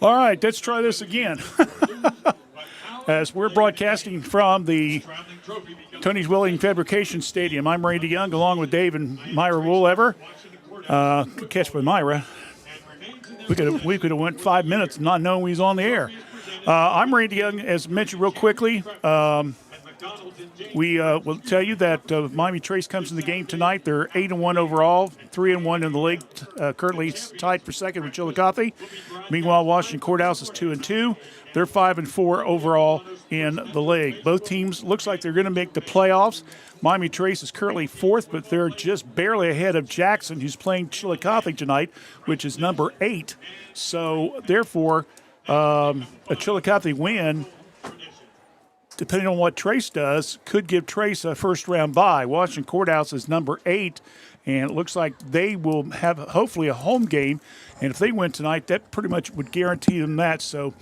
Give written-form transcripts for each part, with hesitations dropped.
All right, let's try this again. As we're broadcasting from the Tony's Welding Fabrication Stadium, I'm Randy Young along with Dave and Myra Woolever. Good catch with Myra. We could have went 5 minutes not knowing we was on the air. I'm Randy Young, as mentioned real quickly. We will tell you that Miami Trace comes in the game tonight. They're 8-1 overall, 3-1 in the league. Currently tied for second with Chillicothe. Meanwhile, Washington Courthouse is 2-2. They're 5-4 overall in the league. Both teams looks like they're going to make the playoffs. Miami Trace is currently fourth, but they're just barely ahead of Jackson, who's playing Chillicothe tonight, which is number 8. So therefore, a Chillicothe win, depending on what Trace does, could give Trace a first-round bye. Washington Courthouse is number 8, and it looks like they will have hopefully a home game. And if they win tonight, that pretty much would guarantee them that. So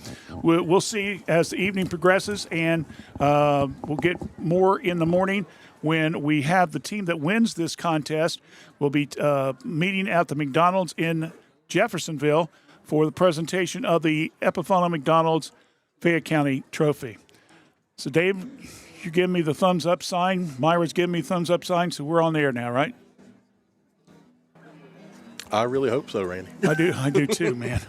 we'll see as the evening progresses, and we'll get more in the morning when we have the team that wins this contest. We'll be meeting at the McDonald's in Jeffersonville for the presentation of the Epifano McDonald's Fayette County Trophy. So, Dave, you're giving me the thumbs-up sign. Myra's giving me the thumbs-up sign, so we're on the air now, right? I really hope so, Randy. I do too, man.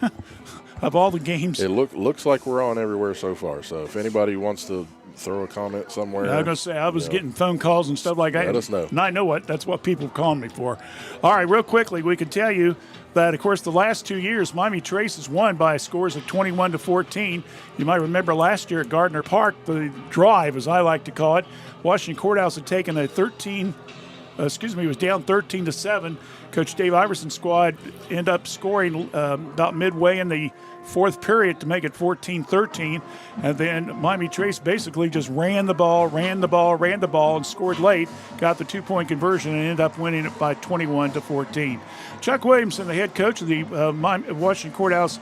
Of all the games. It looks like we're on everywhere so far. So if anybody wants to throw a comment somewhere. I was going to say, I was getting phone calls and stuff like that. Let us know. And I know that's what people are calling me for. All right, real quickly, we can tell you that, of course, the last 2 years, Miami Trace has won by scores of 21-14. You might remember last year at Gardner Park, the drive, as I like to call it, Washington Courthouse had taken a was down 13-7. Coach Dave Iverson's squad ended up scoring about midway in the fourth period to make it 14-13. And then Miami Trace basically just ran the ball, and scored late, got the two-point conversion, and ended up winning it by 21-14. Chuck Williamson, the head coach of the Washington Courthouse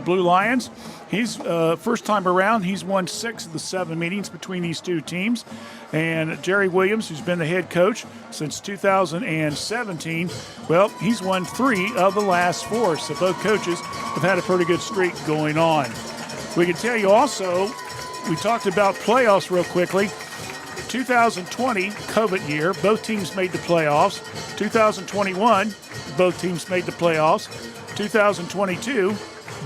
Blue Lions, he's first time around, he's won 6 of the 7 meetings between these two teams. And Jerry Williams, who's been the head coach since 2017, well, he's won 3 of the last 4. So both coaches have had a pretty good streak going on. We can tell you also, we talked about playoffs real quickly. 2020, COVID year, both teams made the playoffs. 2021, both teams made the playoffs. 2022,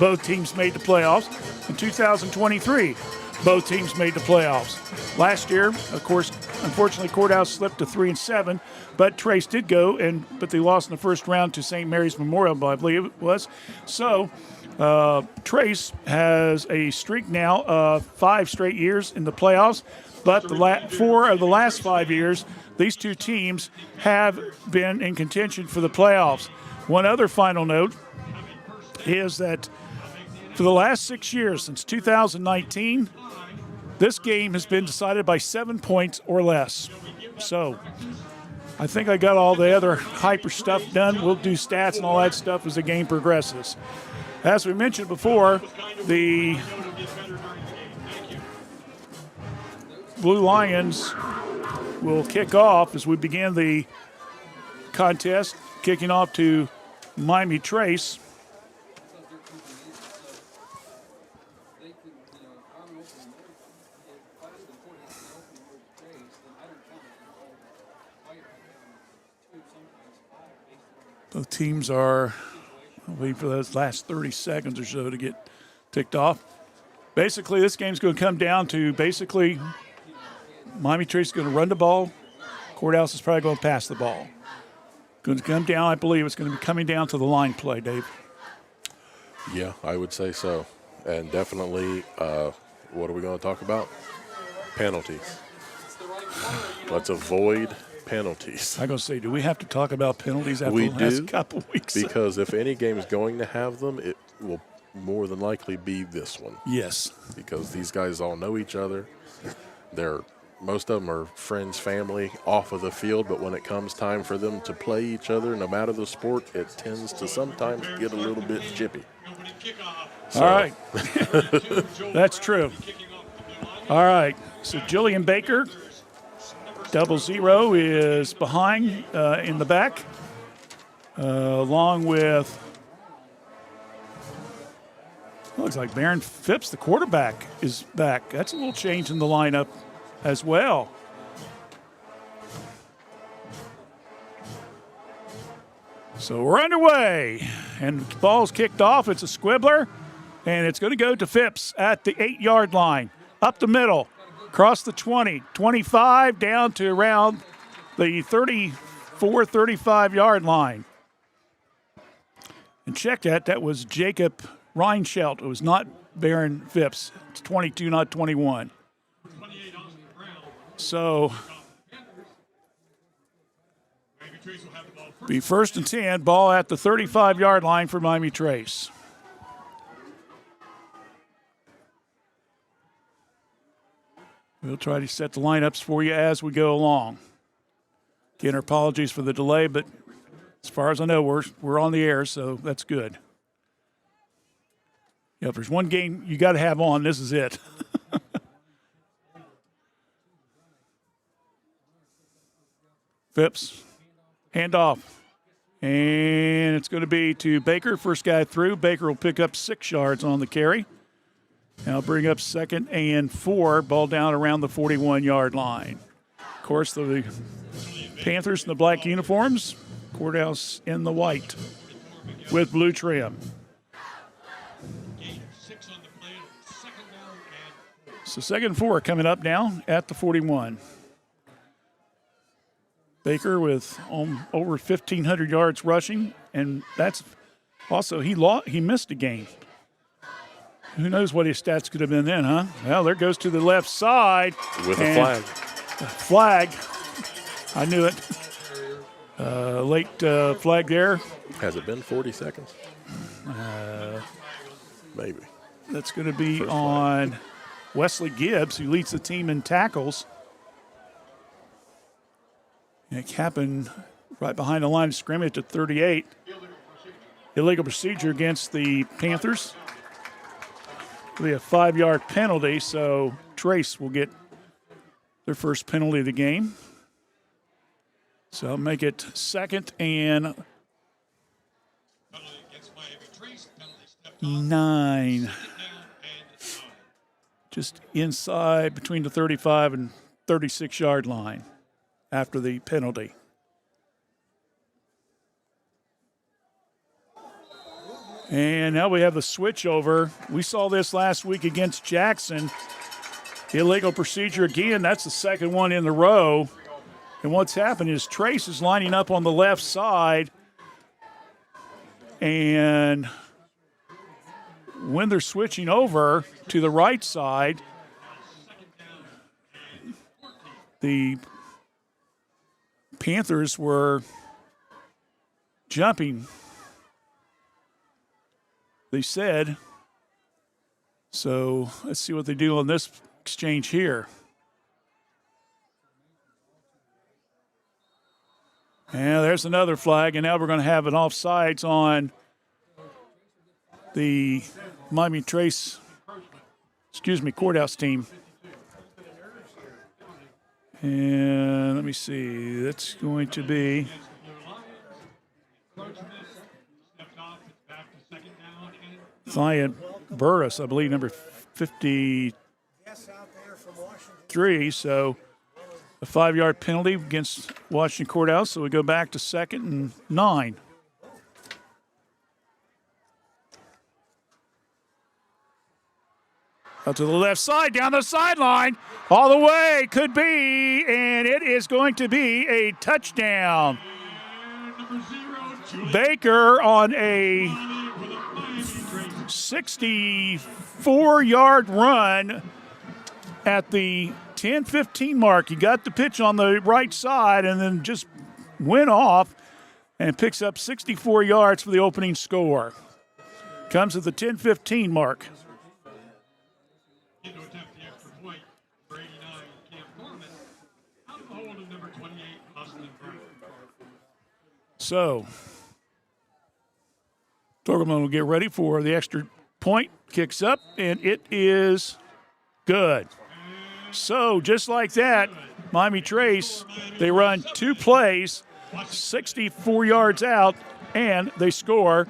both teams made the playoffs. And 2023, both teams made the playoffs. Last year, of course, unfortunately, Courthouse slipped to 3-7, but Trace did go, but they lost in the first round to St. Mary's Memorial, I believe it was. So Trace has a streak now of 5 straight years in the playoffs, but 4 of the last 5 years, these two teams have been in contention for the playoffs. One other final note is that for the last 6 years, since 2019, this game has been decided by 7 points or less. So I think I got all the other hyper stuff done. We'll do stats and all that stuff as the game progresses. As we mentioned before, the Blue Lions will kick off as we begin the contest, kicking off to Miami Trace. Both teams are waiting for those last 30 seconds or so to get ticked off. Basically, this game's going to come down to Miami Trace is going to run the ball. Courthouse is probably going to pass the ball. Going to come down, I believe it's going to be coming down to the line play, Dave. Yeah, I would say so. And definitely, what are we going to talk about? Penalties. Let's avoid penalties. I'm going to say, do we have to talk about penalties after the last couple weeks? Because if any game is going to have them, it will more than likely be this one. Yes. Because these guys all know each other. Most of them are friends, family off of the field, but when it comes time for them to play each other, no matter the sport, it tends to sometimes get a little bit chippy. So. All right. That's true. All right. So Jillian Baker, 00, is behind in the back, along with Looks like Baron Phipps, the quarterback, is back. That's a little change in the lineup as well. So we're underway, and the ball's kicked off. It's a squibbler, and it's going to go to Phipps at the 8-yard line. Up the middle, across the 20, 25, down to around the 34, 35-yard line. And check that was Jacob Reinschelt. It was not Baron Phipps. It's 22, not 21. So be 1st and 10, ball at the 35-yard line for Miami Trace. We'll try to set the lineups for you as we go along. Again, our apologies for the delay, but as far as I know, we're on the air, so that's good. Yeah, if there's one game you got to have on, this is it. Phipps, handoff. And it's going to be to Baker, first guy through. Baker will pick up 6 yards on the carry. Now bring up 2nd and 4, ball down around the 41-yard line. Of course, the Panthers in the black uniforms, Courthouse in the white with blue trim. So 2nd and 4 coming up now at the 41. Baker with over 1,500 yards rushing, and that's also he missed a game. Who knows what his stats could have been then, huh? Well, there goes to the left side. With a flag. Flag. I knew it. Late flag there. Has it been 40 seconds? Maybe. That's going to be on Wesley Gibbs, who leads the team in tackles. And it happened right behind the line of scrimmage at 38. Illegal procedure against the Panthers. It'll be a 5-yard penalty, so Trace will get their first penalty of the game. So I'll make it 2nd and 9. Just inside between the 35 and 36-yard line after the penalty. And now we have the switch over. We saw this last week against Jackson. Illegal procedure again. That's the 2nd one in a row. And what's happened is Trace is lining up on the left side. And when they're switching over to the right side, the Panthers were jumping, they said. So let's see what they do on this exchange here. And there's another flag, and now we're going to have an offsides on the Miami Trace, Courthouse team. And let me see, that's going to be Thyan Burris, I believe, number 53. So a 5-yard penalty against Washington Courthouse. So we go back to 2nd and 9. Out to the left side, down the sideline, all the way, could be, and it is going to be a touchdown. Baker on a 64-yard run at the 10-15 mark. He got the pitch on the right side and then just went off and picks up 64 yards for the opening score. Comes at the 10-15 mark. So, Torgelman will get ready for the extra point. Kicks up, and it is good. So, just like that, Miami Trace, they run 2 plays, 64 yards out, and they score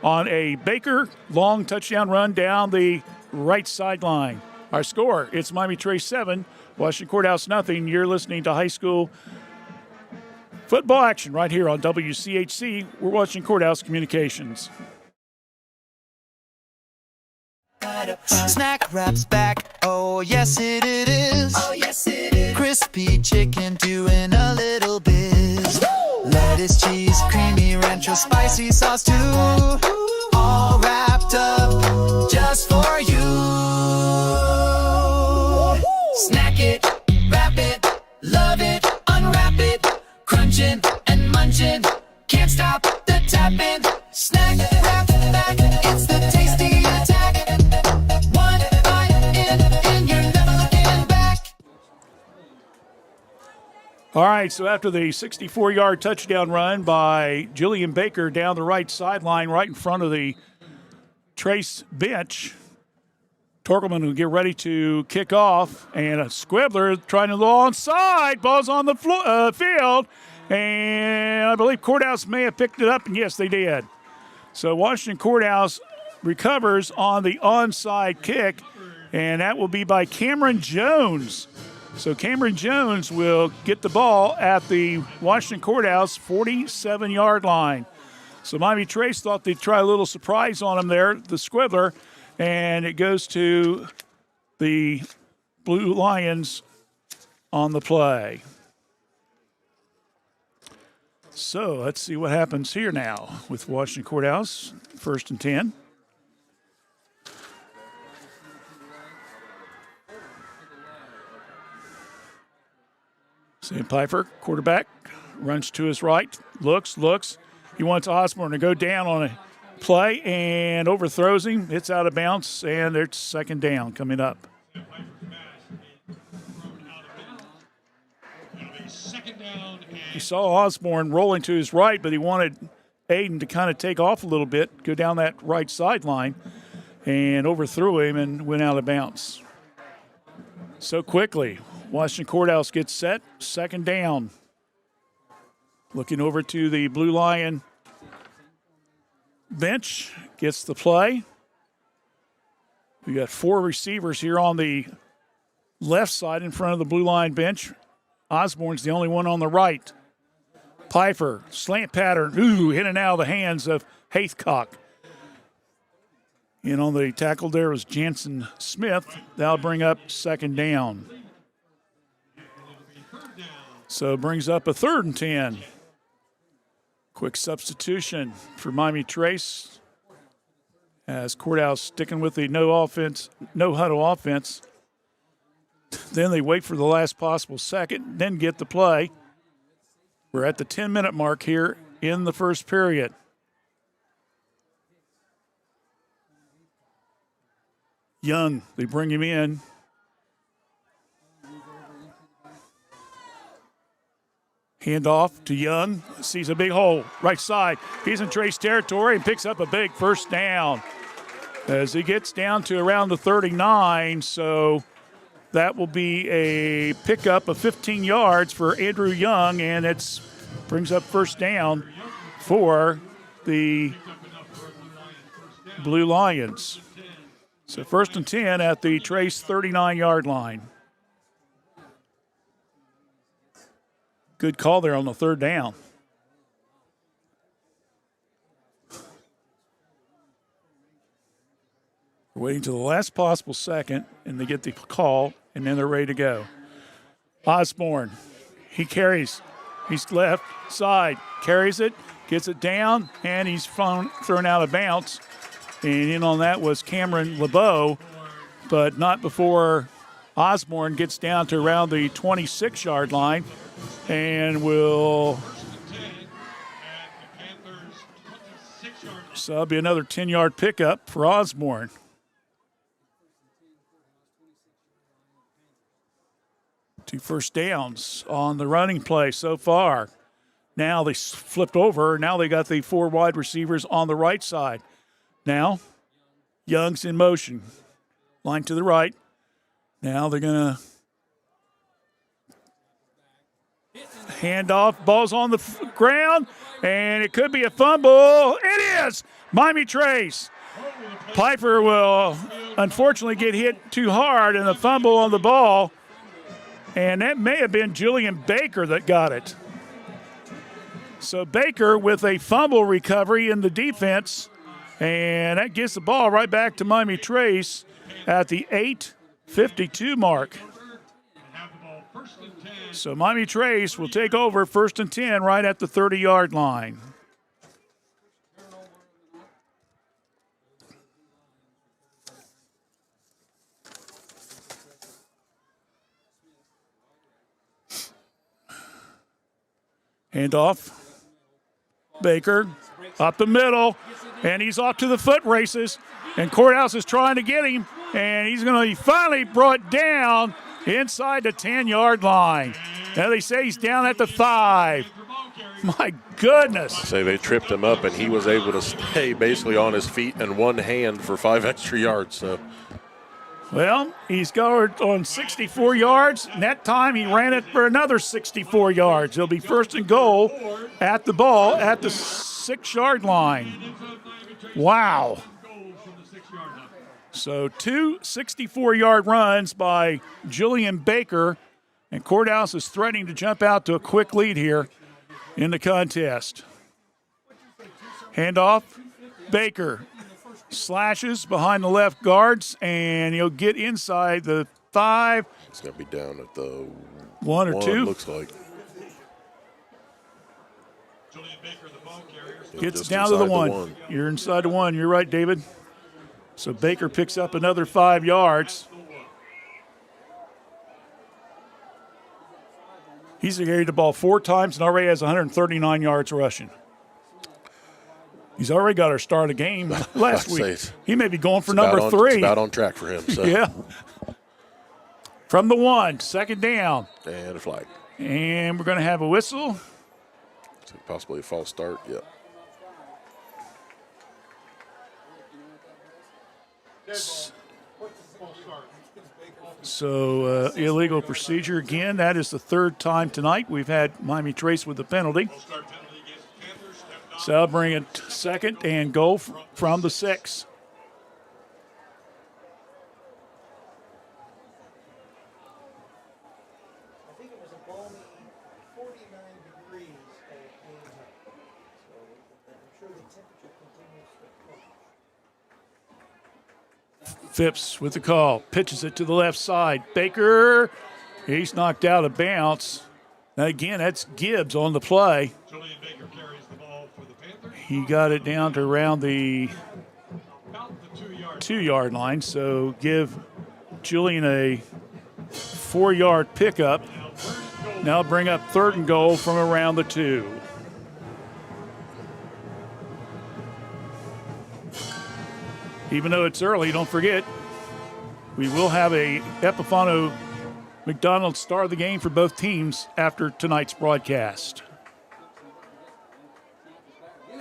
on a Baker long touchdown run down the right sideline. Our score, it's Miami Trace 7, Washington Courthouse nothing. You're listening to high school football action right here on WCHC. We're watching Courthouse Communications. Snack wraps back, oh yes it is. Oh yes it is. Crispy chicken doing a little biz. Lettuce, cheese, creamy ranch, spicy sauce too. All wrapped up just for you. Snack it, wrap it, love it, unwrap it, crunching and munching. Can't stop the tapping. Snack wrap back, it's the tasty attack. One bite in, and you're never looking back. All right, so after the 64-yard touchdown run by Jillian Baker down the right sideline, right in front of the Trace bench, Torkelman will get ready to kick off, and a Squibbler trying to go onside. Ball's on the field, and I believe Courthouse may have picked it up, and yes, they did. So Washington Courthouse recovers on the onside kick, and that will be by Cameron Jones. So Cameron Jones will get the ball at the Washington Courthouse 47-yard line. So Miami Trace thought they'd try a little surprise on him there, the Squibbler, and it goes to the Blue Lions on the play. So let's see what happens here now with Washington Courthouse, 1st and 10. Sam Pfeiffer, quarterback, runs to his right, looks. He wants Osborne to go down on a play and overthrows him. It's out of bounds, and it's 2nd down coming up. He saw Osborne rolling to his right, but he wanted Aiden to kind of take off a little bit, go down that right sideline, and overthrew him and went out of bounds. So quickly, Washington Courthouse gets set, 2nd down. Looking over to the Blue Lion bench, gets the play. We got 4 receivers here on the left side in front of the Blue Lion bench. Osborne's the only one on the right. Pfeiffer, slant pattern, in and out of the hands of Haithcock. And on the tackle there was Jansen Smith. That'll bring up 2nd down. So it brings up a 3rd and 10. Quick substitution for Miami Trace as Courthouse sticking with the no huddle offense. Then they wait for the last possible second, then get the play. We're at the 10-minute mark here in the first period. Young, they bring him in. Handoff to Young, sees a big hole, right side. He's in Trace territory and picks up a big 1st down as he gets down to around the 39. So that will be a pickup of 15 yards for Andrew Young, and it brings up 1st down for the Blue Lions. So 1st and 10 at the Trace 39-yard line. Good call there on the 3rd down. We're waiting till the last possible second, and they get the call, and then they're ready to go. Osborne, he carries. He's left side, carries it, gets it down, and he's thrown out of bounds. And in on that was Cameron LeBeau, but not before Osborne gets down to around the 26-yard line and will. So that'll be another 10-yard pickup for Osborne. Two 1st downs on the running play so far. Now they flipped over. Now they got the 4 wide receivers on the right side. Now Young's in motion. Line to the right. Now they're going to Handoff, ball's on the ground, and it could be a fumble. It is! Miami Trace. Piper will unfortunately get hit too hard and a fumble on the ball. And that may have been Julian Baker that got it. So Baker with a fumble recovery in the defense. And that gets the ball right back to Miami Trace at the 8:52 mark. So Miami Trace will take over 1st and 10 right at the 30-yard line. Handoff. Baker up the middle, and he's off to the foot races. And Courthouse is trying to get him, and he's going to be finally brought down inside the 10-yard line. Now they say he's down at the 5. My goodness. Say they tripped him up, and he was able to stay basically on his feet and one hand for 5 extra yards. So, well, he's scored on 64 yards, and that time he ran it for another 64 yards. It'll be 1st and goal at the ball at the 6-yard line. Wow. So 2 64-yard runs by Julian Baker, and Courthouse is threatening to jump out to a quick lead here in the contest. Handoff, Baker slashes behind the left guards, and he'll get inside the 5. It's going to be down at the 1 or 2. Looks like. Gets down to the 1. You're inside the 1. You're right, David. So Baker picks up another 5 yards. He's carried the ball 4 times and already has 139 yards rushing. He's already got our start of the game last week. He may be going for number 3. It's about on track for him. So. Yeah. From the 1, 2nd down. And a flag. And we're going to have a whistle. So possibly a false start. Yep. So illegal procedure again. That is the 3rd time tonight we've had Miami Trace with the penalty. So I'll bring it 2nd and goal from the 6. I think it was a balmy 49 degrees at noontime. So I'm sure the temperature continues to plunge. Phipps with the call. Pitches it to the left side. Baker, he's knocked out of bounds. Now again, that's Gibbs on the play. Julian Baker carries the ball for the Panthers. He got it down to around the About the 2-yard 2-yard line, so give Julian a 4-yard pickup. Now bring up 3rd and goal from around the 2. Even though it's early, don't forget, we will have a Epifano McDonald's star of the game for both teams after tonight's broadcast.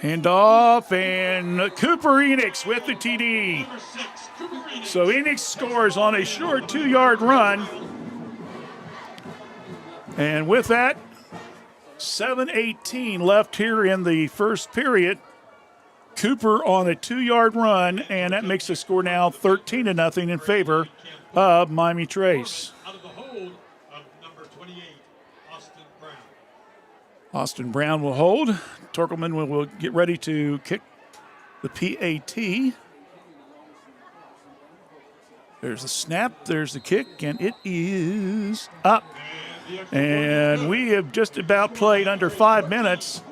Handoff, and Cooper Enix with the TD. So Enix scores on a short 2-yard run. And with that, 7:18 left here in the first period. Cooper on a 2-yard run, and that makes the score now 13-0 in favor of Miami Trace. out of the hold of number 28, Austin Brown. Austin Brown will hold. Torkelman will get ready to kick the PAT. There's the snap, there's the kick, and it is up. And we have just about played under 5 minutes.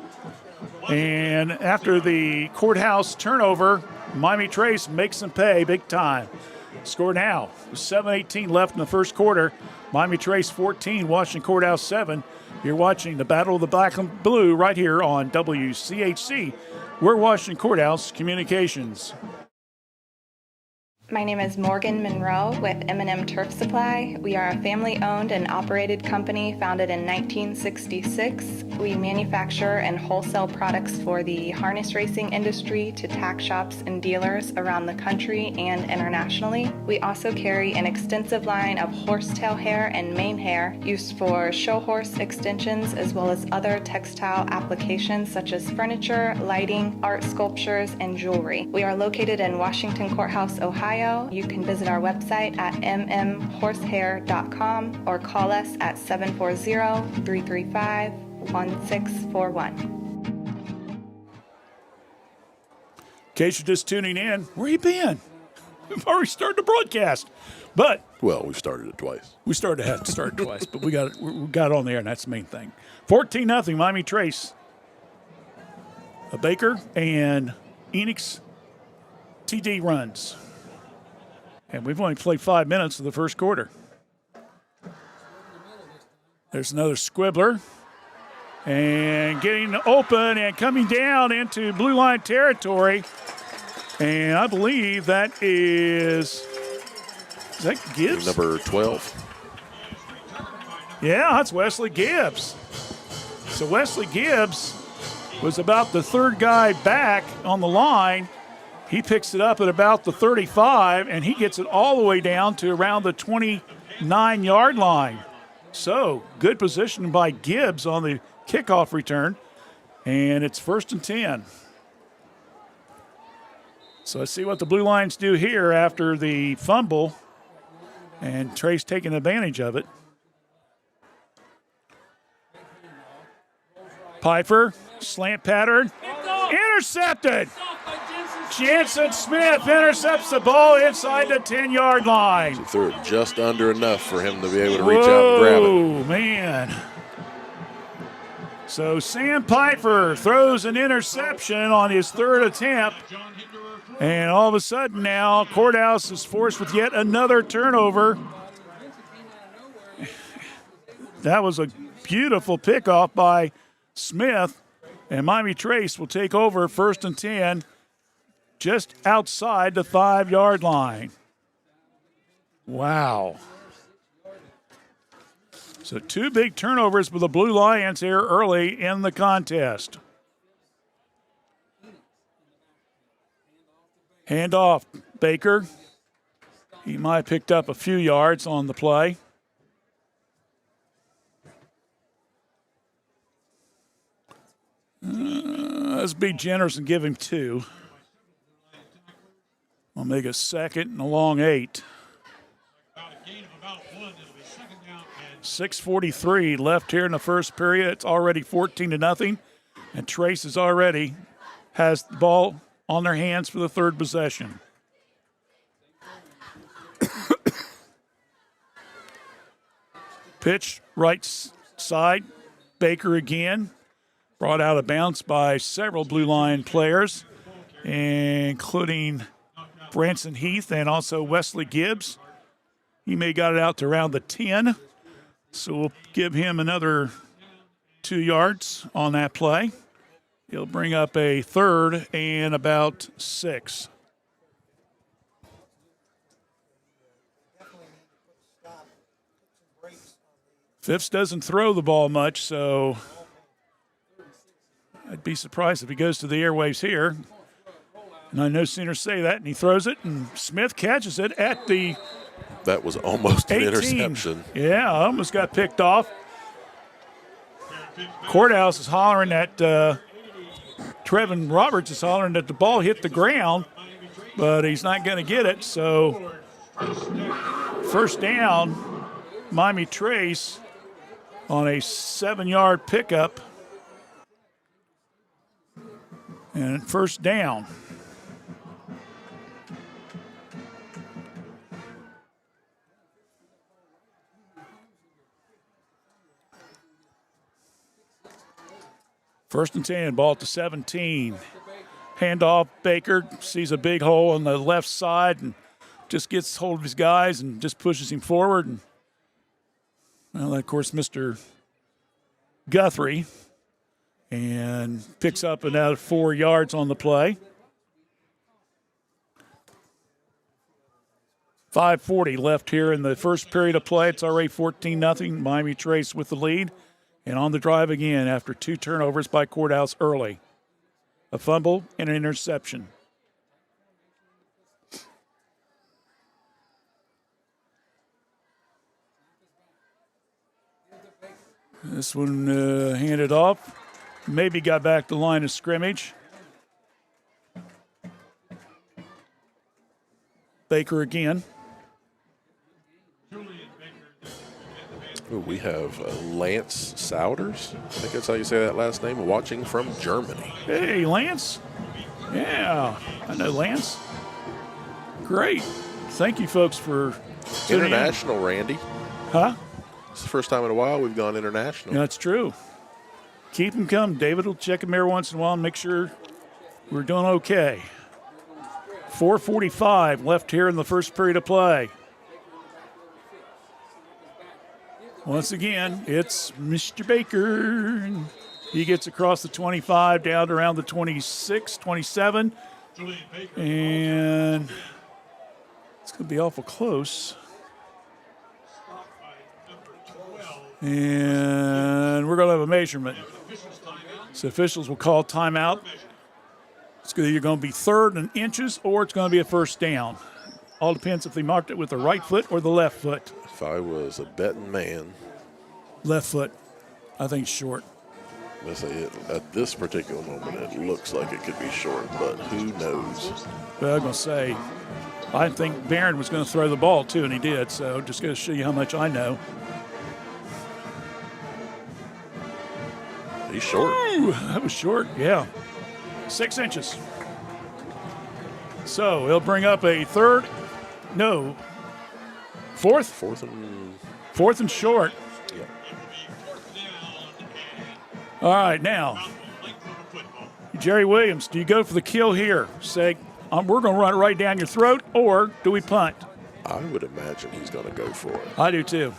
And after the Courthouse turnover, Miami Trace makes them pay big time. Score now, 7:18 left in the first quarter. Miami Trace 14, Washington Courthouse 7. You're watching the Battle of the Black and Blue right here on WCHC. We're Washington Courthouse Communications. My name is Morgan Monroe with M&M Turf Supply. We are a family-owned and operated company founded in 1966. We manufacture and wholesale products for the harness racing industry to tack shops and dealers around the country and internationally. We also carry an extensive line of horsetail hair and mane hair used for show horse extensions as well as other textile applications such as furniture, lighting, art sculptures, and jewelry. We are located in Washington Courthouse, Ohio. You can visit our website at mmhorsehair.com or call us at 740-335-1641. In case you're just tuning in, where you been? We've already started the broadcast. But Well, we started it twice. we started twice, but we got it on the air, and that's the main thing. 14-0, Miami Trace. A Baker and Enix TD runs. And we've only played 5 minutes of the first quarter. There's another squibbler. And getting open and coming down into blue line territory. And I believe that is that Gibbs? Number 12. Yeah, that's Wesley Gibbs. So Wesley Gibbs was about the third guy back on the line. He picks it up at about the 35, and he gets it all the way down to around the 29-yard line. So good position by Gibbs on the kickoff return, and it's 1st and 10. So let's see what the Blue Lions do here after the fumble, and Trace taking advantage of it. Pfeiffer, slant pattern, intercepted. Jansen Smith intercepts the ball inside the 10-yard line. He threw it just under enough for him to be able to reach out and grab it. Oh, man. So Sam Pfeiffer throws an interception on his third attempt. And all of a sudden now, Courthouse is forced with yet another turnover. That was a beautiful pickoff by Smith. And Miami Trace will take over 1st and 10. Just outside the 5-yard line. Wow. So 2 big turnovers for the Blue Lions here early in the contest. Handoff, Baker. He might have picked up a few yards on the play. Let's be generous and give him 2. I'll make a 2nd and a long 8. 6:43 left here in the first period. It's already 14-0, and Trace is already has the ball on their hands for the third possession. Pitch right side, Baker again. Brought out of bounds by several Blue Line players, including Branson Heath and also Wesley Gibbs. He may got it out to around the 10, so we'll give him another 2 yards on that play. He'll bring up a 3rd and about 6. Phipps doesn't throw the ball much, so I'd be surprised if he goes to the airwaves here. And I no sooner say that, and he throws it, and Smith catches it at the That was almost 18. an interception. Yeah, almost got picked off. Courthouse is hollering at Trevin Roberts is hollering that the ball hit the ground, but he's not going to get it. So 1st down, Miami Trace on a 7-yard pickup. And 1st down. First and 10, ball to 17. Handoff, Baker sees a big hole on the left side and just gets hold of his guys and just pushes him forward. And, well, of course, Mr. Guthrie, and picks up another 4 yards on the play. 5:40 left here in the first period of play. It's already 14-0. Miami Trace with the lead. And on the drive again after 2 turnovers by Courthouse early. A fumble and an interception. This one handed off. Maybe got back to the line of scrimmage. Baker again. Ooh, we have Lance Souders. I think that's how you say that last name. Watching from Germany. Hey, Lance. Yeah, I know Lance. Great. Thank you, folks, for tuning in. International, Randy. Huh? It's the first time in a while we've gone international. That's true. Keep them coming. David will check them every once in a while and make sure we're doing okay. 4:45 left here in the first period of play. Once again, it's Mr. Baker. He gets across the 25 down to around the 26, 27. And it's going to be awful close. And we're going to have a measurement. So officials will call timeout. It's either going to be 3rd and inches or it's going to be a first down. All depends if they marked it with the right foot or the left foot. If I was a betting man. Left foot, I think short. Let's say at this particular moment, it looks like it could be short, but who knows? Well, I'm going to say, I think Barron was going to throw the ball too, and he did. So just going to show you how much I know. He's short. Ooh, that was short, yeah. 6 inches. So he'll bring up a fourth? Fourth and short. Yep. All right, now, Jerry Williams, do you go for the kill here? Say, we're going to run it right down your throat, or do we punt? I would imagine he's going to go for it. I do too.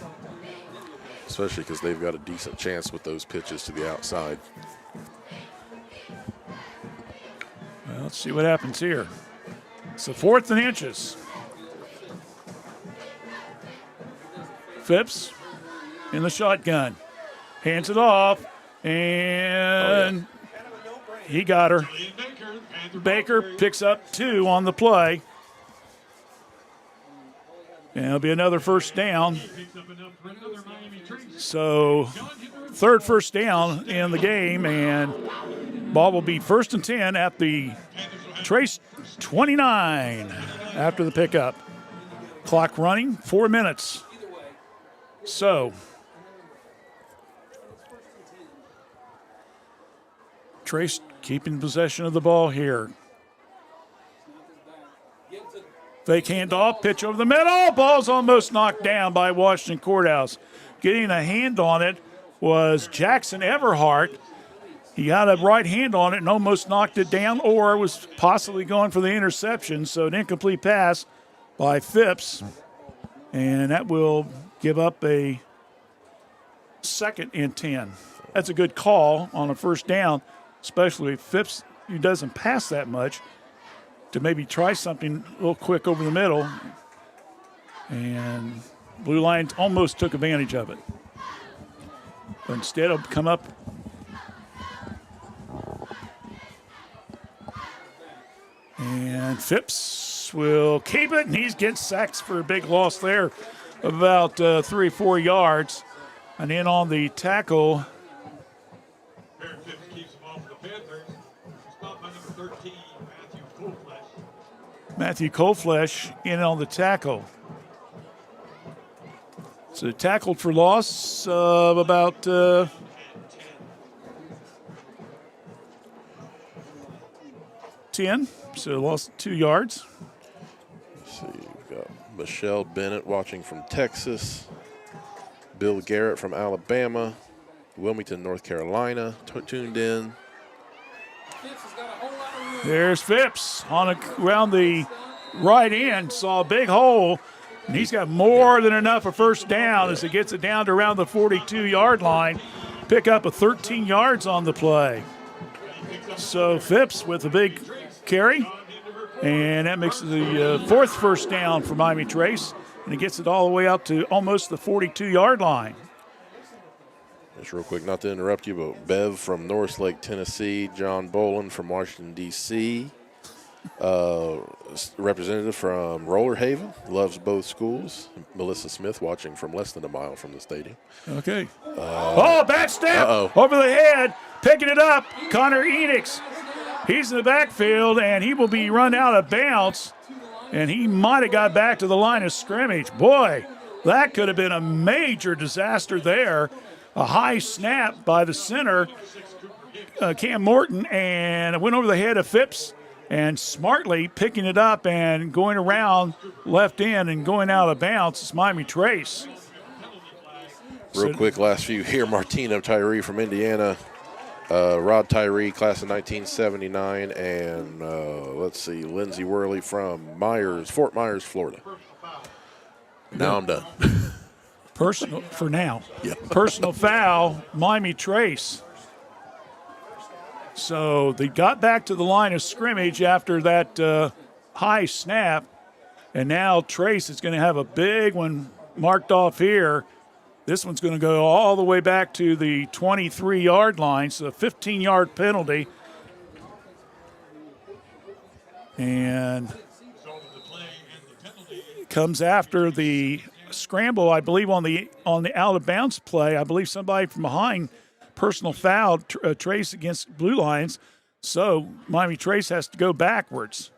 Especially because they've got a decent chance with those pitches to the outside. Well, let's see what happens here. So 4th and inches. Phipps in the shotgun. Hands it off, and he got her. Baker picks up 2 on the play. And it'll be another first down. So 3rd first down in the game, and ball will be 1st and 10 at the Trace 29 after the pickup. Clock running, 4 minutes. So Trace keeping possession of the ball here. Fake handoff, pitch over the middle. Ball's almost knocked down by Washington Courthouse. Getting a hand on it was Jackson Everhart. He had a right hand on it and almost knocked it down, or was possibly going for the interception. So an incomplete pass by Phipps. And that will give up a 2nd and 10. That's a good call on a first down, especially if Phipps, who doesn't pass that much, to maybe try something a little quick over the middle. And Blue Lions almost took advantage of it. But instead it'll come up. And Phipps will keep it, and he's getting sacked for a big loss there of about 3 or 4 yards. And in on the tackle, Matthew Coleflesh in on the tackle. So tackled for loss of about 10. So lost 2 yards. Let's see, we've got Michelle Bennett watching from Texas. Bill Garrett from Alabama. Wilmington, North Carolina tuned in. There's Phipps around the right end. Saw a big hole, and he's got more than enough for first down as he gets it down to around the 42-yard line. Pick up a 13 yards on the play. So Phipps with a big carry And that makes the fourth first down for Miami Trace, and it gets it all the way out to almost the 42-yard line. Just real quick, not to interrupt you, but Bev from North Lake, Tennessee, John Boland from Washington, D.C., representative from Roller Haven, loves both schools. Melissa Smith watching from less than a mile from the stadium. Okay. Back step over the head, picking it up, Connor Enix. He's in the backfield, and he will be run out of bounds, and he might have got back to the line of scrimmage. Boy, that could have been a major disaster there. A high snap by the center, Cam Morton, and it went over the head of Phipps, and smartly picking it up and going around left end and going out of bounds. It's Miami Trace. Real quick, last few here. Martino Tyree from Indiana. Rod Tyree, class of 1979, and let's see, Lindsey Worley from Fort Myers, Florida. Now I'm done. Personal for now. Yeah. Personal foul, Miami Trace. So they got back to the line of scrimmage after that high snap, and now Trace is going to have a big one marked off here. This one's going to go all the way back to the 23-yard line, so a 15-yard penalty. And comes after the scramble, I believe, on the out-of-bounds play. I believe somebody from behind personal foul Trace against Blue Lions. So Miami Trace has to go backwards.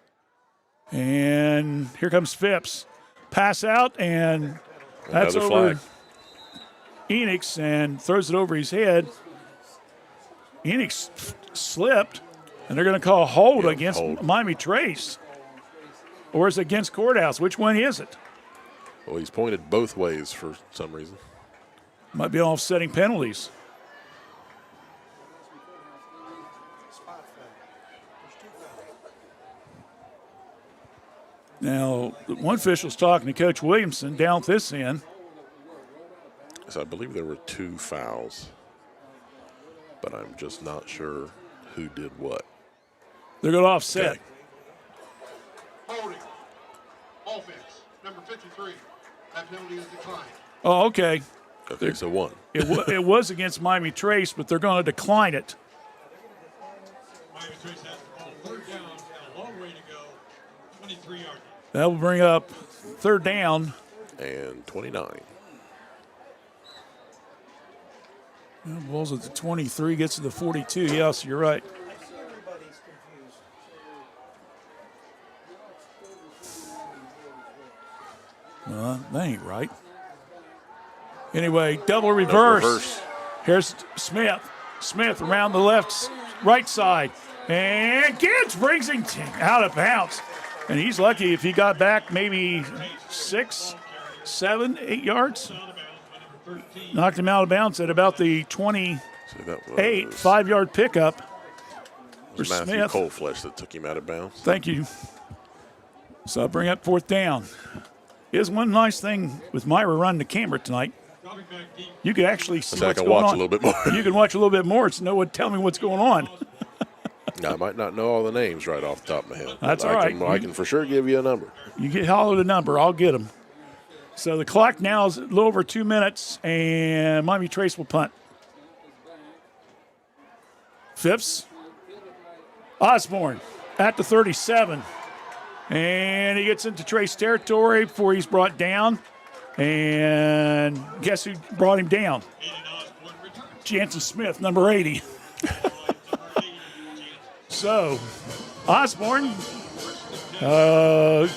And here comes Phipps. Pass out, and that's Another over flag. Enix and throws it over his head. Enix slipped, and they're going to call a hold against Miami Trace. Or is it against Courthouse? Which one is it? Well, he's pointed both ways for some reason. Might be offsetting penalties. Now, one official's talking to Coach Williamson down at this end. So I believe there were 2 fouls, but I'm just not sure who did what. They're going to offset. Okay. Holding. Offense. Number 53. That penalty is declined. Oh, okay. Okay, so 1. It was against Miami Trace, but they're going to decline it. Miami Trace has the ball. Third down and a long way to go. 23 yards. That will bring up third down. And 29. Ball's at the 23, gets to the 42. Yes, you're right. Everybody's confused. That ain't right. Anyway, double reverse. Reverse. Here's Smith. Smith around the right side. And Gibbs brings him out of bounds. And he's lucky if he got back maybe 6, 7, 8 yards. Knocked him out of bounds at about the 28, 5-yard pickup for Matthew Smith. Coleflesh that took him out of bounds. Thank you. So I'll bring up fourth down. Here's one nice thing with Myra running the camera tonight. You can actually see So I what's can going watch on. a little bit more. You can watch a little bit more to tell me what's going on. Now, I might not know all the names right off the top of my head. That's but all I right. I can for sure give you a number. You get hollow the number, I'll get them. So the clock now is a little over 2 minutes, and Miami Trace will punt. Phipps. Osborne at the 37. And he gets into Trace territory before he's brought down. And guess who brought him down? Jansen Smith, number 80. So Osborne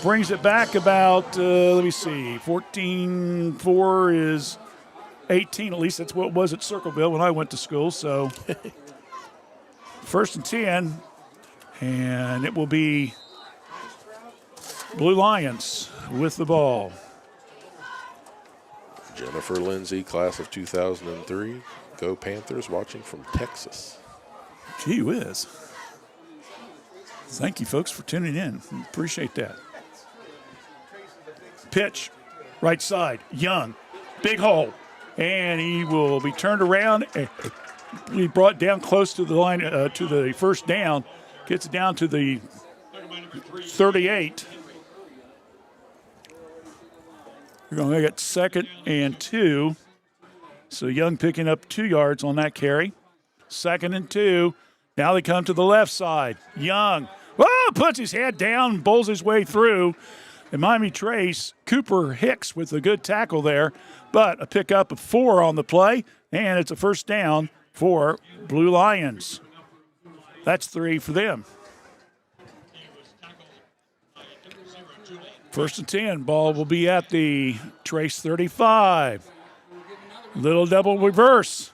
brings it back about, 14-4 is 18. At least that's what it was at Circleville when I went to school. So first and 10, and it will be Blue Lions with the ball. Jennifer Lindsay, class of 2003. Go Panthers, watching from Texas. Gee whiz. Thank you, folks, for tuning in. Appreciate that. Pitch, right side, Young, big hole, and he will be turned around and be brought down close to the line, to the first down, gets it down to the 38. We're going to make it 2nd and 2. So Young picking up 2 yards on that carry. 2nd and 2. Now they come to the left side. Young, puts his head down, bowls his way through. And Miami Trace, Cooper Hicks with a good tackle there, but a pickup of 4 on the play, and it's a first down for Blue Lions. That's 3 for them. 1st and 10. Ball will be at the Trace 35. Little double reverse.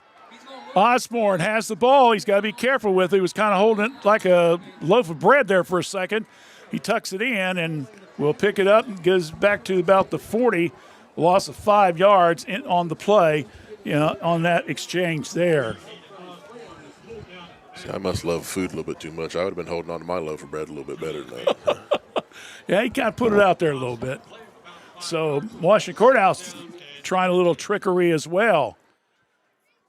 Osborne has the ball. He's got to be careful with it. He was kind of holding it like a loaf of bread there for a second. He tucks it in and will pick it up and goes back to about the 40. Loss of 5 yards on the play, on that exchange there. See, I must love food a little bit too much. I would have been holding on to my loaf of bread a little bit better than that. Yeah, he kind of put it out there a little bit. So Washington Courthouse trying a little trickery as well.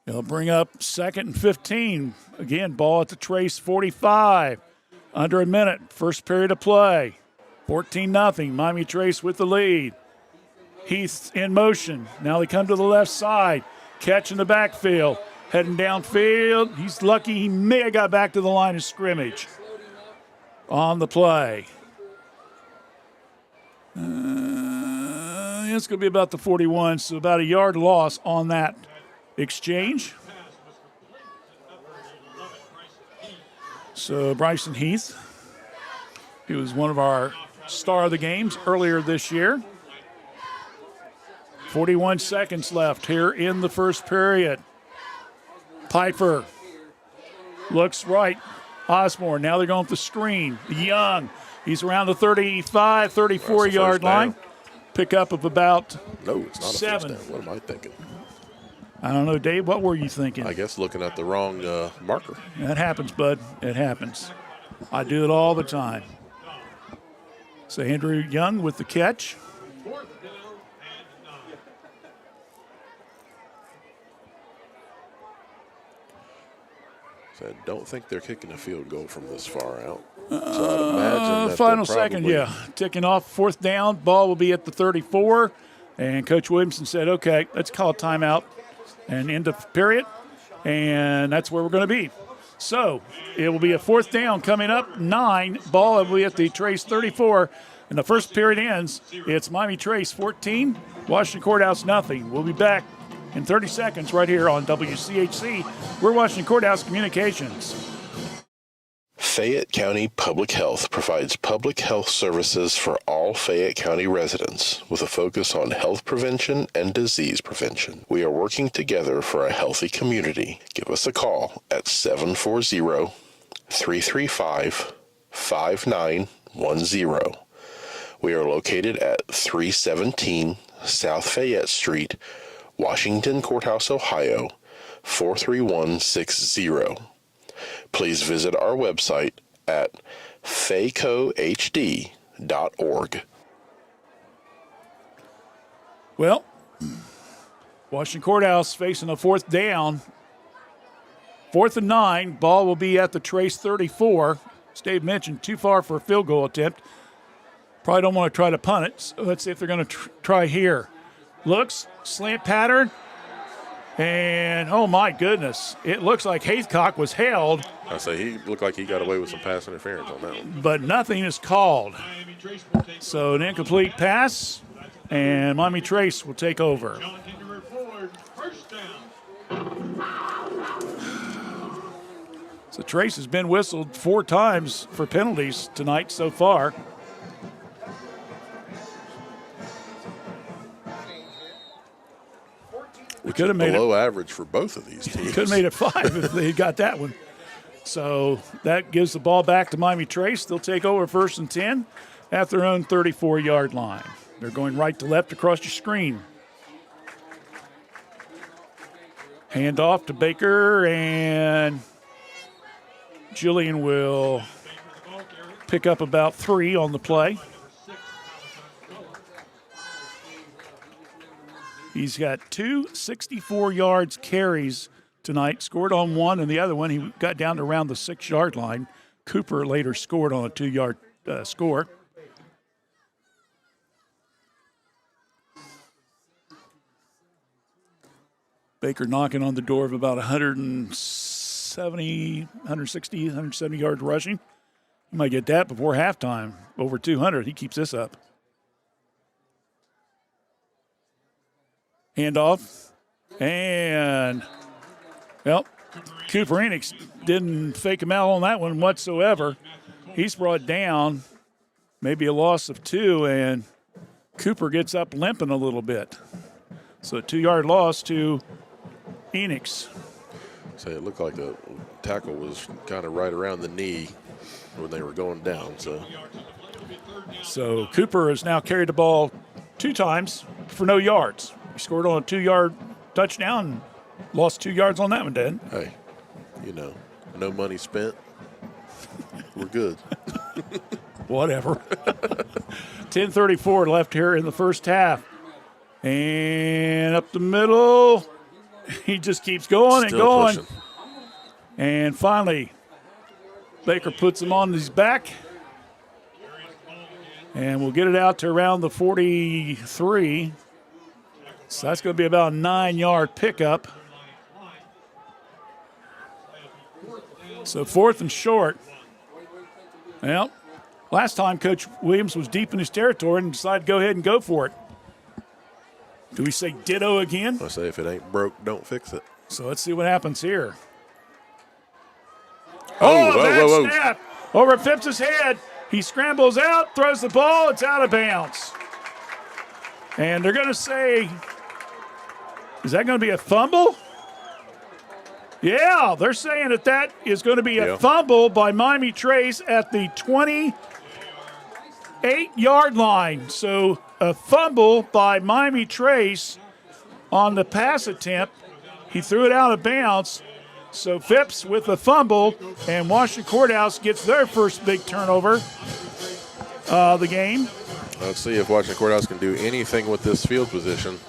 They'll bring up 2nd and 15. Again, ball at the Trace 45. Under a minute, first period of play. 14-0, Miami Trace with the lead. Heath in motion. Now they come to the left side. Catch in the backfield. Heading downfield. He's lucky he may have got back to the line of scrimmage on the play. It's going to be about the 41, so about a yard loss on that exchange. So Bryson Heath, he was one of our star of the games earlier this year. 41 seconds left here in the first period. Piper looks right. Osborne, now they're going with the screen. Young, he's around the 35, 34-yard line. Pickup of about No, it's not 7. a first down. What am I thinking? I don't know, Dave, what were you thinking? I guess looking at the wrong marker. That happens, bud. It happens. I do it all the time. So Andrew Young with the catch. So I don't think they're kicking a field goal from this far out. So I'd imagine that Final they're second, probably- yeah. Ticking off, 4th down. Ball will be at the 34. And Coach Williamson said, okay, let's call a timeout and end of period. And that's where we're going to be. So it will be a 4th down coming up, 9. Ball will be at the Trace 34. And the first period ends. It's Miami Trace 14, Washington Courthouse nothing. We'll be back in 30 seconds right here on WCHC. We're Washington Courthouse Communications. Fayette County Public Health provides public health services for all Fayette County residents with a focus on health prevention and disease prevention. We are working together for a healthy community. Give us a call at 740-335-5910. We are located at 317 South Fayette Street, Washington Courthouse, Ohio, 43160. Please visit our website at facohd.org. Well, Washington Courthouse facing a 4th down. 4th and 9. Ball will be at the Trace 34. As Dave mentioned, too far for a field goal attempt. Probably don't want to try to punt it. So let's see if they're going to try here. Looks, slant pattern. And, oh, my goodness, it looks like Haycock was held. I say he looked like he got away with some pass interference on that one. But nothing is called. So an incomplete pass, and Miami Trace will take over. So Trace has been whistled 4 times for penalties tonight so far. We could have made Below it average for both of these teams. could have made it 5 if they got that one. So that gives the ball back to Miami Trace. They'll take over 1st and 10 at their own 34-yard line. They're going right to left across your screen. Hand off to Baker, and Julian will pick up about 3 on the play. He's got 2 64-yard carries tonight, scored on one, and the other one he got down to around the 6-yard line. Cooper later scored on a 2-yard score. Baker knocking on the door of about 170, 160, 170 yards rushing. He might get that before halftime. Over 200. He keeps this up. Handoff. And, well, Cooper Enix didn't fake him out on that one whatsoever. He's brought down, maybe a loss of 2, and Cooper gets up limping a little bit. So a 2-yard loss to Enix. So it looked like the tackle was kind of right around the knee when they were going down. So Cooper has now carried the ball 2 times for no yards. He scored on a 2-yard touchdown and lost 2 yards on that one, Dad. Hey, no money spent. We're good. Whatever. 10:34 left here in the first half. And up the middle. He just keeps going Still and going. pushing. And finally, Baker puts him on his back. And we'll get it out to around the 43. So that's going to be about a 9-yard pickup. So 4th and short. Well, last time Coach Williams was deep in his territory and decided to go ahead and go for it. Do we say ditto again? I say if it ain't broke, don't fix it. So let's see what happens here. Oh, whoa, bad whoa, whoa. snap over Phipps' head. He scrambles out, throws the ball. It's out of bounds. And they're going to say, is that going to be a fumble? Yeah, they're saying that is going to be a fumble by Miami Trace at the 28-yard line. So a fumble by Miami Trace on the pass attempt. He threw it out of bounds. So Phipps with a fumble, and Washington Courthouse gets their first big turnover of the game. Let's see if Washington Courthouse can do anything with this field position.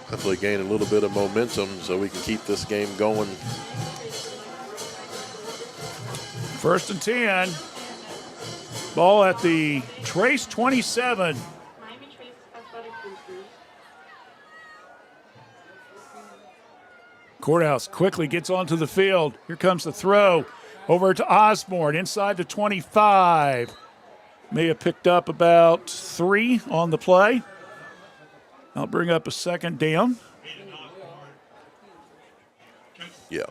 Hopefully gain a little bit of momentum so we can keep this game going. 1st and 10. Ball at the Trace 27. Courthouse quickly gets onto the field. Here comes the throw over to Osborne inside the 25. May have picked up about 3 on the play. I'll bring up a second down. Yeah.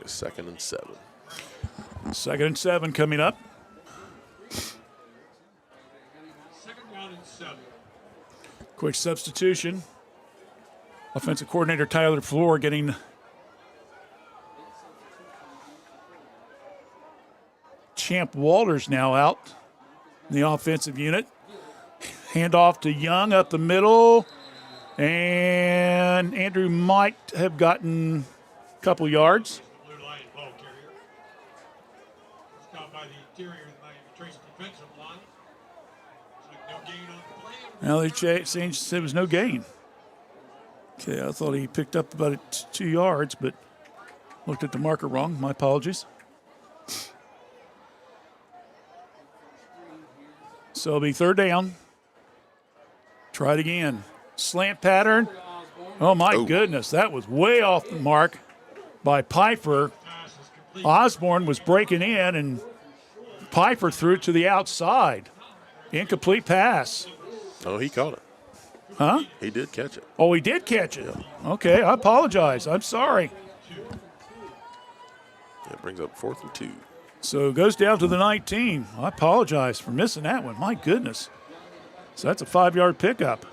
2nd and 7. 2nd and 7 coming up. 2nd down and 7. Quick substitution. Offensive coordinator Tyler Floor getting Champ Walters now out in the offensive unit. Handoff to Young up the middle. And Andrew might have gotten a couple yards. Blue line ball carrier. Stopped by the interior of the Miami Trace defensive line. No gain on the play. Now they changed, said it was no gain. Okay, I thought he picked up about 2 yards, but looked at the marker wrong. My apologies. So it'll be 3rd down. Try it again. Slant pattern. Oh, my goodness. That was way off the mark by Piper. Osborne was breaking in, and Piper threw it to the outside. Incomplete pass. Oh, he caught it. Huh? He did catch it. Oh, he did catch it. Okay, I apologize. I'm sorry. It brings up 4th and 2. So it goes down to the 19. I apologize for missing that one. My goodness. So that's a 5-yard pickup.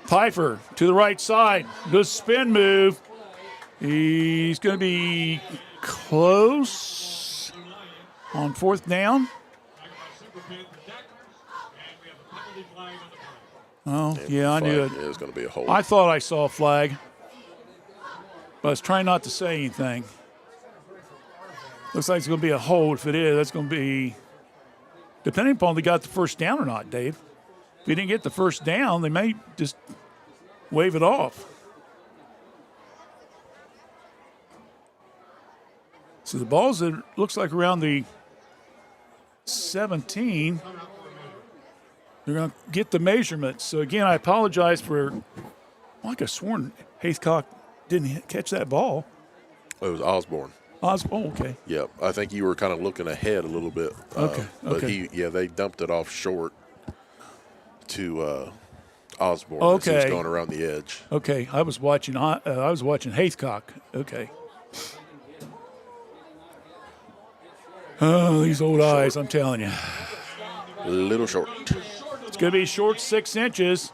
Piper to the right side. Good spin move. He's going to be close on 4th down. Oh, yeah, I knew it. It was going to be a hold. I thought I saw a flag, but I was trying not to say anything. Looks like it's going to be a hold. If it is, that's going to be, depending upon if they got the first down or not, Dave. If they didn't get the first down, they may just wave it off. So the ball's it looks like around the 17. They're going to get the measurements. So again, I apologize for. I could have sworn Haycock didn't catch that ball. It was Osborne. Okay. Yep. I think you were kind of looking ahead a little bit. Okay. But they dumped it off short to Osborne as he was Okay. going around the edge. Okay, I was watching Haycock. Okay. Oh, these old eyes! I'm telling you, A little short. it's going to be short 6 inches.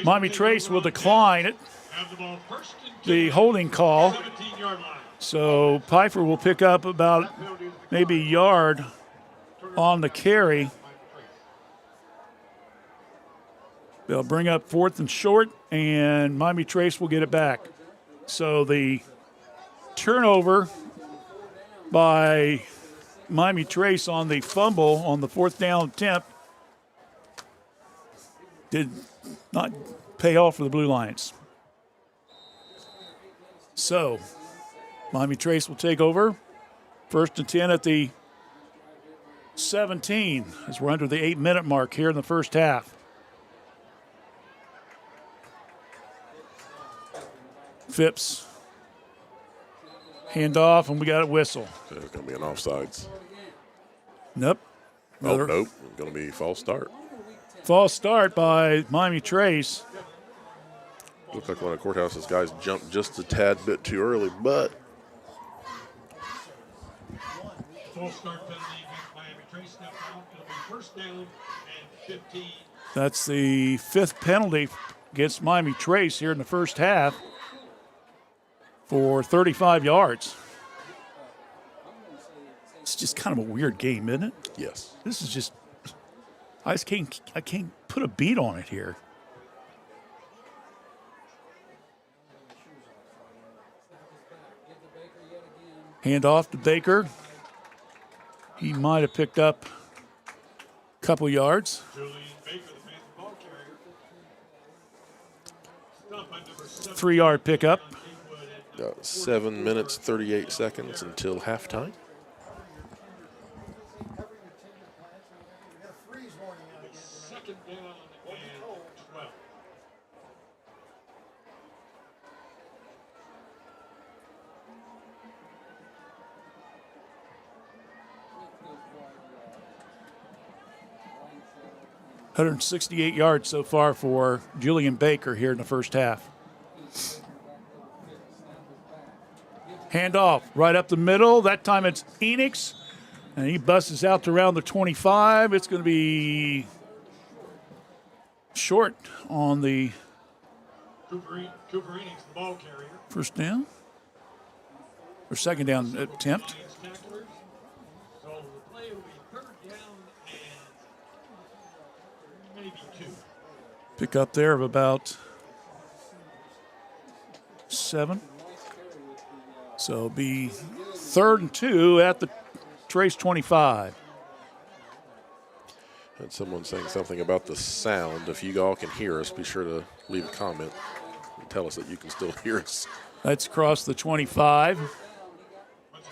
Miami Trace will decline it. Have the ball first and The holding call. 17-yard line. So Pfeiffer will pick up about maybe a yard on the carry. They'll bring up 4th and short, and Miami Trace will get it back. So the turnover by Miami Trace on the fumble on the 4th down attempt did not pay off for the Blue Lions. So Miami Trace will take over. 1st and 10 at the 17 as we're under the 8-minute mark here in the first half. Phipps. Hand off, and we got a whistle. There's going to be an offsides. Nope. Another Nope. Going to be false start. false start by Miami Trace. Looks like one of Courthouse's guys jumped just a tad bit too early, but False start penalty against Miami Trace. Step out. It'll be first down and 15. That's the 5th penalty against Miami Trace here in the first half for 35 yards. It's just kind of a weird game, isn't it? yes. This is just I can't put a beat on it here. Hand off to Baker. He might have picked up a couple yards. Julian Baker, the Panther ball carrier. Stop by number 7. 3-yard pickup. 7 minutes, 38 seconds until halftime. Second down and 12. $168 yards so far for Julian Baker here in the first half. Handoff right up the middle. That time it's Enix, and he busts out to around the 25. It's going to be short on the Cooper Enix, the ball carrier. first down or second down attempt. Enix tacklers. So the play will be third down and maybe 2. Pick up there of about 7. So it'll be 3rd and 2 at the Trace 25. And someone saying something about the sound. If you all can hear us, be sure to leave a comment and tell us that you can still hear us. That's across the 25. Once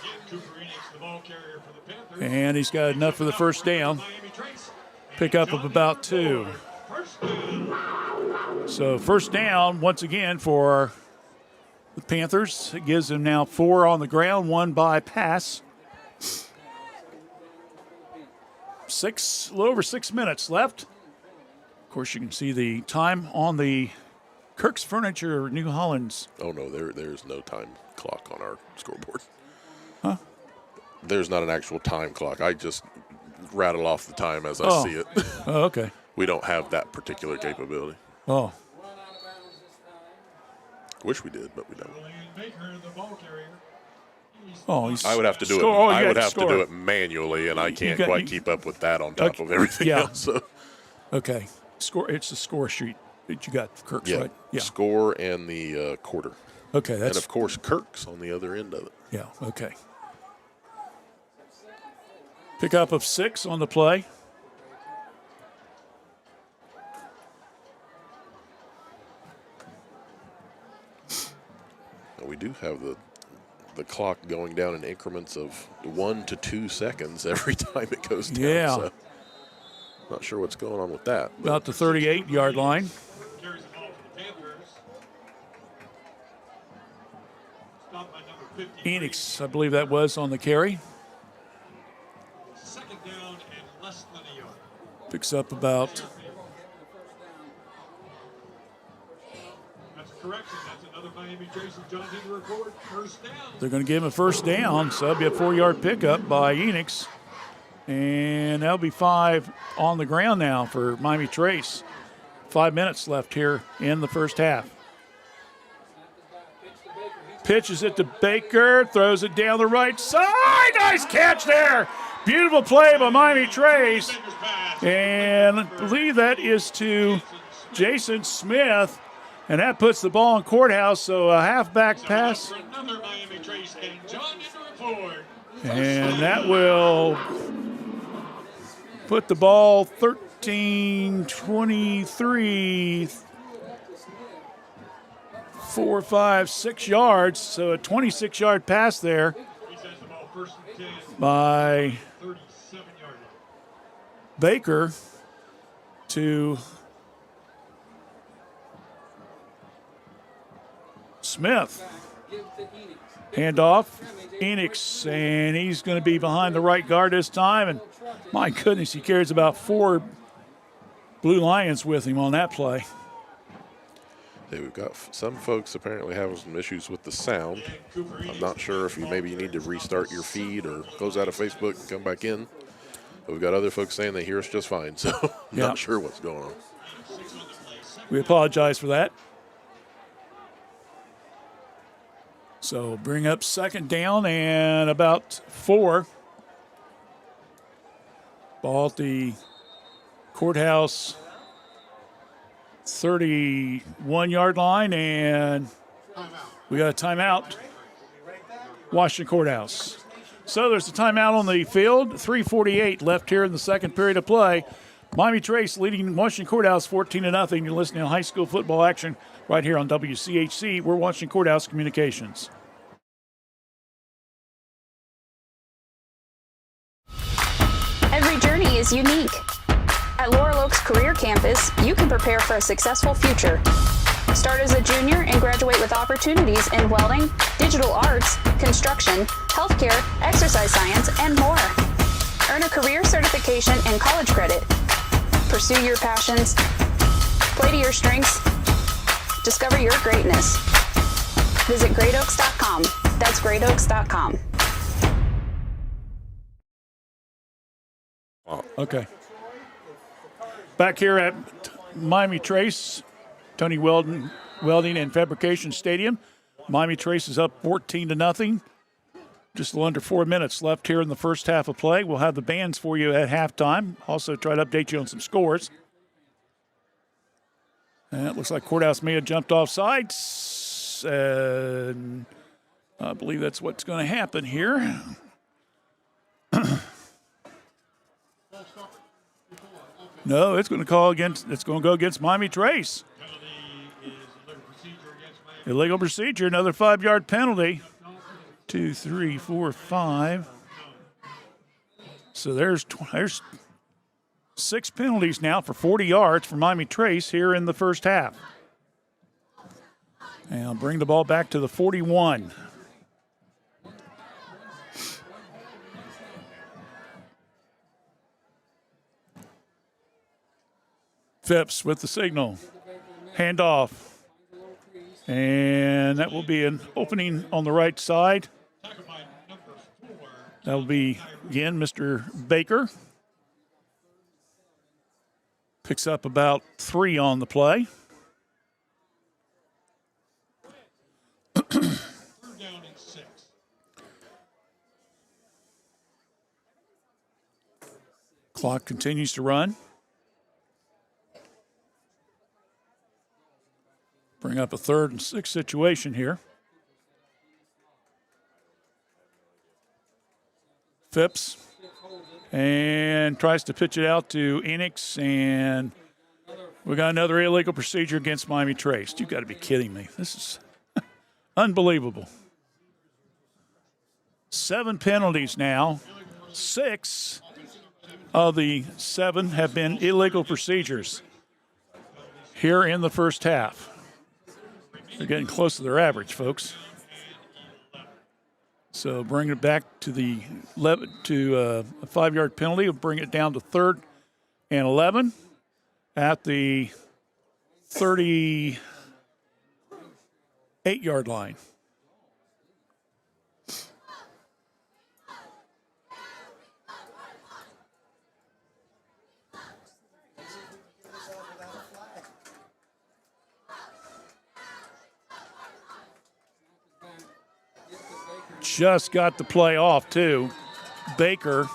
again, Cooper Enix, the ball carrier for the Panthers. And he's got enough for the first down. Miami Trace. Pick up of about 2. First down. So first down once again for the Panthers. It gives them now 4 on the ground, 1 by pass. A little over 6 minutes left. Of course, you can see the time on the Kirk's Furniture New Hollands. Oh, no, there's no time clock on our scoreboard. Huh? There's not an actual time clock. I just rattle off the time as I see it. Oh, okay. We don't have that particular capability. Oh, Wish we did, but we don't. Julian Baker, the ball carrier. he's I would have to do it. score. Oh, you I got would to have score. to do it manually, and I can't got- quite you- keep up with that on top Okay, of everything yeah. else. So, Okay. Score. It's the score sheet that you got, Kirk's, yeah, right? Yeah. score and the quarter, Okay, and that's of course Kirk's on the other end of it. yeah. Okay. Pick up of 6 on the play. And we do have the the clock going down in increments of 1 to 2 seconds every time it goes down. Yeah. So not sure what's going on with that. About the 38-yard line. Carries the ball for the Panthers. Stopped by number 53. Enix, I believe that was on the carry. Second down and less than a yard. Picks up about That's a correction. That's another Miami Tracy John Deere report. First down. They're going to give him a first down, so that'll be a 4-yard pickup by Enix. And that'll be 5 on the ground now for Miami Trace. 5 minutes left here in the first half. Pitches it to Baker, throws it down the right side. Nice catch there. Beautiful play by Miami Trace. And I believe that is to Jason Smith. And that puts the ball in Courthouse, so a halfback pass. For another Miami Trace and John Deere report. And that will put the ball 23, 4, 5, 6 yards. So a 26-yard pass there He says the ball first and 10, by 37-yard line. Baker to Smith. Handoff, Enix, and he's going to be behind the right guard this time. And my goodness, he carries about 4 Blue Lions with him on that play. Hey, we've got some folks apparently having some issues with the sound. I'm not sure if you need to restart your feed or close out of Facebook and come back in. But we've got other folks saying they hear us just fine, so I'm not sure what's going on. We apologize for that. So bring up second down and about 4. Ball at the Courthouse 31-yard line, and we got a timeout. Washington Courthouse. So there's a timeout on the field. 3:48 left here in the second period of play. Miami Trace leading Washington Courthouse 14-0. You're listening to high school football action right here on WCHC. We're Washington Courthouse Communications. Every journey is unique. At Laurel Oaks Career Campus, you can prepare for a successful future. Start as a junior and graduate with opportunities in welding, digital arts, construction, healthcare, exercise science, and more. Earn a career certification and college credit. Pursue your passions. Play to your strengths. Discover your greatness. Visit greatoaks.com. That's greatoaks.com. Okay. Back here at Miami Trace, Tony Welding and Fabrication Stadium. Miami Trace is up 14-0. Just a little under 4 minutes left here in the first half of play. We'll have the bands for you at halftime. Also try to update you on some scores. And it looks like Courthouse may have jumped off sides. And I believe that's what's going to happen here. No, it's going to go against Miami Trace. Penalty is illegal procedure against Miami. Illegal procedure, another 5-yard penalty. 2, 3, 4, 5. So there's 6 penalties now for 40 yards for Miami Trace here in the first half. And I'll bring the ball back to the 41. Phipps with the signal. Handoff. And that will be an opening on the right side. That will be, again, Mr. Baker. Picks up about 3 on the play. Third down and 6. Clock continues to run. Bring up a 3rd and 6 situation here. Phipps and tries to pitch it out to Enix, and we got another illegal procedure against Miami Trace. You've got to be kidding me. This is unbelievable. 7 penalties now. 6 of the 7 have been illegal procedures here in the first half. They're getting close to their average, folks. So bring it back to the a 5-yard penalty. We'll bring it down to 3rd and 11 at the 38-yard line. Just got the play off, too. Baker.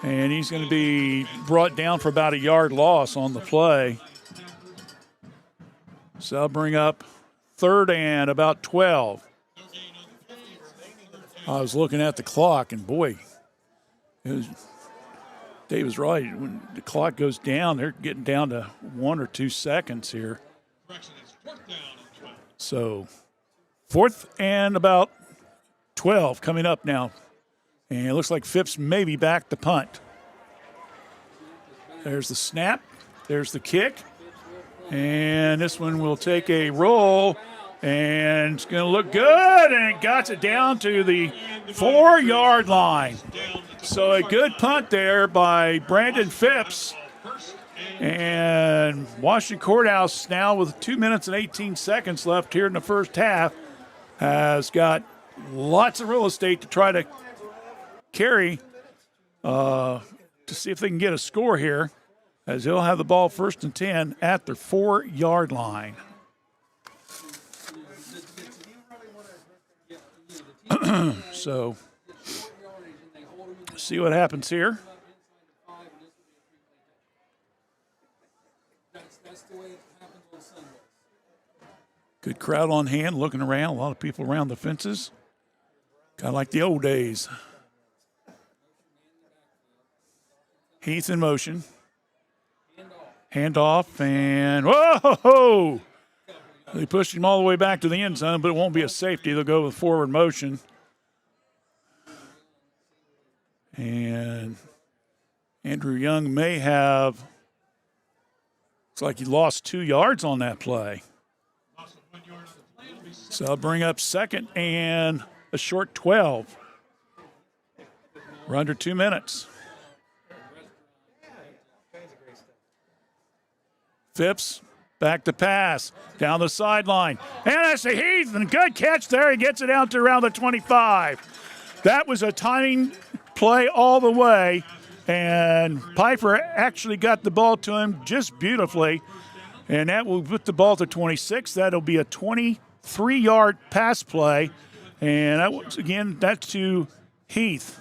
And he's going to be brought down for about a yard loss on the play. So I'll bring up 3rd and about 12. I was looking at the clock, and boy, Dave was right. When the clock goes down, they're getting down to 1 or 2 seconds here. So 4th and about 12 coming up now. And it looks like Phipps may be back to punt. There's the snap. There's the kick. And this one will take a roll. And it's going to look good. And it got it down to the 4-yard line. So a good punt there by Brandon Phipps. And Washington Courthouse now with 2 minutes and 18 seconds left here in the first half has got lots of real estate to try to carry to see if they can get a score here, as they'll have the ball 1st and 10 at their 4-yard line. So, see what happens here. Good crowd on hand, looking around. A lot of people around the fences. Kind of like the old days. Heath in motion. Hand off, and whoa! They pushed him all the way back to the end zone, but it won't be a safety. They'll go with forward motion. And Andrew Young may have, looks like he lost 2 yards on that play. So I'll bring up 2nd and a short 12. We're under 2 minutes. Phipps back to pass down the sideline. And that's a Heath, and good catch there. He gets it out to around the 25. That was a timing play all the way, and Piper actually got the ball to him just beautifully, and that will put the ball to 26. That'll be a 23-yard pass play, and that was, again, that's to Heath.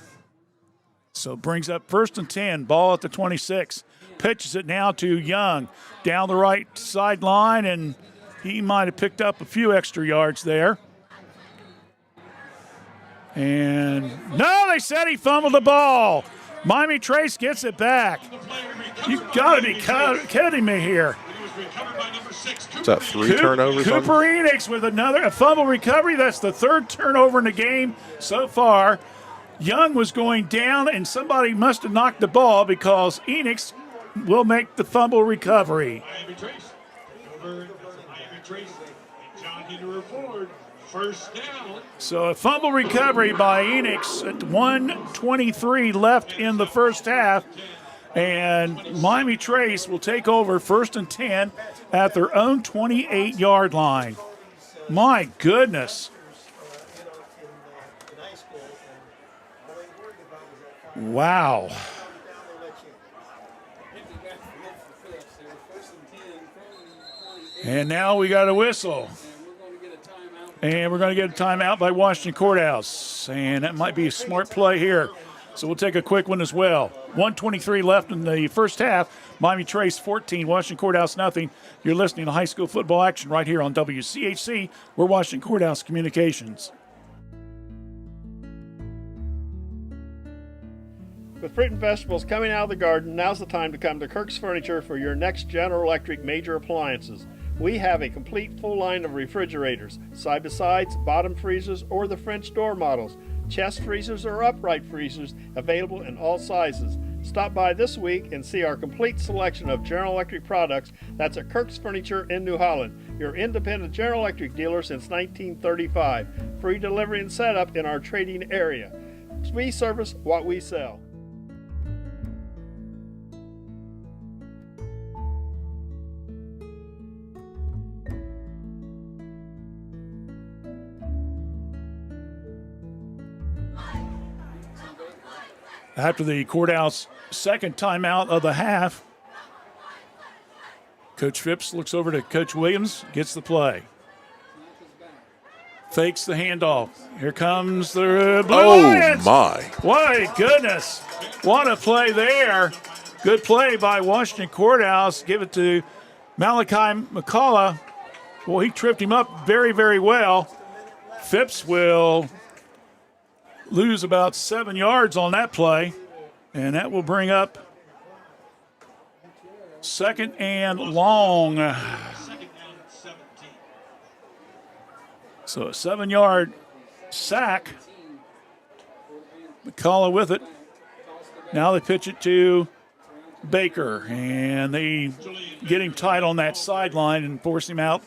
So it brings up 1st and 10, ball at the 26. Pitches it now to Young down the right sideline, and he might have picked up a few extra yards there. And no, they said he fumbled the ball. Miami Trace gets it back. You've got to be kidding me here. Is that 3 turnovers? Cooper Enix with a fumble recovery. That's the 3rd turnover in the game so far. Young was going down, and somebody must have knocked the ball because Enix will make the fumble recovery. Miami Trace. Miami Trace. John Henry Ford. 1st down. So a fumble recovery by Enix at 1:23 left in the first half. And Miami Trace will take over 1st and 10 at their own 28-yard line. My goodness. Wow. And now we got a whistle. And we're going to get a timeout by Washington Courthouse. And that might be a smart play here. So we'll take a quick one as well. 1:23 left in the first half. Miami Trace 14, Washington Courthouse nothing. You're listening to high school football action right here on WCHC. We're Washington Courthouse Communications. With fruit and vegetables coming out of the garden, now's the time to come to Kirk's Furniture for your next General Electric major appliances. We have a complete full line of refrigerators, side-by-sides, bottom freezers, or the French door models. chest freezers or upright freezers available in all sizes. Stop by this week and see our complete selection of General Electric products. That's at Kirk's Furniture in New Holland, your independent General Electric dealer since 1935. Free delivery and setup in our trading area. We service what we sell. After the Courthouse second timeout of the half, Coach Phipps looks over to Coach Williams, gets the play. Fakes the handoff. Here comes the Blue Lions. My. My goodness. What a play there. Good play by Washington Courthouse. Give it to Malachi McCullough. Well, he tripped him up very, very well. Phipps will lose about 7 yards on that play, and that will bring up second and long. So a 7-yard sack. McCullough with it. Now they pitch it to Baker, and they get him tight on that sideline and force him out.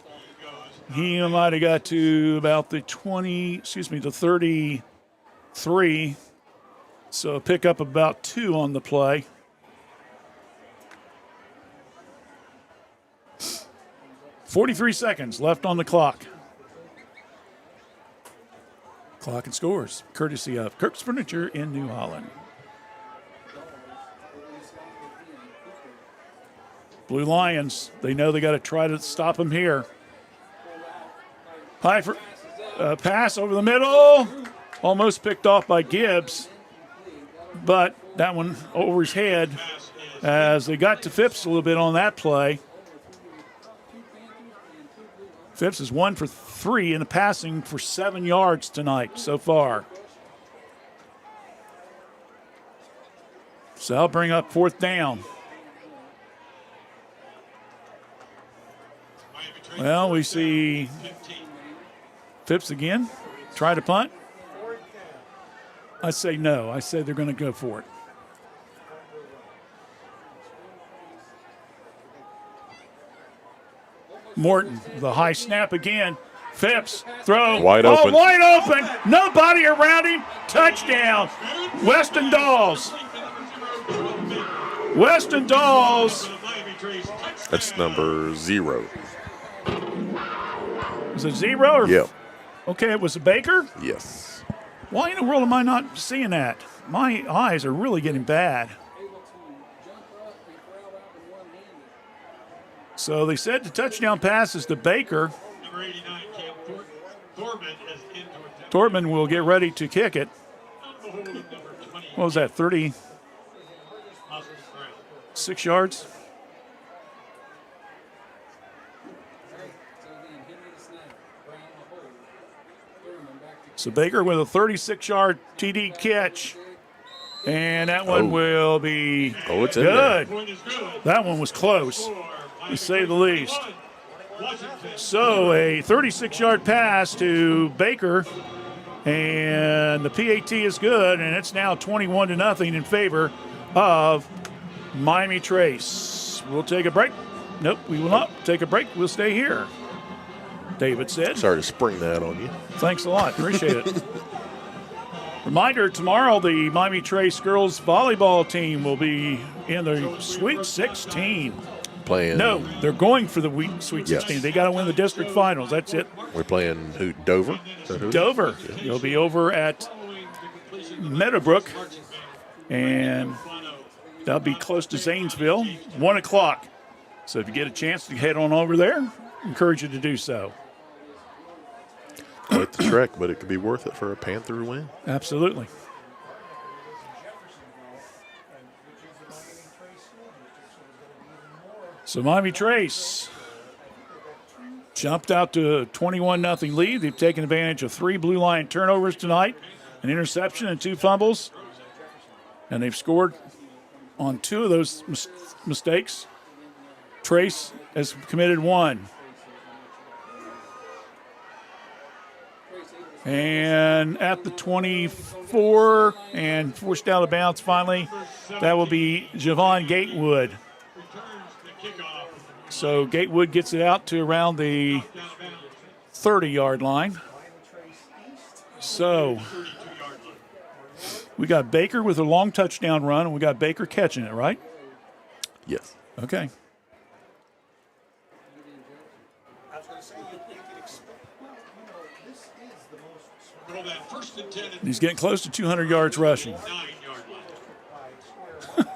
He might have got to about the 33. So pick up about 2 on the play. .43 seconds left on the clock. Clock and scores, courtesy of Kirk's Furniture in New Holland. Blue Lions, they know they got to try to stop him here. High for pass over the middle. Almost picked off by Gibbs, but that one over his head as they got to Phipps a little bit on that play. Phipps is 1 for 3 in the passing for 7 yards tonight so far. So that'll bring up 4th down. Well, we see Phipps again. Try to punt. I say no. I say they're going to go for it. Morton, the high snap again. Phipps, throw. Wide open. Wide open. Nobody around him. Touchdown. Weston Dawes. Weston Dawes. That's number 0. Was it 0? Or Yeah. Okay, it was a Baker? Yes. Why in the world am I not seeing that? My eyes are really getting bad. So they said the touchdown pass is to Baker. Number 89, Cam Thorman is into it. Thorman will get ready to kick it. What was that, 36 yards? So Baker with a 36-yard TD catch. And that one will be it's in good. Point is good. That one was close, to say the least. Washington. So a 36-yard pass to Baker, and the PAT is good, and it's now 21-0 in favor of Miami Trace. We'll take a break. Nope, we will not take a break. We'll stay here, David said. Sorry to spring that on you. Thanks a lot. Appreciate it. Reminder, tomorrow the Miami Trace girls volleyball team will be in the Sweet 16. Playing. No, they're going for the Sweet 16. Yes. They got to win the district finals. That's it. We're playing who? Dover? Is that who? Dover. They'll be over at Meadowbrook, and that'll be close to Zanesville, 1 o'clock. So if you get a chance to head on over there, encourage you to do so. Quite the trek, but it could be worth it for a Panther win. Absolutely. So Miami Trace jumped out to a 21-0 lead. They've taken advantage of 3 Blue Line turnovers tonight, an interception and 2 fumbles. And they've scored on 2 of those mistakes. Trace has committed 1. And at the 24 and forced out of bounds finally, that will be Javon Gatewood. So Gatewood gets it out to around the 30-yard line. So we got Baker with a long touchdown run, and we got Baker catching it, right? Yes. Okay. I was going to say, you could expect, this is the most. Well, that first and 10 and He's getting close to 200 yards rushing. 9-yard line.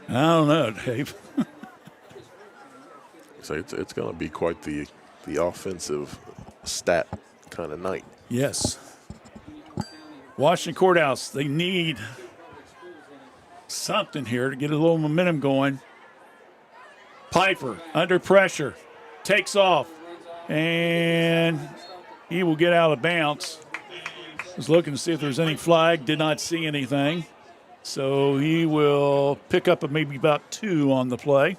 I don't know, Dave. So it's going to be quite the offensive stat kind of night. Yes. Washington Courthouse, they need something here to get a little momentum going. Piper under pressure, takes off, and he will get out of bounds. Was looking to see if there's any flag, did not see anything. So he will pick up maybe about 2 on the play.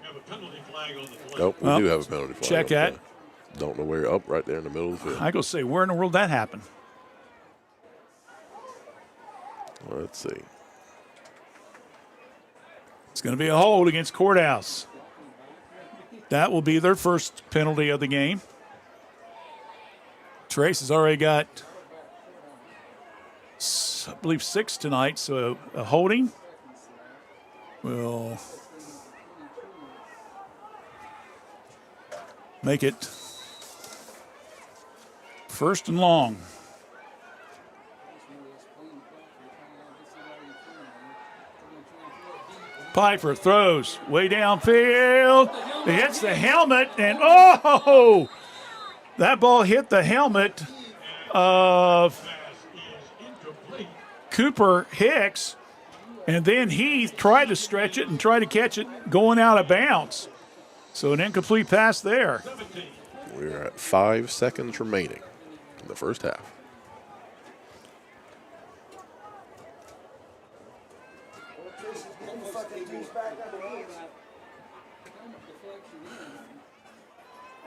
We have a penalty flag on the play. Nope, we do have a penalty flag. Check that. Don't know where. Up right there in the middle of the field. I go say, where in the world that happened? Let's see. It's going to be a hold against Courthouse. That will be their first penalty of the game. Trace has already got, I believe, 6 tonight, so a holding will make it first and long. Piper throws way downfield. It hits the helmet, and oh! That ball hit the helmet of Cooper Hicks, and then Heath tried to stretch it and try to catch it going out of bounds. So an incomplete pass there. We're at 5 seconds remaining in the first half.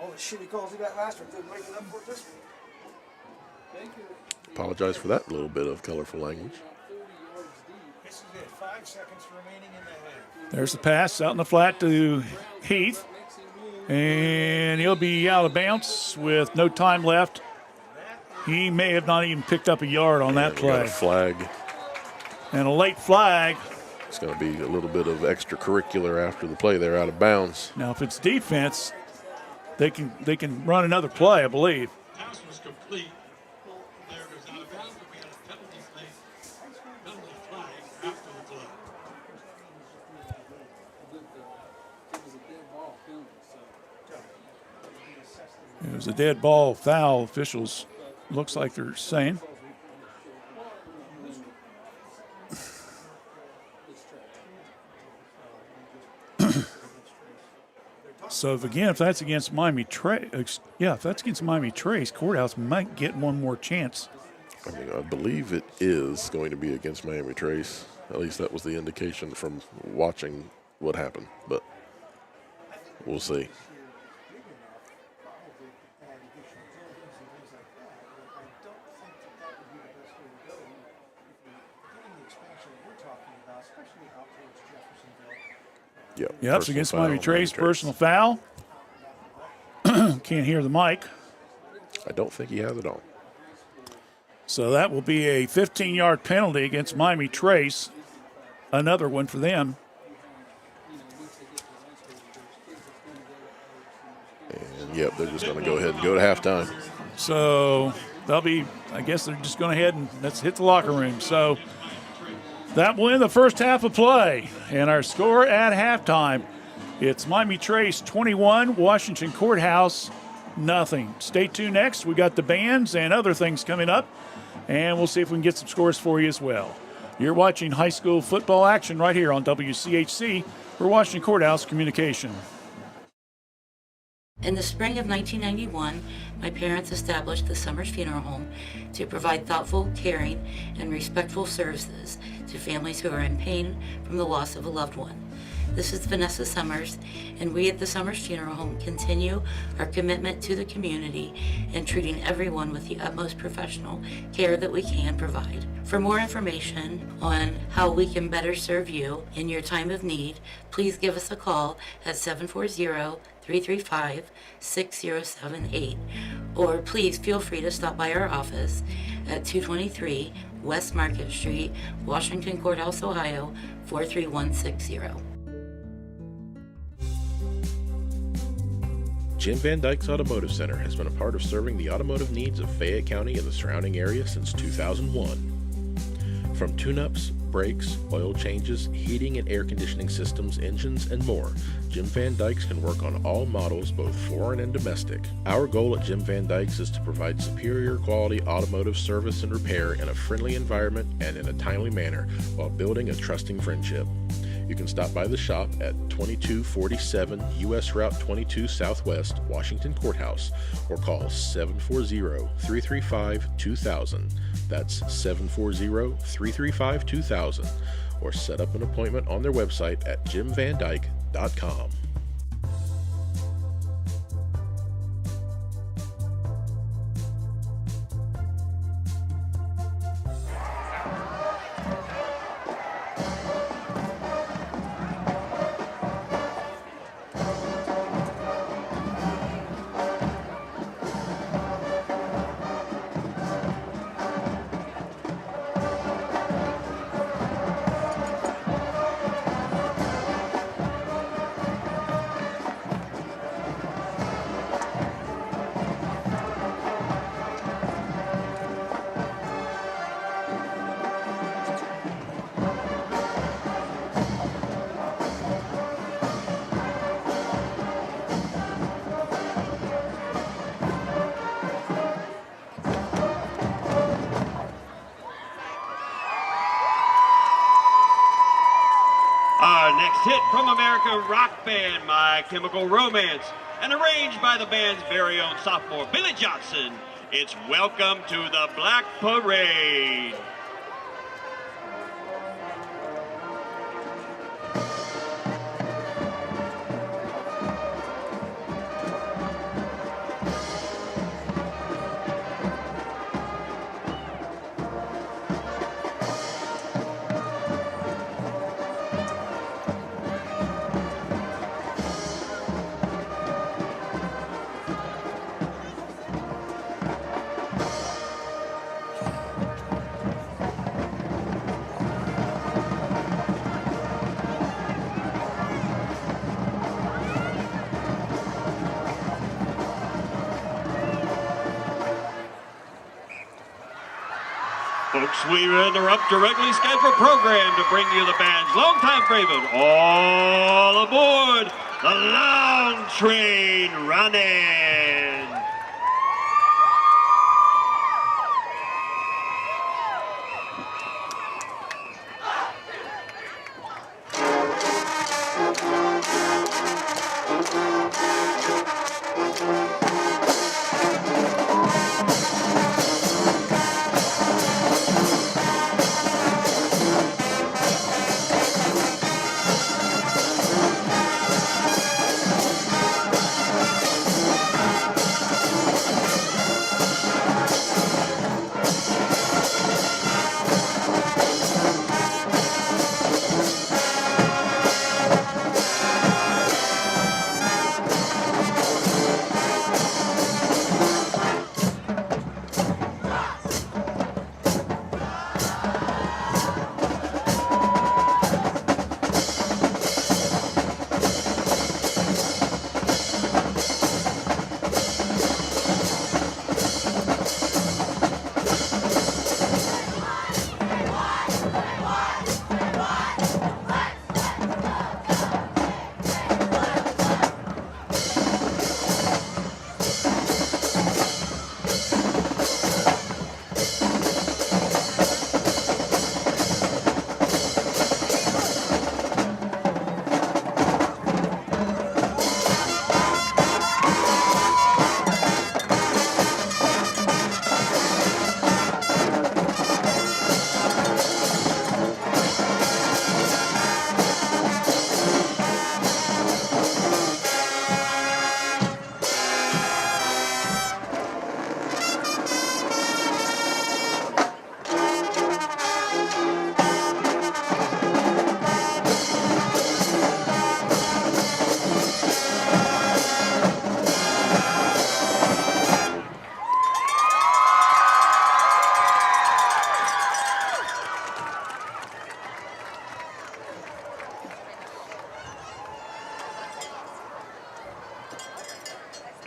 All the shitty calls he got last week, didn't make it up for this week. Apologize for that little bit of colorful language. This is it, 5 seconds remaining in the half. There's the pass out in the flat to Heath. And he'll be out of bounds with no time left. He may have not even picked up a yard on that We got play. a flag. And a late flag. It's going to be a little bit of extracurricular after the play. They're out of bounds. Now, if it's defense, they can run another play, I believe. Pass was complete. There goes out of bounds, but we had a penalty flag after the play. It was a dead ball foul, officials looks like they're saying. So if that's against Miami Trace, if that's against Miami Trace, Courthouse might get one more chance. I mean, I believe it is going to be against Miami Trace. At least that was the indication from watching what happened. But we'll see. Yep, it's against Miami Trace, personal foul. Can't hear the mic. I don't think he has it on. So that will be a 15-yard penalty against Miami Trace. Another one for them. And, yep, they're just going to go ahead and go to halftime. So they'll be, I guess they're just going to head and let's hit the locker room. So that will end the first half of play. And our score at halftime, it's Miami Trace 21, Washington Courthouse nothing. Stay tuned next. We got the bands and other things coming up. And we'll see if we can get some scores for you as well. You're watching high school football action right here on WCHC for Washington Courthouse Communication. In the spring of 1991, my parents established the Summers Funeral Home to provide thoughtful, caring, and respectful services to families who are in pain from the loss of a loved one. This is Vanessa Summers, and we at the Summers Funeral Home continue our commitment to the community and treating everyone with the utmost professional care that we can provide. For more information on how we can better serve you in your time of need, please give us a call at 740-335-6078, or please feel free to stop by our office at 223 West Market Street, Washington Courthouse, Ohio, 43160. Jim Van Dyke's Automotive Center has been a part of serving the automotive needs of Fayette County and the surrounding area since 2001. From tune-ups, brakes, oil changes, heating and air conditioning systems, engines, and more, Jim Van Dyke's can work on all models, both foreign and domestic. Our goal at Jim Van Dyke's is to provide superior quality automotive service and repair in a friendly environment and in a timely manner while building a trusting friendship. You can stop by the shop at 2247 U.S. Route 22 Southwest, Washington Courthouse, or call 740-335-2000. That's 740-335-2000, or set up an appointment on their website at jimvandyke.com. Our next hit from America rock band, My Chemical Romance, and arranged by the band's very own sophomore, Billy Johnson. It's Welcome to the Black Parade. Folks, we interrupt your regularly scheduled program to bring you the band's longtime favorite. All aboard the Long Train Running.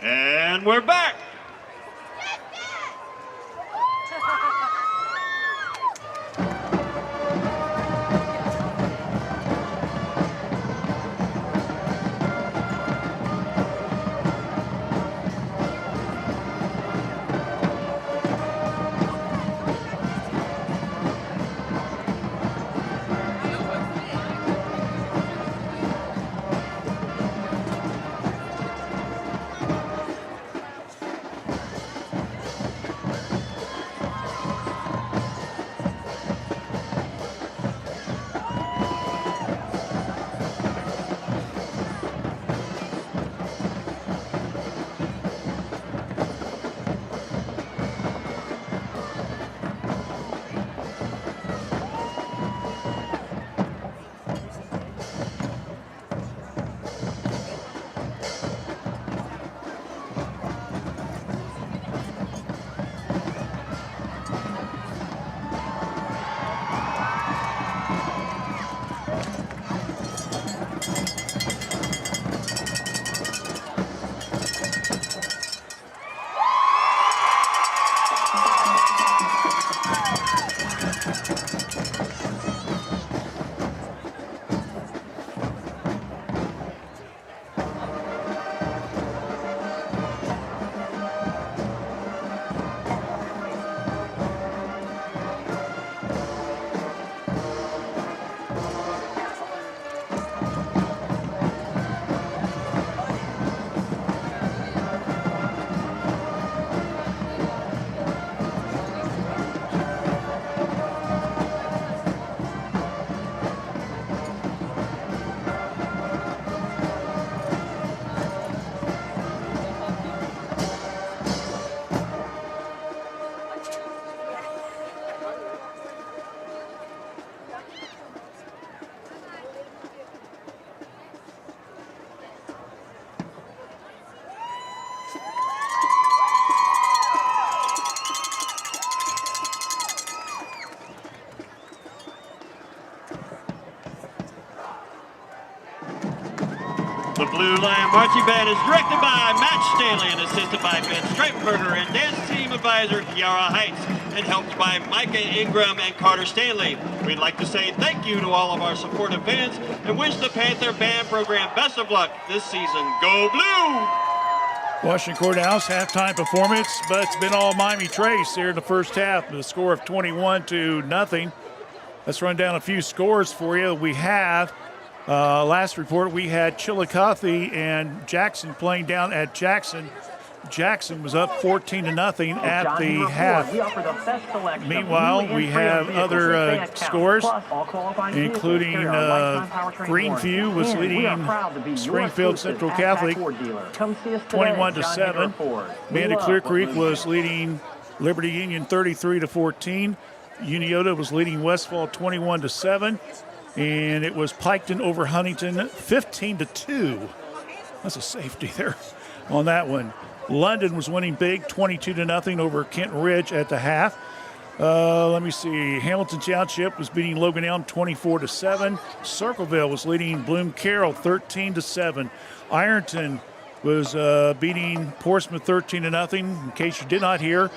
And we're back. The Blue Lion Marching Band is directed by Matt Stanley and assisted by Ben Streitenberger and dance team advisor Kiara Heights and helped by Micah Ingram and Carter Stanley. We'd like to say thank you to all of our supportive fans and wish the Panther Band program best of luck this season. Go Blue! Washington Courthouse halftime performance, but it's been all Miami Trace here in the first half with a score of 21-0. Let's run down a few scores for you. We have last report, we had Chillicothe and Jackson playing down at Jackson. Jackson was up 14-0 at the half. Meanwhile, we have other scores, including Greenview was leading Springfield Central Catholic 21-7. Amanda Clear Creek was leading Liberty Union 33-14. Uniota was leading Westfall 21-7. And it was Piketon over Huntington 15-2. That's a safety there on that one. London was winning big 22-0 over Kent Ridge at the half. Let me see. Hamilton Township was beating Logan Elm 24-7. Circleville was leading Bloom Carroll 13-7. Ironton was beating Portsmouth 13-0. In case you did not hear,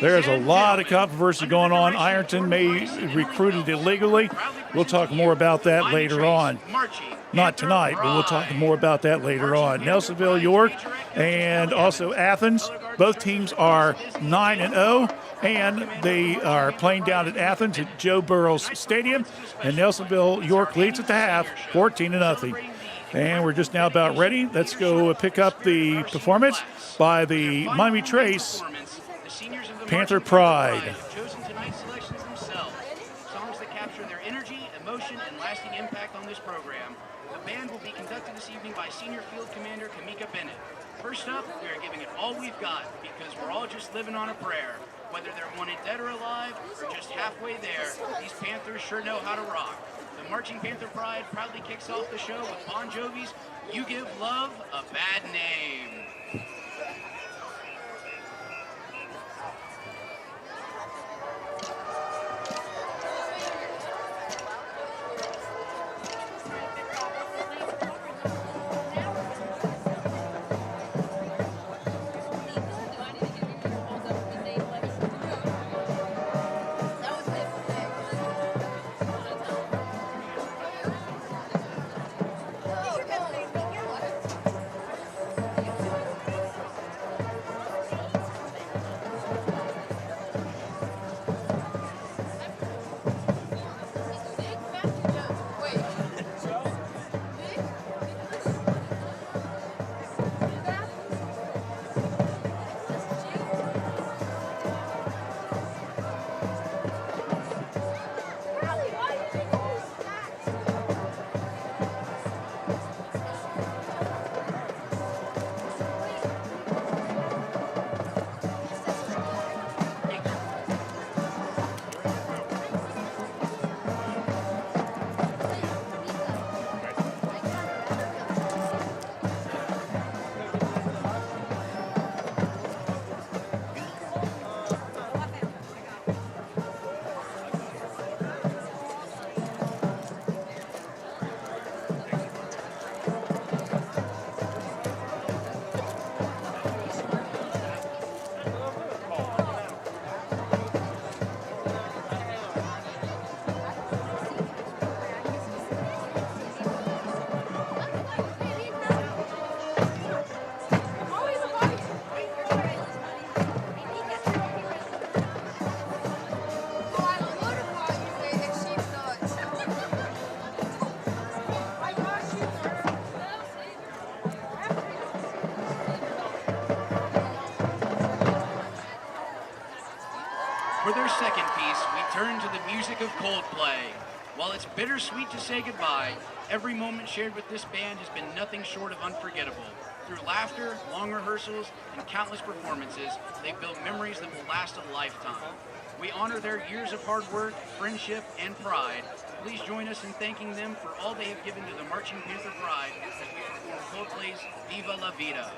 there's a lot of controversy going on. Ironton may recruited illegally. We'll talk more about that later on. Not tonight, but we'll talk more about that later on. Nelsonville, York, and also Athens. Both teams are 9-0, and they are playing down at Athens at Joe Burrows Stadium. And Nelsonville, York leads at the half, 14-0. And we're just now about ready. Let's go pick up the performance by the Miami Trace Panther Pride. Chosen tonight's selections themselves. Songs that capture their energy, emotion, and lasting impact on this program. The band will be conducted this evening by Senior Field Commander Kamika Bennett. First up, we are giving it all we've got because we're all just living on a prayer. Whether they're wanted dead or alive, or just halfway there, these Panthers sure know how to rock. The Marching Panther Pride proudly kicks off the show with Bon Jovi's You Give Love a Bad Name. our second piece, we turn to the music of Coldplay. While it's bittersweet to say goodbye, every moment shared with this band has been nothing short of unforgettable. Through laughter, long rehearsals, and countless performances, they've built memories that will last a lifetime. We honor their years of hard work, friendship, and pride. Please join us in thanking them for all they have given to the Marching Panther Pride as we perform Coldplay's Viva la Vida.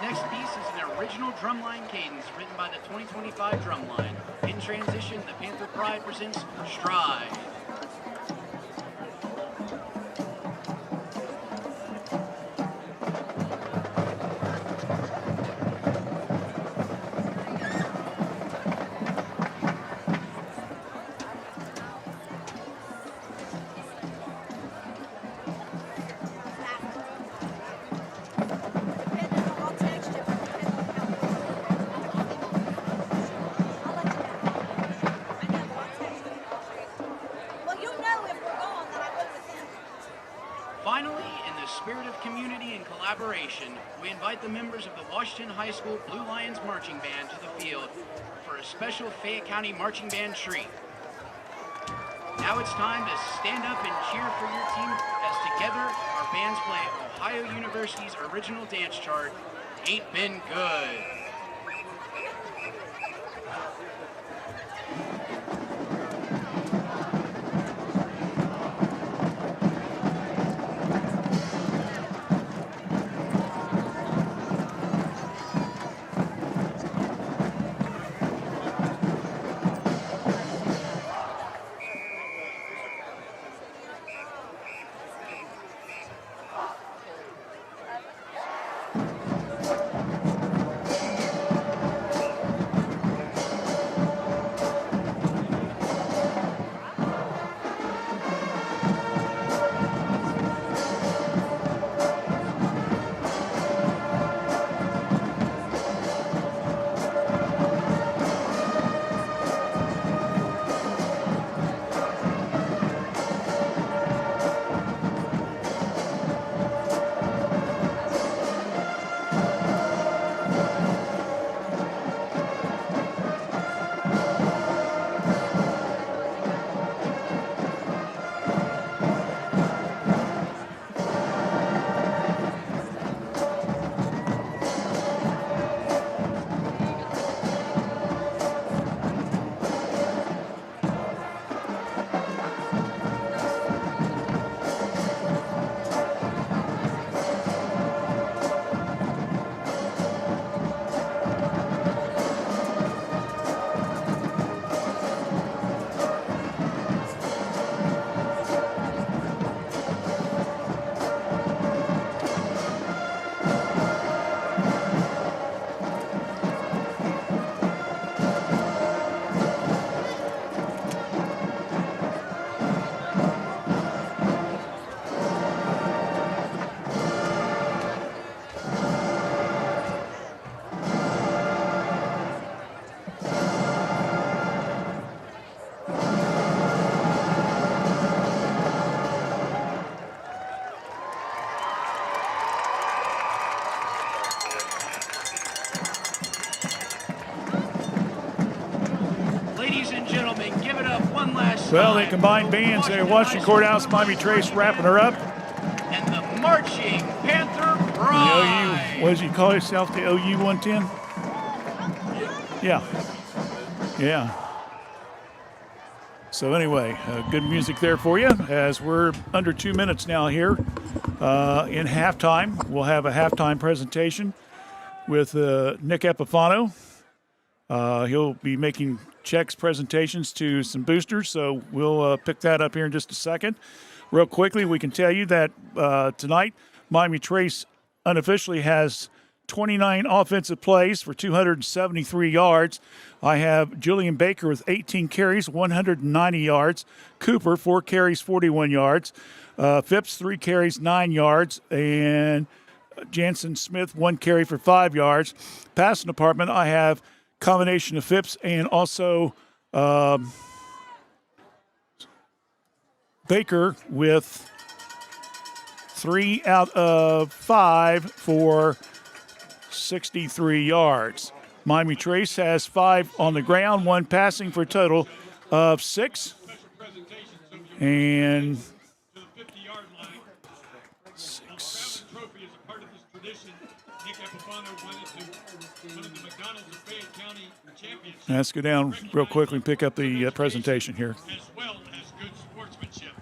Next piece is an original drumline cadence written by the 2025 Drumline. In transition, the Panther Pride presents Stride. Finally, in the spirit of community and collaboration, we invite the members of the Washington High School Blue Lions Marching Band to the field for a special Fayette County Marching Band treat. Now it's time to stand up and cheer for your team as together our bands play Ohio University's original dance chart, Ain't Been Good. gentlemen, give it up one last time. Well, they combined bands there. Washington Courthouse, Miami Trace wrapping her up. And the Marching Panther The Bride. OU, what does he call himself? The OU 110? Yeah. So anyway, good music there for you as we're under 2 minutes now here in halftime. We'll have a halftime presentation with Nick Epifano. He'll be making checks presentations to some boosters, so we'll pick that up here in just a second. Real quickly, we can tell you that tonight, Miami Trace unofficially has 29 offensive plays for 273 yards. I have Julian Baker with 18 carries, 190 yards. Cooper, 4 carries, 41 yards. Phipps, 3 carries, 9 yards. And Jansen Smith, 1 carry for 5 yards. Passing department, I have combination of Phipps and also Baker with 3 out of 5 for 63 yards. Miami Trace has 5 on the ground, 1 passing for a total of 6. And 6. Let's go down real quickly and pick up the presentation here. As well as good sportsmanship.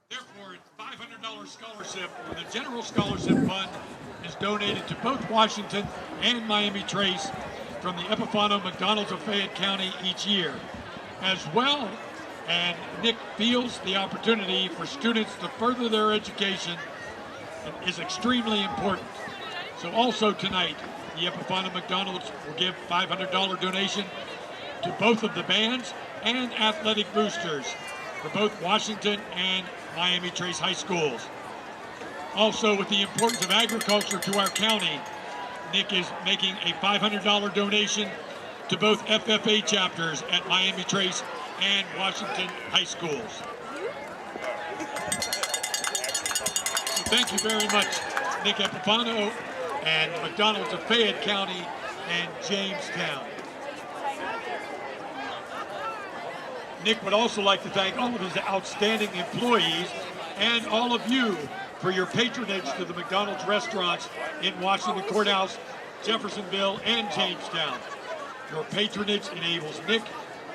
Therefore, a $500 scholarship for the General Scholarship Fund is donated to both Washington and Miami Trace from the Epifano McDonald's of Fayette County each year. As well, and Nick feels the opportunity for students to further their education is extremely important. So also tonight, the Epifano McDonald's will give $500 donation to both of the bands and athletic boosters for both Washington and Miami Trace High Schools. Also, with the importance of agriculture to our county, Nick is making a $500 donation to both FFA chapters at Miami Trace and Washington High Schools. So thank you very much, Nick Epifano and McDonald's of Fayette County and Jamestown. Nick would also like to thank all of his outstanding employees and all of you for your patronage to the McDonald's restaurants in Washington Courthouse, Jeffersonville, and Jamestown. Your patronage enables Nick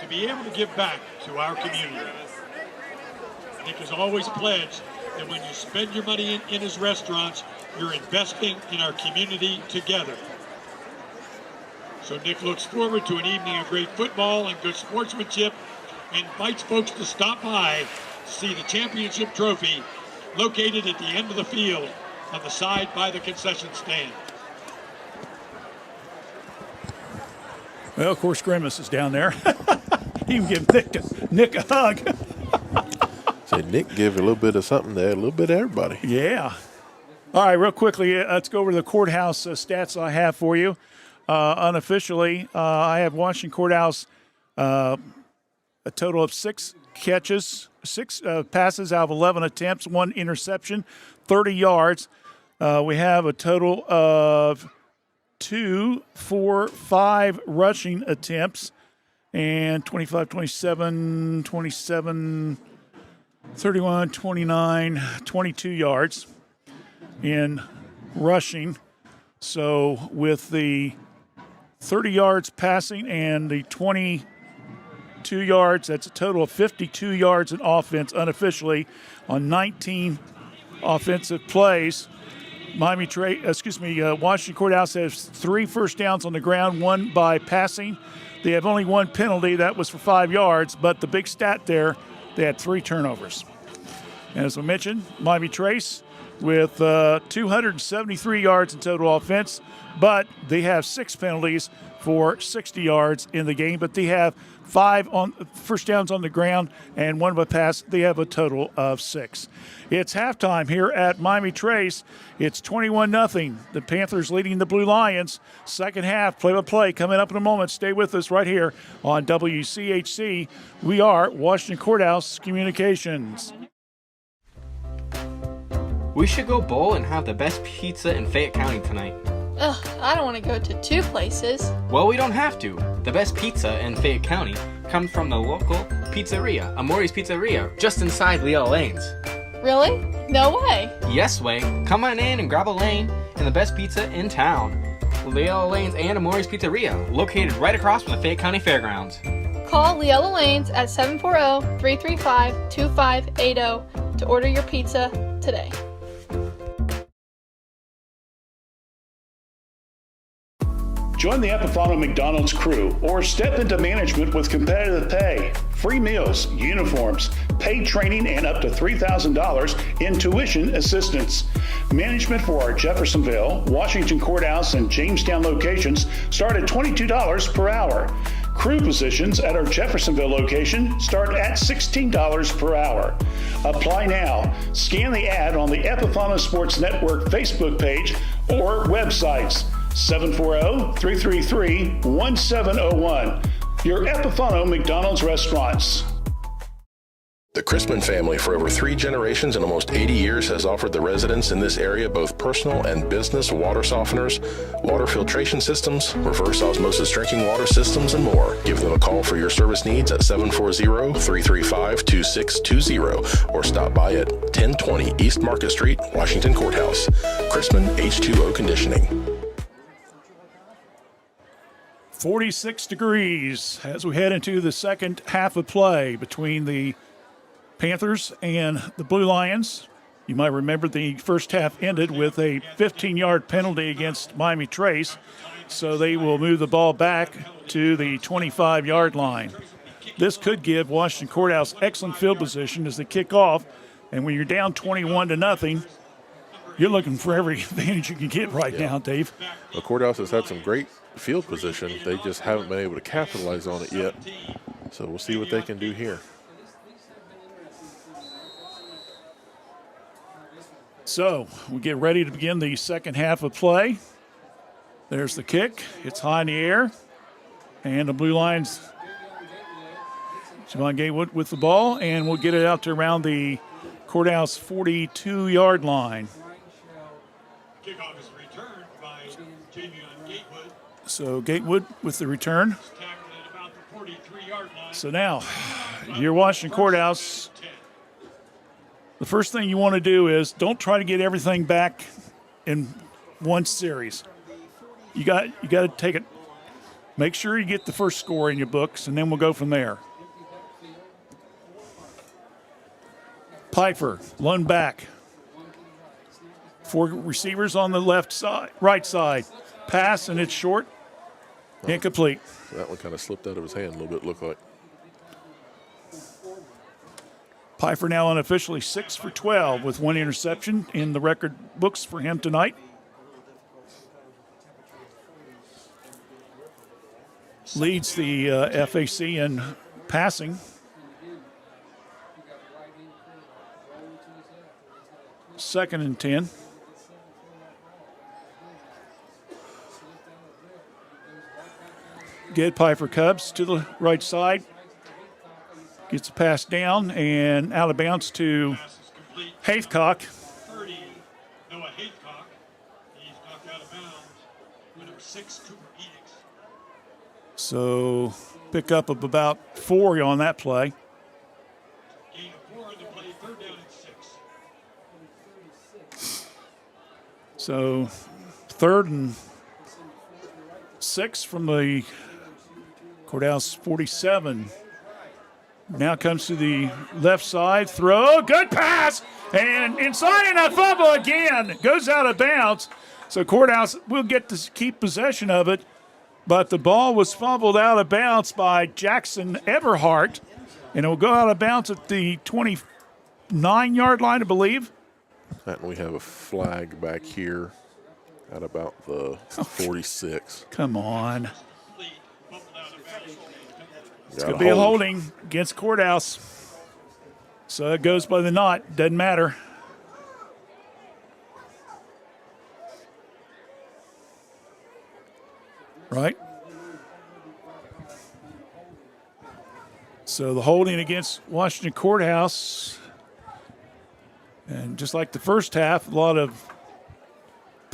to be able to give back to our community. Nick has always pledged that when you spend your money in his restaurants, you're investing in our community together. So Nick looks forward to an evening of great football and good sportsmanship and invites folks to stop by to see the championship trophy located at the end of the field on the side by the concession stand. Well, of course, Grimace is down there. He can give Nick a hug. Say, Nick give a little bit of something there, a little bit of everybody. Yeah. All right, real quickly, let's go over the Courthouse stats I have for you. Unofficially, I have Washington Courthouse a total of 6 catches, 6 passes out of 11 attempts, 1 interception, 30 yards. We have a total of 2, 4, 5 rushing attempts, and 25, 27, 27, 31, 29, 22 yards in rushing. So with the 30 yards passing and the 22 yards, that's a total of 52 yards in offense unofficially on 19 offensive plays. Washington Courthouse has 3 first downs on the ground, 1 by passing. They have only 1 penalty. That was for 5 yards, but the big stat there, they had 3 turnovers. And as I mentioned, Miami Trace with 273 yards in total offense, but they have 6 penalties for 60 yards in the game, but they have 5 on first downs on the ground and 1 by pass. They have a total of 6. It's halftime here at Miami Trace. It's 21-0. The Panthers leading the Blue Lions. Second half, play-by-play coming up in a moment. Stay with us right here on WCHC. We are Washington Courthouse Communications. We should go bowl and have the best pizza in Fayette County tonight. Ugh, I don't want to go to 2 places. Well, we don't have to. The best pizza in Fayette County comes from the local pizzeria, Amori's Pizzeria, just inside Leal Lanes. Really? No way. Yes way. Come on in and grab a lane and the best pizza in town. Leal Lanes and Amori's Pizzeria, located right across from the Fayette County Fairgrounds. Call Leala Lanes at 740-335-2580 to order your pizza today. Join the Epifano McDonald's crew or step into management with competitive pay, free meals, uniforms, paid training, and up to $3,000 in tuition assistance. Management for our Jeffersonville, Washington Courthouse, and Jamestown locations start at $22 per hour. Crew positions at our Jeffersonville location start at $16 per hour. Apply now. Scan the ad on the Epifano Sports Network Facebook page or websites. 740-333-1701. Your Epifano McDonald's restaurants. The Chrisman family, for over 3 generations and almost 80 years, has offered the residents in this area both personal and business water softeners, water filtration systems, reverse osmosis drinking water systems, and more. Give them a call for your service needs at 740-335-2620 or stop by at 1020 East Market Street, Washington Courthouse. Chrisman H2O Conditioning. 46 degrees as we head into the second half of play between the Panthers and the Blue Lions. You might remember the first half ended with a 15-yard penalty against Miami Trace, so they will move the ball back to the 25-yard line. This could give Washington Courthouse excellent field position as they kick off, and when you're down 21-0, you're looking for every advantage you can get right now, Dave. Well, Courthouse has had some great field position. They just haven't been able to capitalize on it yet. So we'll see what they can do here. So we get ready to begin the second half of play. There's the kick. It's high in the air. And the Blue Lions, Javon Gatewood with the ball, and we'll get it out to around the Courthouse 42-yard line. Kickoff is returned by Javion Gatewood. So Gatewood with the return. Tackled at about the 43-yard line. So now you're Washington Courthouse. The first thing you want to do is don't try to get everything back in one series. You got to take it. Make sure you get the first score in your books, and then we'll go from there. Pfeiffer, lone back. 4 receivers on the right side. Pass, and it's short. Incomplete. That one kind of slipped out of his hand a little bit, looked like. Pfeiffer now unofficially 6 for 12 with 1 interception in the record books for him tonight. Leads the FAC in passing. Second and 10. Get Pfeiffer Cubs to the right side. Gets a pass down and out of bounds to Haithcock. 30, Noah Haithcock. He's knocked out of bounds. Number 6, Cooper Edix. So pick up of about 4 on that play. Gain of 4 on the play, 3rd down and 6. So 3rd and 6 from the Courthouse 47. Now comes to the left side. Throw. Good pass. And inside and a fumble again. Goes out of bounds. So Courthouse will get to keep possession of it. But the ball was fumbled out of bounds by Jackson Everhart. And it will go out of bounds at the 29-yard line, I believe. And we have a flag back here at about the 46. Come on. It's Got going to be a holding against Courthouse. So it goes by the knot. Doesn't matter. Right? So the holding against Washington Courthouse. And just like the first half, a lot of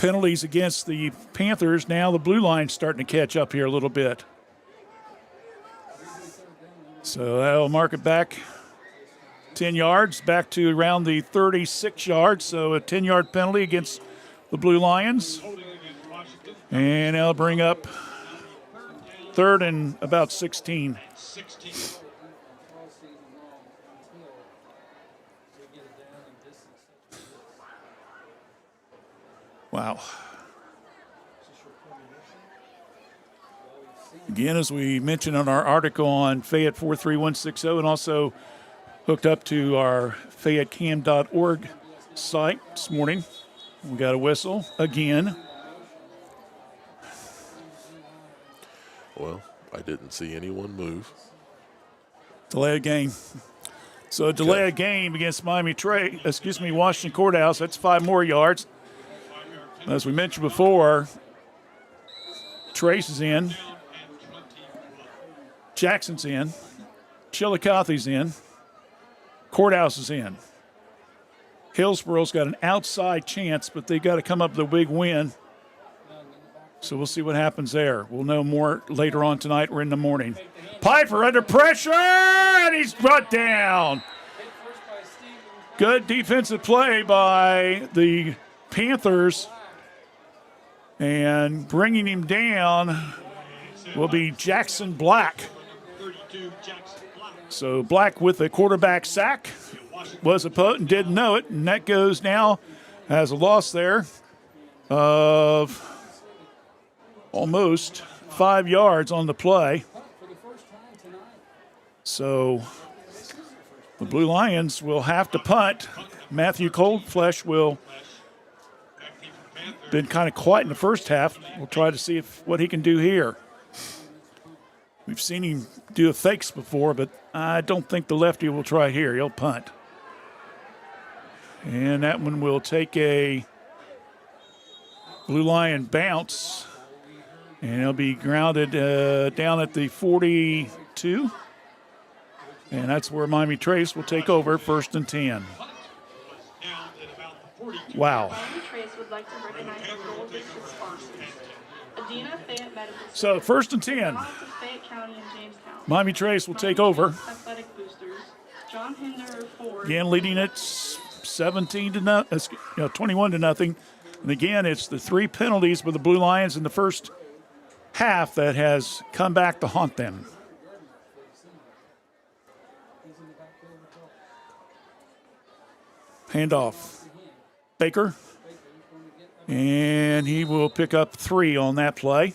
penalties against the Panthers. Now the blue line's starting to catch up here a little bit. So that'll mark it back 10 yards, back to around the 36 yards. So a 10-yard penalty against the Blue Lions. And that'll bring up third and about 16. Wow. Again, as we mentioned on our article on Fayette 43160 and also hooked up to our FayetteCam.org site this morning, we got a whistle again. Well, I didn't see anyone move. Delay of game. So a delay of game against Washington Courthouse. That's 5 more yards. As we mentioned before, Trace is in. Jackson's in. Chillicothe's in. Courthouse is in. Hillsboro's got an outside chance, but they got to come up with a big win. So we'll see what happens there. We'll know more later on tonight or in the morning. Piper under pressure, and he's brought down. Good defensive play by the Panthers. And bringing him down will be Jackson Black. So Black with a quarterback sack. Was a punt and didn't know it. And that goes now as a loss there of almost 5 yards on the play. So the Blue Lions will have to punt. Matthew Coldflesh will been kind of quiet in the first half. We'll try to see what he can do here. We've seen him do a fakes before, but I don't think the lefty will try here. He'll punt. And that one will take a Blue Lion bounce. And he'll be grounded down at the 42. And that's where Miami Trace will take over, 1st and 10. Wow. Miami Trace would like to recognize the goal district sponsors. Adena Fayette Medical So 1st and 10. Fayette County and Jamestown. Miami Trace will take over. Athletic boosters. John Hinder Ford. Again, leading it 21 to nothing. And again, it's the 3 penalties with the Blue Lions in the first half that has come back to haunt them. Handoff. Baker. And he will pick up 3 on that play.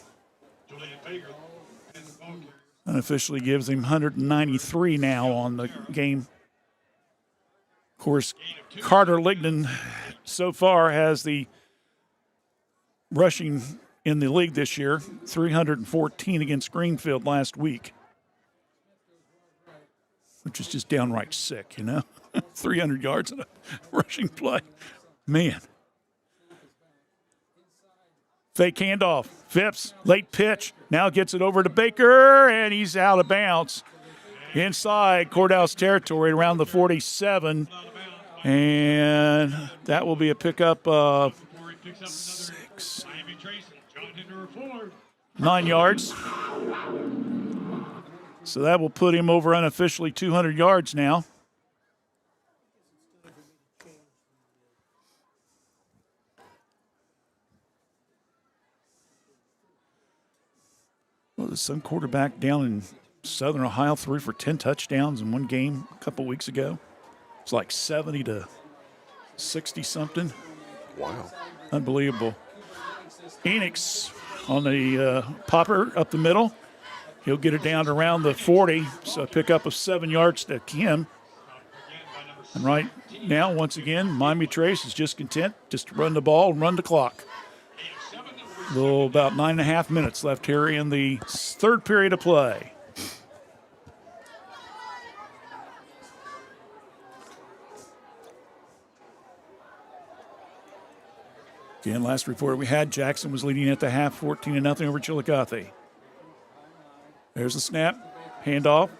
Unofficially gives him 193 now on the game. Of course, Carter Ligdon so far has the rushing in the league this year, 314 against Greenfield last week, which is just downright sick, 300 yards in a rushing play. Man. Fake handoff. Phipps, late pitch. Now gets it over to Baker, and he's out of bounds. Inside Courthouse territory around the 47. And that will be a pickup of 9 yards. So that will put him over unofficially 200 yards now. Well, there's some quarterback down in Southern Ohio threw for 10 touchdowns in one game a couple weeks ago. It's like 70 to 60 something. Wow. Unbelievable. Enix on the popper up the middle. He'll get it down to around the 40, so a pickup of 7 yards to Kim. And right now, once again, Miami Trace is just content just to run the ball and run the clock. About 9.5 minutes left here in the third period of play. Again, last report we had, Jackson was leading at the half 14-0 over Chillicothe. There's the snap, handoff,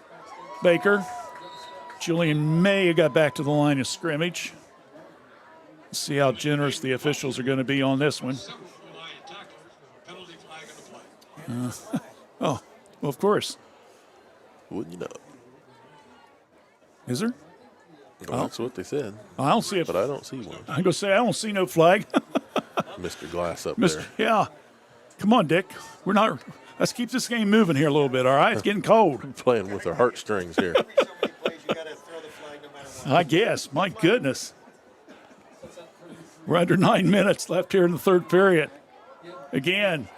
Baker. Julian May got back to the line of scrimmage. See how generous the officials are going to be on this one. Oh, well, of course. Wouldn't you know? Is there? Well, that's what they said. I don't see it. But I don't see one. I'm going to say I don't see no flag. Mr. Glass up Mr. there. Yeah. Come on, Dick. Let's keep this game moving here a little bit, all right? It's getting cold. Playing with our heartstrings here. I guess. My goodness. We're under 9 minutes left here in the third period. Again,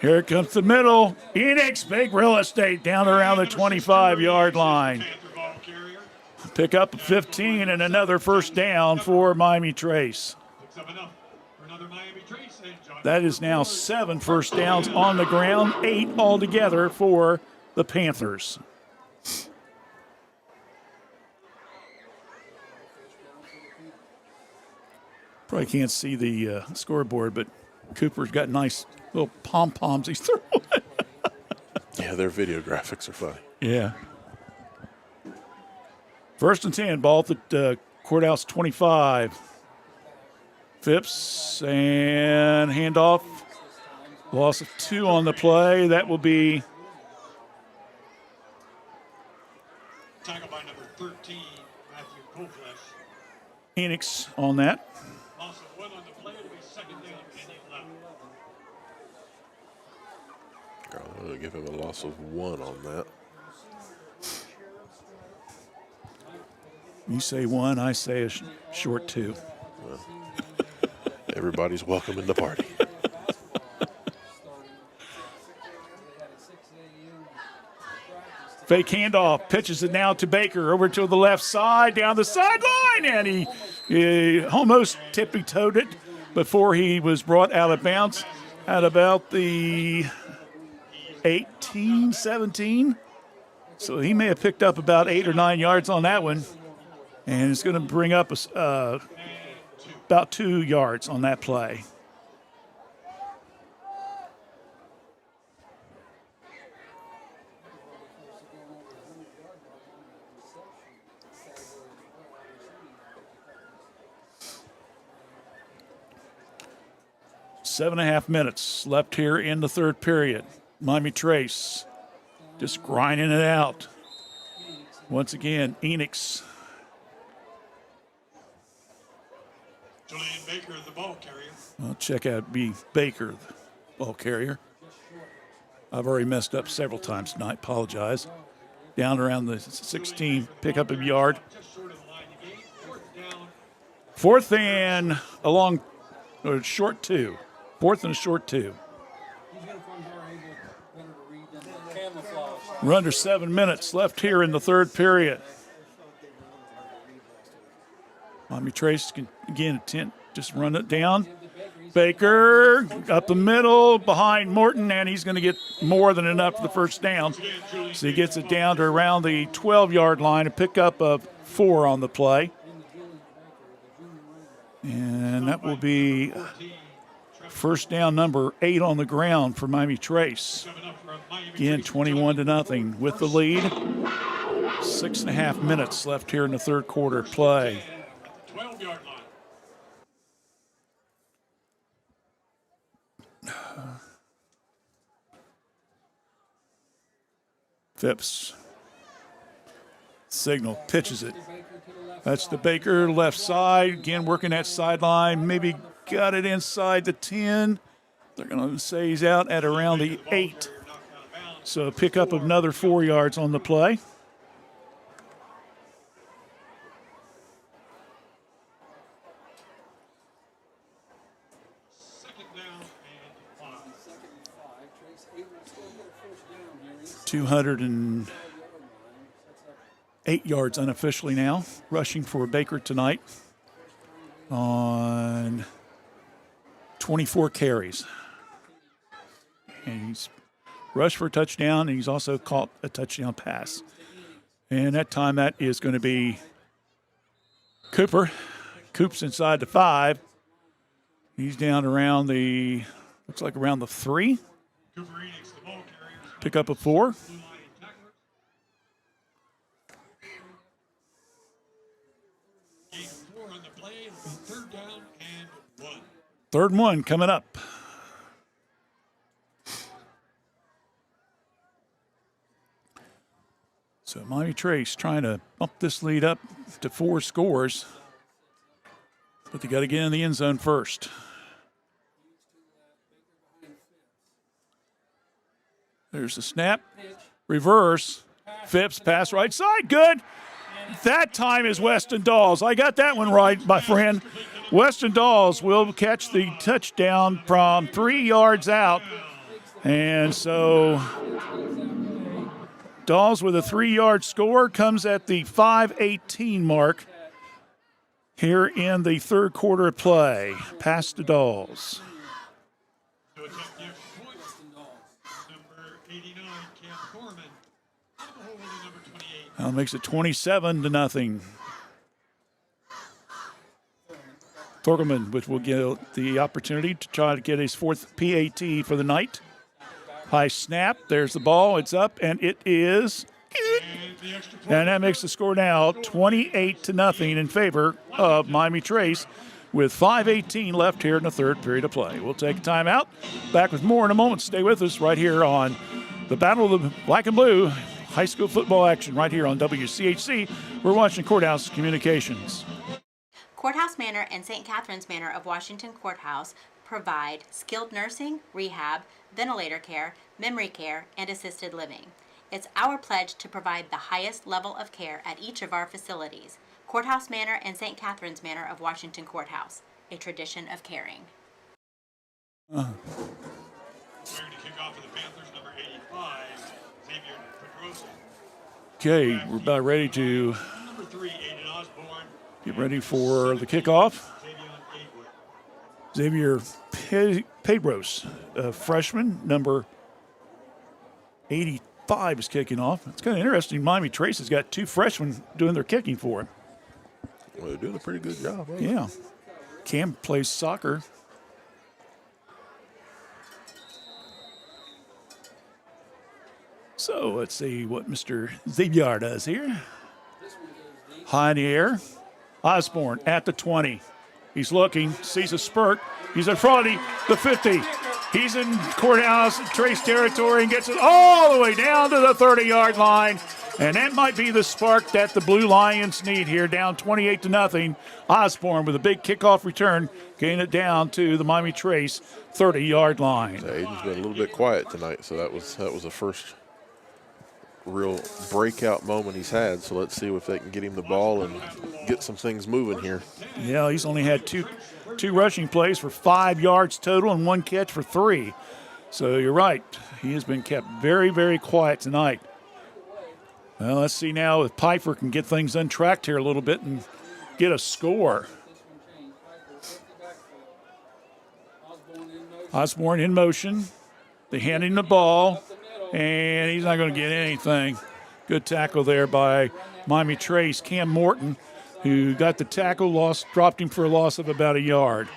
here comes the middle. Enix, big real estate down around the 25-yard line. Pick up 15 and another first down for Miami Trace. That is now 7 first downs on the ground, 8 altogether for the Panthers. Probably can't see the scoreboard, but Cooper's got nice little pom-poms he's throwing. Yeah, their video graphics are funny. Yeah. First and 10, ball at the Courthouse 25. Phipps and handoff. Loss of 2 on the play. That will be tackle by number 13, Matthew Colflesh. Enix on that. Loss of 1 on the play. It'll be second down and 11. I'm going to give him a loss of 1 on that. You say 1, I say a short 2. Well, everybody's welcome in the party. Fake handoff, pitches it now to Baker over to the left side, down the sideline, and he almost tippy-toed it before he was brought out of bounds at about the 18, 17. So he may have picked up about 8 or 9 yards on that one, and it's going to bring up about 2 yards on that play. Seven and a half minutes left here in the third period. Miami Trace just grinding it out. Once again, Enix. Julian Baker, the ball carrier. I'll check out B. Baker, the ball carrier. I've already messed up several times tonight. Apologize. Down around the 16, pick up a yard. Fourth and along, or short 2. Fourth and a short 2. We're under 7 minutes left here in the third period. Miami Trace can again attempt just run it down. Baker up the middle behind Morton, and he's going to get more than enough for the first down. So he gets it down to around the 12-yard line, a pickup of 4 on the play. And that will be first down number 8 on the ground for Miami Trace. Again, 21-0 with the lead. 6.5 minutes left here in the third quarter play. 12-yard line. Phipps. Signal, pitches it. That's the Baker left side. Again, working that sideline. Maybe got it inside the 10. They're going to say he's out at around the 8. So pick up another 4 yards on the play. Second down and 5. 208 yards unofficially now, rushing for Baker tonight on 24 carries. And he's rushed for a touchdown, and he's also caught a touchdown pass. And that time that is going to be Cooper. Coop's inside the 5. He's down around the, looks like around the 3. Pick up a 4. the play. It'll be third down and 1. 3rd and 1 coming up. So Miami Trace trying to bump this lead up to 4 scores. But they got to get in the end zone first. There's the snap. Reverse. Phipps pass right side. Good. That time is Weston Dawes. I got that one right, my friend. Weston Dawes will catch the touchdown from 3 yards out. And so Dawes with a 3-yard score comes at the 5:18 mark here in the 3rd quarter of play. Pass to Dawes. To attempt the extra point, number 89, Cam Gorman. On the hold is number 28. That makes it 27-0. Torkelman, which will get the opportunity to try to get his 4th PAT for the night. High snap. There's the ball. It's up, and it is. And that makes the score now 28-0 in favor of Miami Trace with 5:18 left here in the 3rd period of play. We'll take a timeout. Back with more in a moment. Stay with us right here on the Battle of the Black and Blue high school football action right here on WCHC. We're watching Courthouse Communications. Courthouse Manor and St. Catherine's Manor of Washington Courthouse provide skilled nursing, rehab, ventilator care, memory care, and assisted living. It's our pledge to provide the highest level of care at each of our facilities. Courthouse Manor and St. Catherine's Manor of Washington Courthouse, a tradition of caring. We're going to kick off for the Panthers, number 85, Xavier Pedrosa. Okay, we're about ready to Number 3, Aiden Osborne. get ready for the kickoff. Xavier Pedros, a freshman, number 85 is kicking off. It's kind of interesting. Miami Trace has got 2 freshmen doing their kicking for him. Well, they're doing a pretty good job. Huh? Yeah. Cam plays soccer. So let's see what Mr. Xavier does here. High in the air. Osborne at the 20. He's looking, sees a spurt. He's in front of the 50. He's in Courthouse Trace territory and gets it all the way down to the 30-yard line. And that might be the spark that the Blue Lions need here, down 28-0. Osborne with a big kickoff return, getting it down to the Miami Trace 30-yard line. So Aiden's been a little bit quiet tonight, so that was the first real breakout moment he's had. So let's see if they can get him the ball and get some things moving here. Yeah, he's only had two rushing plays for 5 yards total and 1 catch for 3. So you're right. He has been kept very, very quiet tonight. Well, let's see now if Pfeiffer can get things untracked here a little bit and get a score. Osborne in motion. They hand him the ball, and he's not going to get anything. Good tackle there by Miami Trace. Cam Morton, who got the tackle, dropped him for a loss of about 1 yard.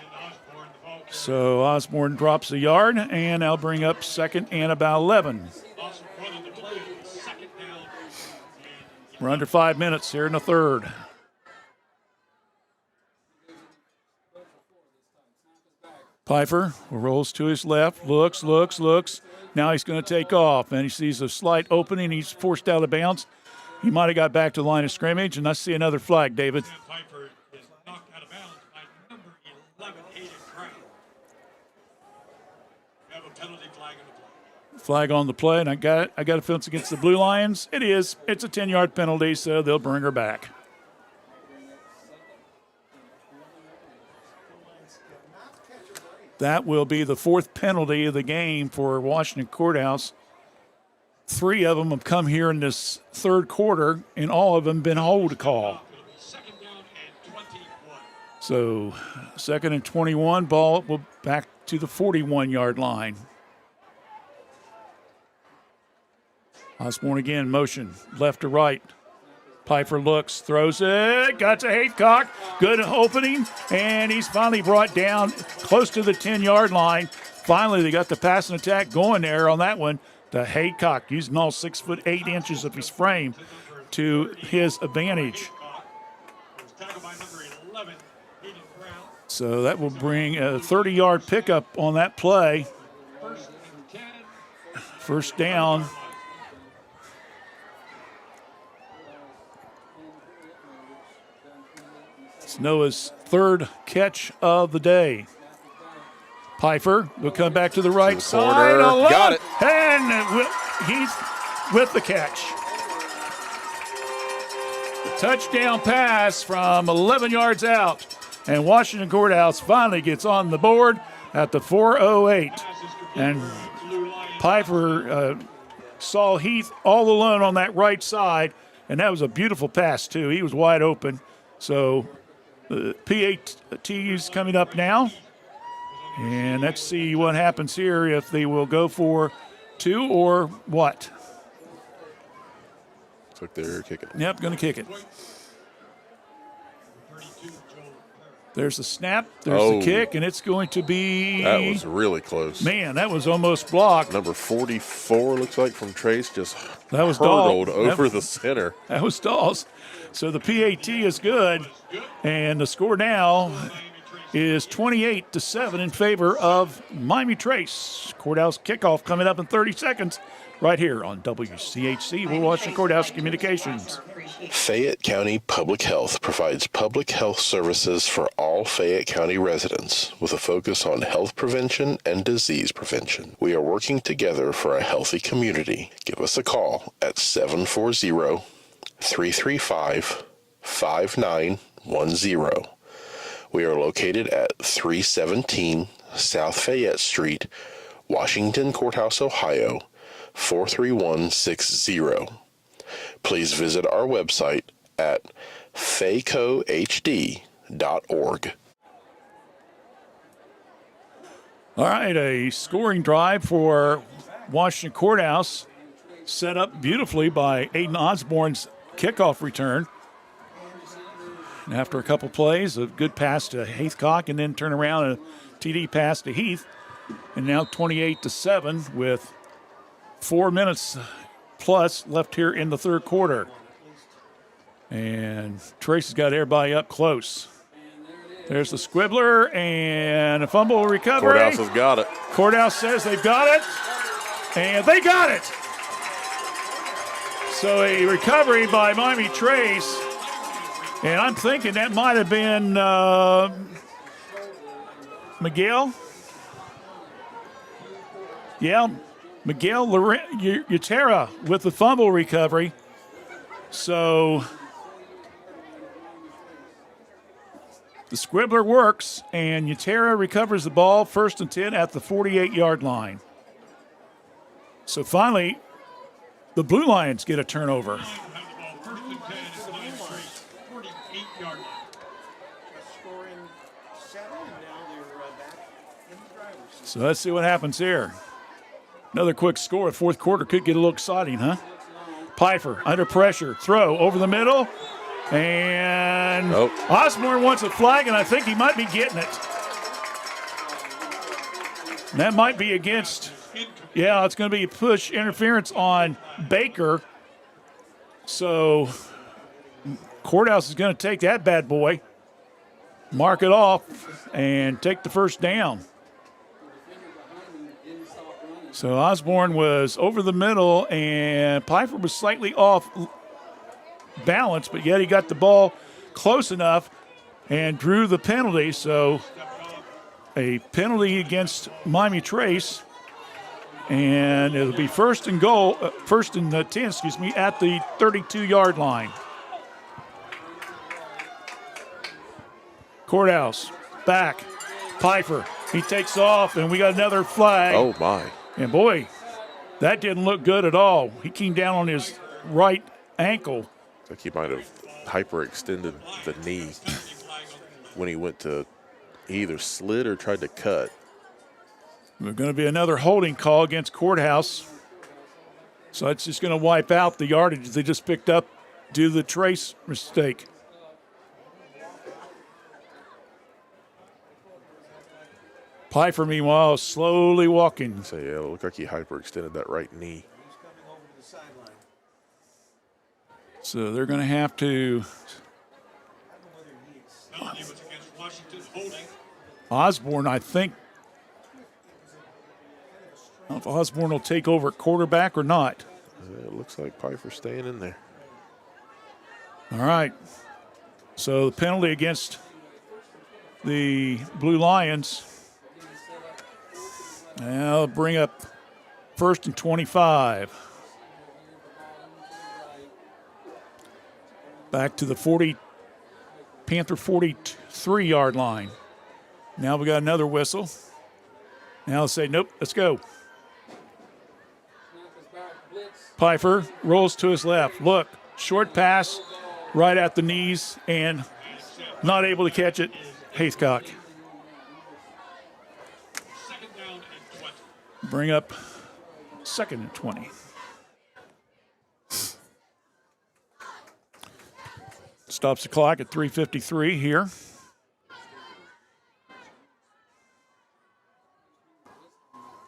So Osborne drops a yard, and I'll bring up 2nd and about 11. We're under 5 minutes here in the 3rd. Pfeiffer rolls to his left, looks. Now he's going to take off, and he sees a slight opening. He's forced out of bounds. He might have got back to the line of scrimmage, and I see another flag, David. Pfeiffer is knocked out of bounds by number 11, Aiden Crown. We have a penalty flag on the play. Flag on the play, and I got a fence against the Blue Lions. It is. It's a 10-yard penalty, so they'll bring her back. That will be the 4th penalty of the game for Washington Courthouse. 3 of them have come here in this 3rd quarter, and all of them been hold call. So 2nd and 21, ball will back to the 41-yard line. Osborne again, motion, left to right. Pfeiffer looks, throws it, got to Haycock. Good opening, and he's finally brought down close to the 10-yard line. Finally, they got the passing attack going there on that one to Haycock, using all 6 foot 8 inches of his frame to his advantage. So that will bring a 30-yard pickup on that play. First down. It's Noah's third catch of the day. Pfeiffer will come back to the right side. Got it. And he's with the catch. The touchdown pass from 11 yards out. And Washington Courthouse finally gets on the board at the 4:08. And Pfeiffer saw Heath all alone on that right side. And that was a beautiful pass, too. He was wide open. So the PAT's coming up now. And let's see what happens here, if they will go for two or what. Looks like they're kicking it. Yep, going to kick it. There's the snap, there's the kick, and it's going to be... That was really close. Man, that was almost blocked. Number 44, looks like, from Trace, just that was hurtled over the center. That was Dawes. So the PAT is good, and the score now is 28-7 in favor of Miami Trace. Courthouse kickoff coming up in 30 seconds right here on WCHC. We're watching Courthouse Communications. Fayette County Public Health provides public health services for all Fayette County residents with a focus on health prevention and disease prevention. We are working together for a healthy community. Give us a call at 740-335-5910. We are located at 317 South Fayette Street, Washington Courthouse, Ohio, 43160. Please visit our website at faycohd.org. All right, a scoring drive for Washington Courthouse, set up beautifully by Aiden Osborne's kickoff return. And after a couple plays, a good pass to Heathcock, and then turn around a TD pass to Heath. And now 28-7 with 4 minutes plus left here in the third quarter. And Trace has got everybody up close. There's the squibbler and a fumble recovery. Courthouse has got it. Courthouse says they've got it, and they got it. So a recovery by Miami Trace, and I'm thinking that might have been Miguel. Yeah, Miguel Utera with the fumble recovery. So the squibbler works, and Utera recovers the ball, 1st and 10 at the 48-yard line. So finally, the Blue Lions get a turnover. So let's see what happens here. Another quick score. Fourth quarter could get a little exciting, huh? Pfeiffer under pressure. Throw over the middle. And Osborne wants a flag, and I think he might be getting it. And that might be against, it's going to be push interference on Baker. So Courthouse is going to take that bad boy, mark it off, and take the first down. So Osborne was over the middle, and Pfeiffer was slightly off balance, but yet he got the ball close enough and drew the penalty. So a penalty against Miami Trace, and it'll be first and 10, at the 32-yard line. Courthouse back. Pfeiffer, he takes off, and we got another flag. Oh, my. And boy, that didn't look good at all. He came down on his right ankle. I think he might have hyperextended the knee when he went to either slid or tried to cut. There's going to be another holding call against Courthouse. So it's just going to wipe out the yardage they just picked up due to the Trace mistake. Pfeiffer, meanwhile, slowly walking. So, yeah, it looked like he hyperextended that right knee. So they're going to have to. Osborne, I think. I don't know if Osborne will take over at quarterback or not. It looks like Pfeiffer staying in there. All right. So the penalty against the Blue Lions. Now bring up 1st and 25. Back to the Panther 43-yard line. Now we got another whistle. Now they'll say, nope, let's go. Pfeiffer rolls to his left. Look, short pass right at the knees and not able to catch it. Haythcock. Bring up 2nd and 20. Stops the clock at 3:53 here.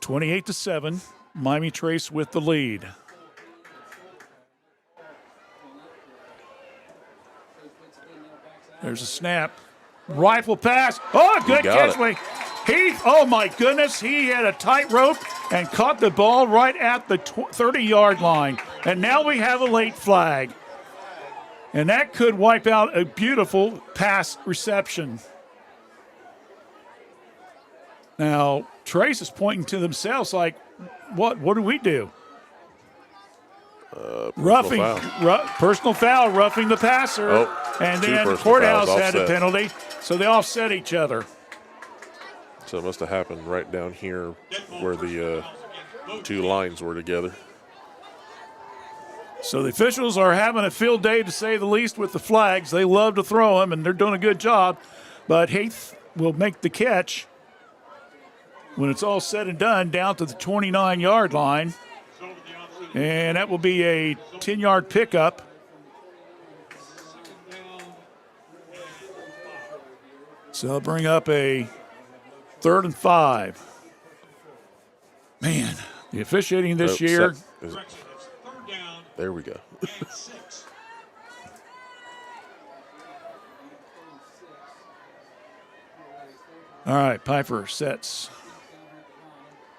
(28-7). Miami Trace with the lead. There's a snap. Rifle pass. Oh, good catch by Heath. Oh, my goodness. He had a tightrope and caught the ball right at the 30-yard line. And now we have a late flag. And that could wipe out a beautiful pass reception. Now, Trace is pointing to themselves like, what do we do? Roughing, personal foul, roughing the passer. Oh, and then Courthouse had a penalty, so they offset each other. So it must have happened right down here where the two lines were together. So the officials are having a field day, to say the least, with the flags. They love to throw them, and they're doing a good job. But Heath will make the catch when it's all said and done down to the 29-yard line. And that will be a 10-yard pickup. So they'll bring up a 3rd and 5. Man, the officiating this year. There we go. All right, Pfeiffer sets.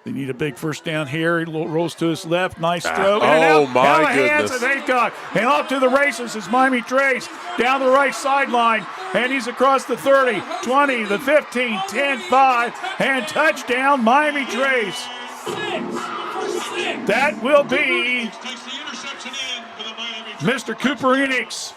They need a big first down here. He rolls to his left. Nice throw. Oh, my goodness. Hands of Haythcock. And off to the races is Miami Trace down the right sideline. And he's across the 30, 20, the 15, 10, 5, and touchdown, Miami Trace. That will be Mr. Cooper Enix.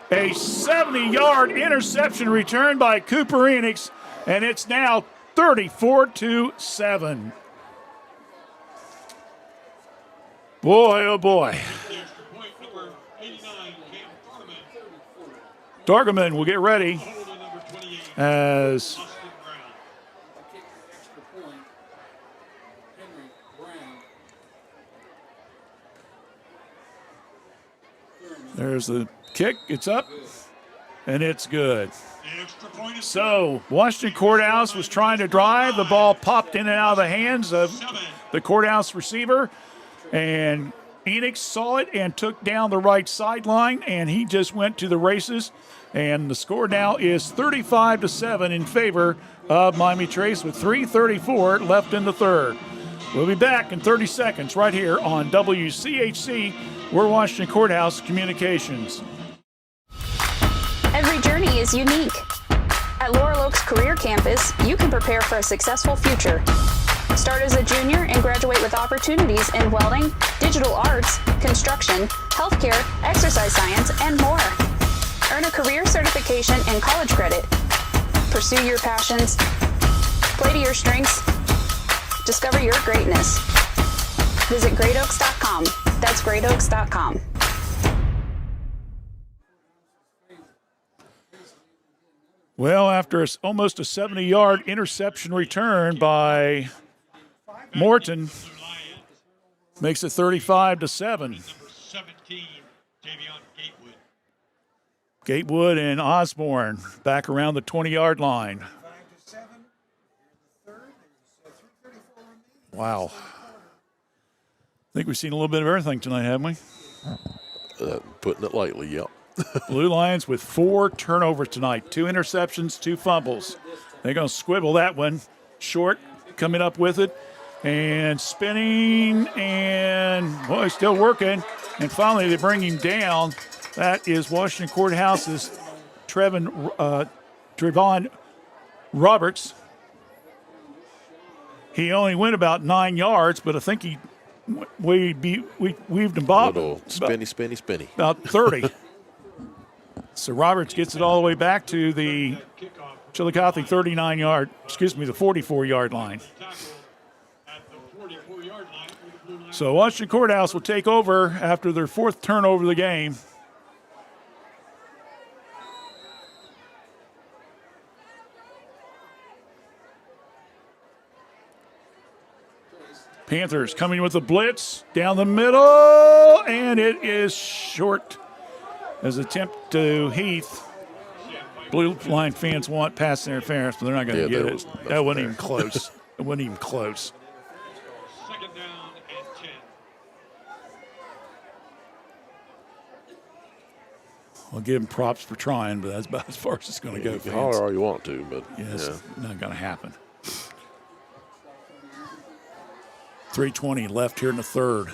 A 70-yard interception return by Cooper Enix, and it's now 34-7. Boy, oh boy. Dargaman will get ready as there's the kick. It's up, and it's good. So Washington Courthouse was trying to drive. The ball popped in and out of the hands of the Courthouse receiver, and Enix saw it and took down the right sideline, and he just went to the races. And the score now is 35-7 in favor of Miami Trace with 3:34 left in the third. We'll be back in 30 seconds right here on WCHC. We're Washington Courthouse Communications. Every journey is unique. At Laurel Oaks Career Campus, you can prepare for a successful future. Start as a junior and graduate with opportunities in welding, digital arts, construction, healthcare, exercise science, and more. Earn a career certification and college credit. Pursue your passions. Play to your strengths. Discover your greatness. Visit greatoaks.com. That's greatoaks.com. Well, after almost a 70-yard interception return by Morton, makes it 35-7. Gatewood and Osborne back around the 20-yard line. Wow. I think we've seen a little bit of everything tonight, haven't we? Putting it lightly, yep. Blue Lions with 4 turnovers tonight, 2 interceptions, 2 fumbles. They're going to squibble that one. Short coming up with it and spinning and, boy, still working. And finally, they bring him down. That is Washington Courthouse's Trevon Roberts. He only went about 9 yards, but I think we weaved him bob. Little spinny. About 30. So Roberts gets it all the way back to the Chillicothe the 44-yard line. So Washington Courthouse will take over after their 4th turnover of the game. Panthers coming with a blitz down the middle, and it is short. As attempt to Heath. Blue Line fans want pass interference, but they're not going to get it. That wasn't even close. It wasn't even close. Second down and 10. I'll give him props for trying, but that's about as far as it's going to go. You can holler all you want to, but it's not going to happen. 3:20 left here in the third.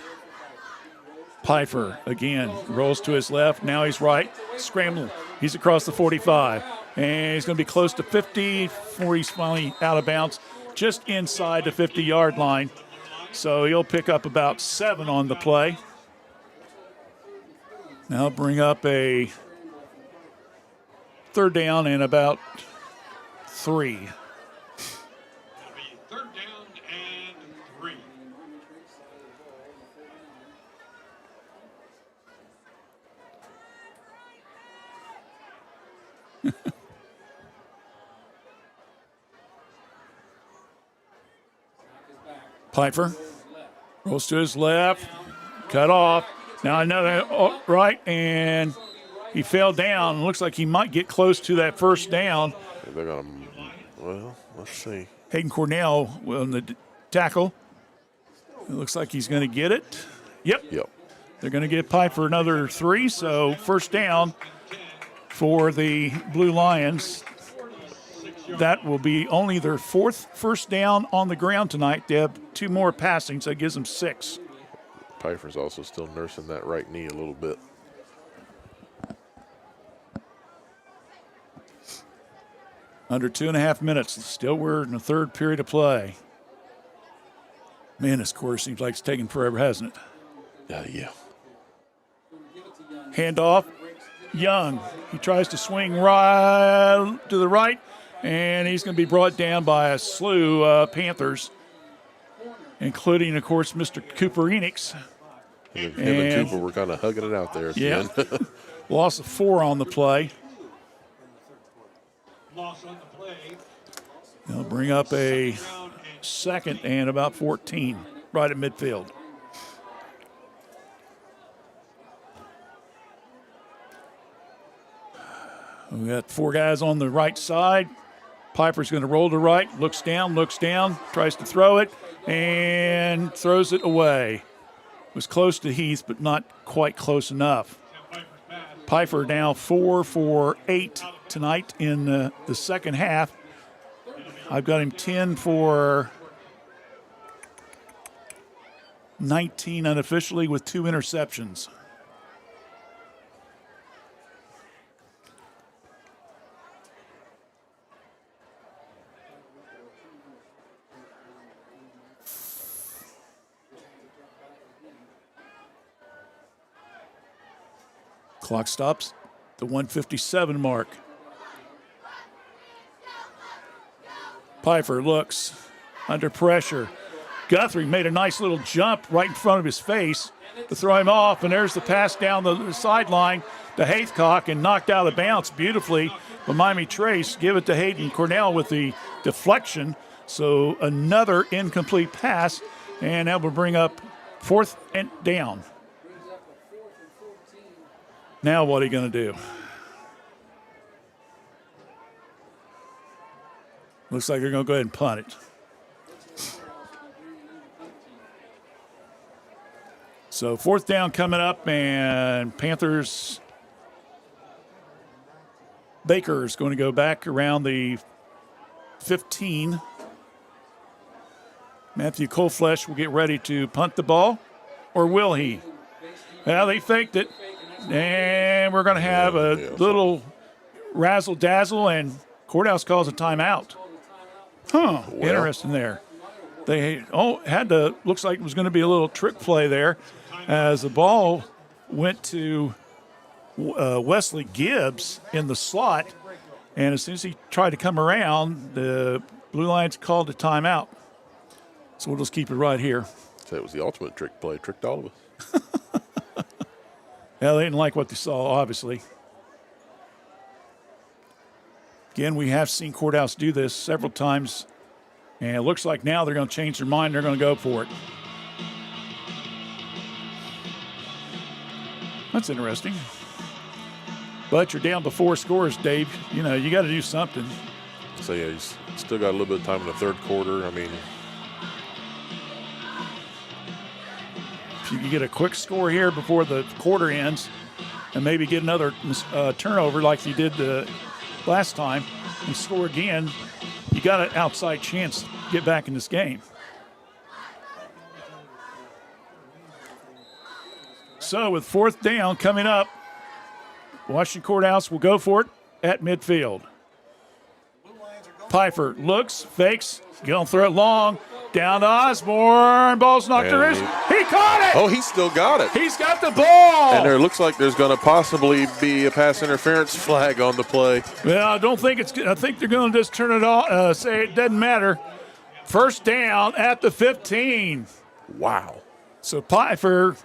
Pfeiffer again rolls to his left. Now he's right. Scrambling. He's across the 45. And he's going to be close to 50 before he's finally out of bounds, just inside the 50-yard line. So he'll pick up about 7 on the play. Now bring up a 3rd down and about 3. It'll be 3rd down and 3. Pfeiffer rolls to his left, cut off. Now another right, and he fell down. Looks like he might get close to that 1st down. They're going to, well, let's see. Hayden Cornell on the tackle. It looks like he's going to get it. Yep. They're going to get Pfeiffer another 3, so 1st down for the Blue Lions. That will be only their 4th first down on the ground tonight. They have 2 more passing, so it gives them 6. Pfeiffer's also still nursing that right knee a little bit. Under 2.5 minutes. Still we're in the 3rd period of play. Man, this quarter seems like it's taking forever, hasn't it? Yeah. Handoff. Young. He tries to swing right to the right, and he's going to be brought down by a slew of Panthers, including, of course, Mr. Cooper Enix. Him and Cooper were kind of hugging it out there at the end. Loss of 4 on the play. Loss on the play. They'll bring up a 2nd and about 14 right at midfield. We got 4 guys on the right side. Piper's going to roll to right, looks down, tries to throw it, and throws it away. Was close to Heath, but not quite close enough. Piper now 4 for 8 tonight in the second half. I've got him 10 for 19 unofficially with 2 interceptions. Clock stops the 1:57 mark. Pfeiffer looks under pressure. Guthrie made a nice little jump right in front of his face to throw him off, and there's the pass down the sideline to Haythcock and knocked out of bounds beautifully. But Miami Trace give it to Hayden Cornell with the deflection. So another incomplete pass, and that will bring up 4th and down. Now what are you going to do? Looks like they're going to go ahead and punt it. So 4th down coming up, and Panthers Baker is going to go back around the 15. Matthew Coleflesh will get ready to punt the ball, or will he? Well, they faked it, and we're going to have a little razzle-dazzle, and Courthouse calls a timeout. Interesting there. They had to, looks like it was going to be a little trick play there as the ball went to Wesley Gibbs in the slot, and as soon as he tried to come around, the Blue Lions called a timeout. So we'll just keep it right here. So it was the ultimate trick play, tricked all of us. Yeah, they didn't like what they saw, obviously. Again, we have seen Courthouse do this several times, and it looks like now they're going to change their mind. They're going to go for it. That's interesting. But you're down before scores, Dave. You know, you got to do something. So, yeah, he's still got a little bit of time in the third quarter. I mean, if you can get a quick score here before the quarter ends and maybe get another turnover like you did last time and score again, you got an outside chance to get back in this game. So with fourth down coming up, Washington Courthouse will go for it at midfield. Pfeiffer looks, fakes, going to throw it long, down to Osborne. Ball's knocked to his. He caught it! Oh, he still got it. He's got the ball! And there looks like there's going to possibly be a pass interference flag on the play. Well, I don't think it's. I think they're going to just turn it off, say it doesn't matter. First down at the 15. Wow. So Pfeiffer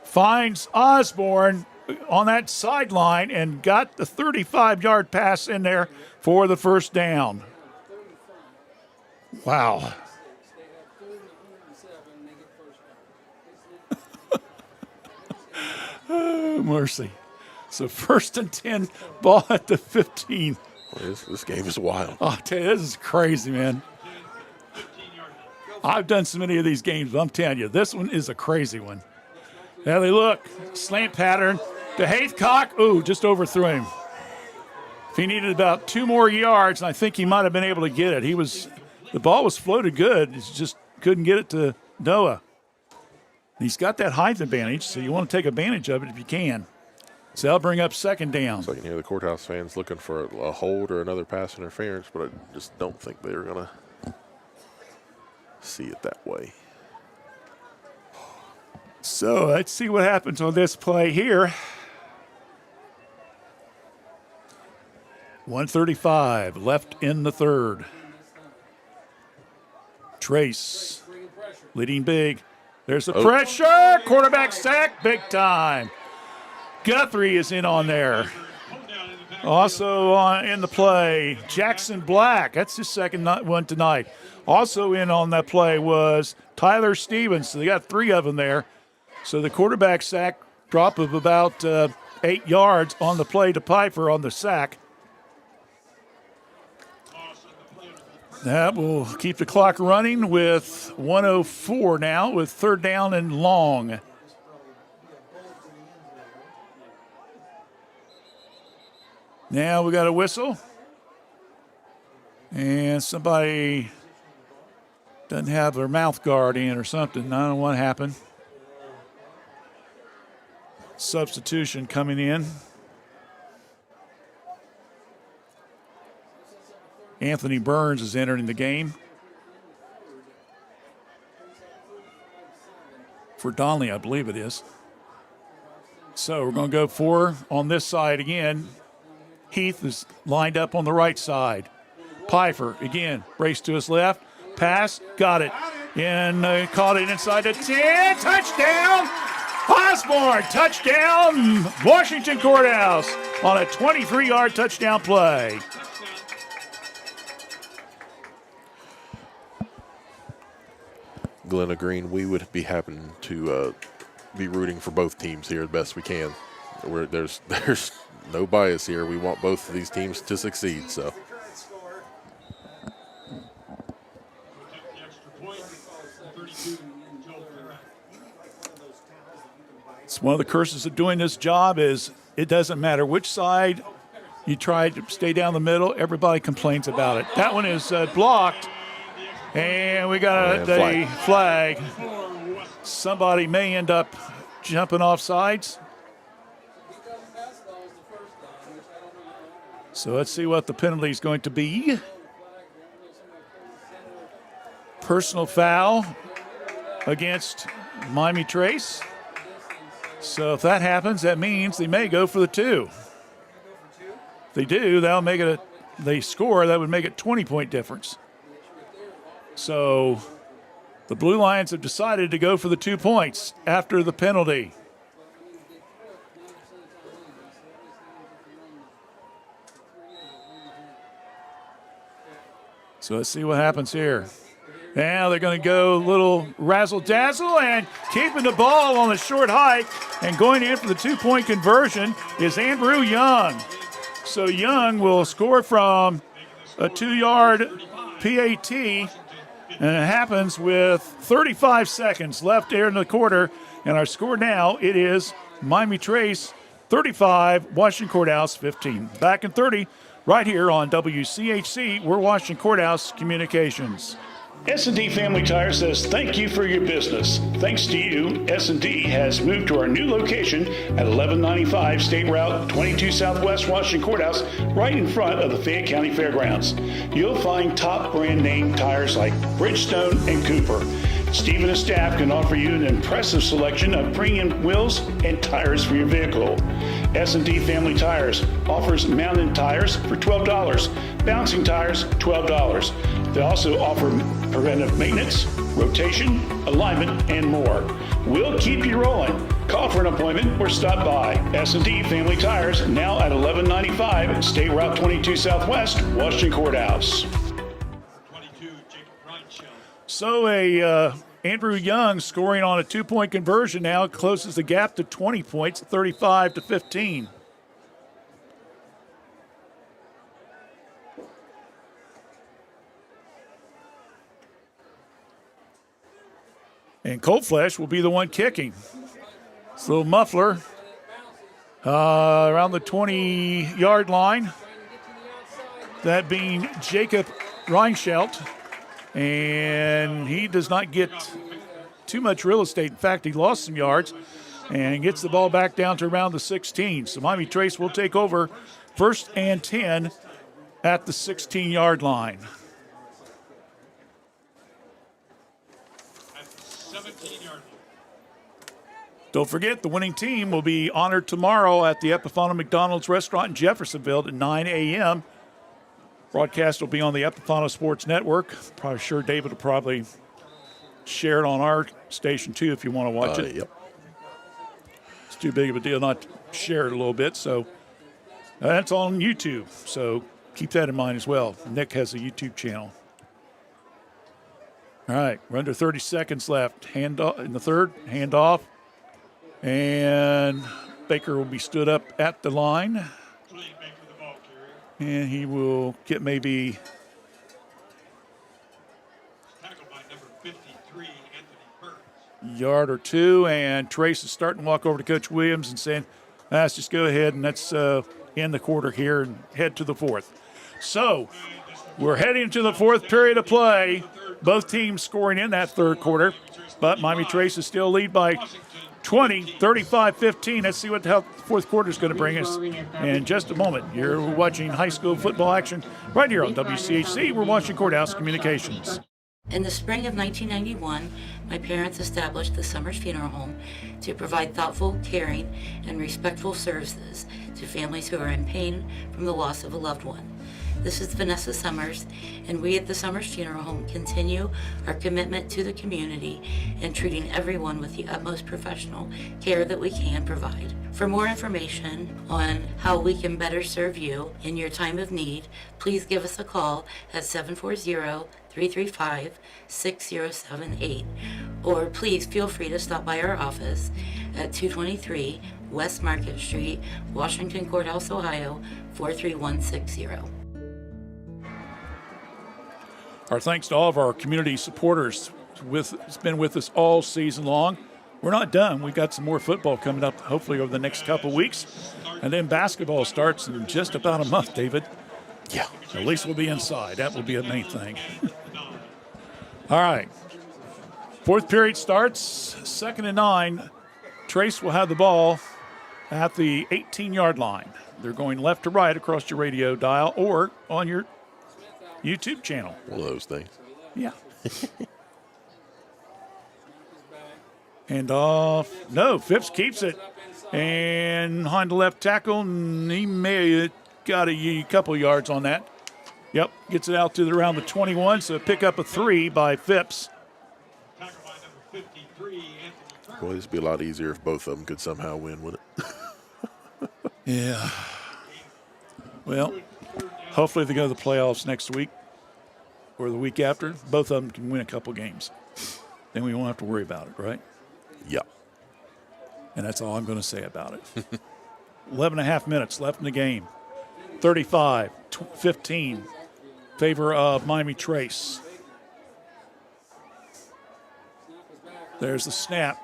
finds Osborne on that sideline and got the 35-yard pass in there for the first down. Wow. Oh, mercy. So first and 10, ball at the 15. This game is wild. Oh, I tell you, this is crazy, man. I've done so many of these games, but I'm telling you, this one is a crazy one. Now they look. Slant pattern to Haithcock. Ooh, just overthrew him. If he needed about 2 more yards, I think he might have been able to get it. The ball was floated good. He just couldn't get it to Noah. He's got that height advantage, so you want to take advantage of it if you can. So that'll bring up second down. So I can hear the Courthouse fans looking for a hold or another pass interference, but I just don't think they're going to see it that way. So let's see what happens on this play here. 1:35 left in the third. Trace leading big. There's the pressure. Quarterback sack, big time. Guthrie is in on there. Also in the play, Jackson Black. That's his second one tonight. Also in on that play was Tyler Stevens. So they got 3 of them there. So the quarterback sack drop of about 8 yards on the play to Pfeiffer on the sack. That will keep the clock running with 1:04 now with third down and long. Now we got a whistle. And somebody doesn't have their mouth guard in or something. I don't know what happened. Substitution coming in. Anthony Burns is entering the game for Donnelly, I believe it is. So we're going to go 4 on this side again. Heath is lined up on the right side. Pfeiffer, again, race to his left. Pass, got it. And caught it inside the 10. Touchdown! Osborne, touchdown! Washington Courthouse on a 23-yard touchdown play. Glenna Green, we would be happy to be rooting for both teams here as best we can. There's no bias here. We want both of these teams to succeed. So. It's one of the curses of doing this job is it doesn't matter which side You try to stay down the middle. Everybody complains about it. That one is blocked. And we got a flag. Somebody may end up jumping off sides. So let's see what the penalty is going to be. Personal foul against Miami Trace. So if that happens, that means they may go for the 2. If they do, that'll make it they score, that would make it 20-point difference. So the Blue Lions have decided to go for the 2 points after the penalty. So let's see what happens here. Now they're going to go a little razzle-dazzle and keeping the ball on the short hike and going in for the 2-point conversion is Andrew Young. So Young will score from a 2-yard PAT, and it happens with 35 seconds left there in the quarter. And our score now, it is Miami Trace 35, Washington Courthouse 15. Back in 30, right here on WCHC, we're Washington Courthouse Communications. S&D Family Tire says thank you for your business. Thanks to you, S&D has moved to our new location at 1195 State Route 22 Southwest Washington Courthouse, right in front of the Fayette County Fairgrounds. You'll find top brand name tires like Bridgestone and Cooper. Steve and his staff can offer you an impressive selection of premium wheels and tires for your vehicle. S&D Family Tires offers mounted tires for $12, bouncing tires $12. They also offer preventive maintenance, rotation, alignment, and more. We'll keep you rolling. Call for an appointment or stop by. S&D Family Tires, now at 1195 State Route 22 Southwest, Washington Courthouse. So Andrew Young scoring on a 2-point conversion now closes the gap to 20 points, 35-15. And Cold Flesh will be the one kicking. This little muffler around the 20-yard line. That being Jacob Reinschelt. And he does not get too much real estate. In fact, he lost some yards and gets the ball back down to around the 16. So Miami Trace will take over 1st and 10 at the 16-yard line. Don't forget, the winning team will be honored tomorrow at the Epifano McDonald's restaurant in Jeffersonville at 9 a.m. Broadcast will be on the Epifano Sports Network. Probably sure David will probably share it on our station too if you want to watch it. Yep. It's too big of a deal not to share it a little bit. So that's on YouTube. So keep that in mind as well. Nick has a YouTube channel. All right, we're under 30 seconds left. Hand off in the third, hand off. And Baker will be stood up at the line. And he will get maybe yard or two. And Trace is starting to walk over to Coach Williams and saying, let's just go ahead and let's end the quarter here and head to the 4th. So we're heading to the 4th period of play. Both teams scoring in that 3rd quarter. But Miami Trace is still lead by 20, 35-15. Let's see what the 4th quarter is going to bring us in just a moment. You're watching high school football action right here on WCHC. We're watching Courthouse Communications. In the spring of 1991, my parents established the Summers Funeral Home to provide thoughtful, caring, and respectful services to families who are in pain from the loss of a loved one. This is Vanessa Summers, and we at the Summers Funeral Home continue our commitment to the community and treating everyone with the utmost professional care that we can provide. For more information on how we can better serve you in your time of need, please give us a call at 740-335-6078, or please feel free to stop by our office at 223 West Market Street, Washington Courthouse, Ohio, 43160. Our thanks to all of our community supporters. It's been with us all season long. we're not done. We've got some more football coming up, hopefully over the next couple weeks. And then basketball starts in just about a month, David. Yeah. At least we'll be inside. That will be a main thing. All right. Fourth period starts, 2nd and 9. Trace will have the ball at the 18-yard line. They're going left to right across your radio dial or on your YouTube channel. One of those things. Yeah. Hand off. No, Phipps keeps it. And behind the left tackle, and he may have got a couple yards on that. Yep, gets it out to around the 21, so pick up a 3 by Phipps. Boy, this would be a lot easier if both of them could somehow win, wouldn't it? Yeah. Well, hopefully they go to the playoffs next week or the week after. Both of them can win a couple games. Then we won't have to worry about it, right? Yeah. And that's all I'm going to say about it. 11 and a half minutes left in the game. 35-15, favor of Miami Trace. There's the snap.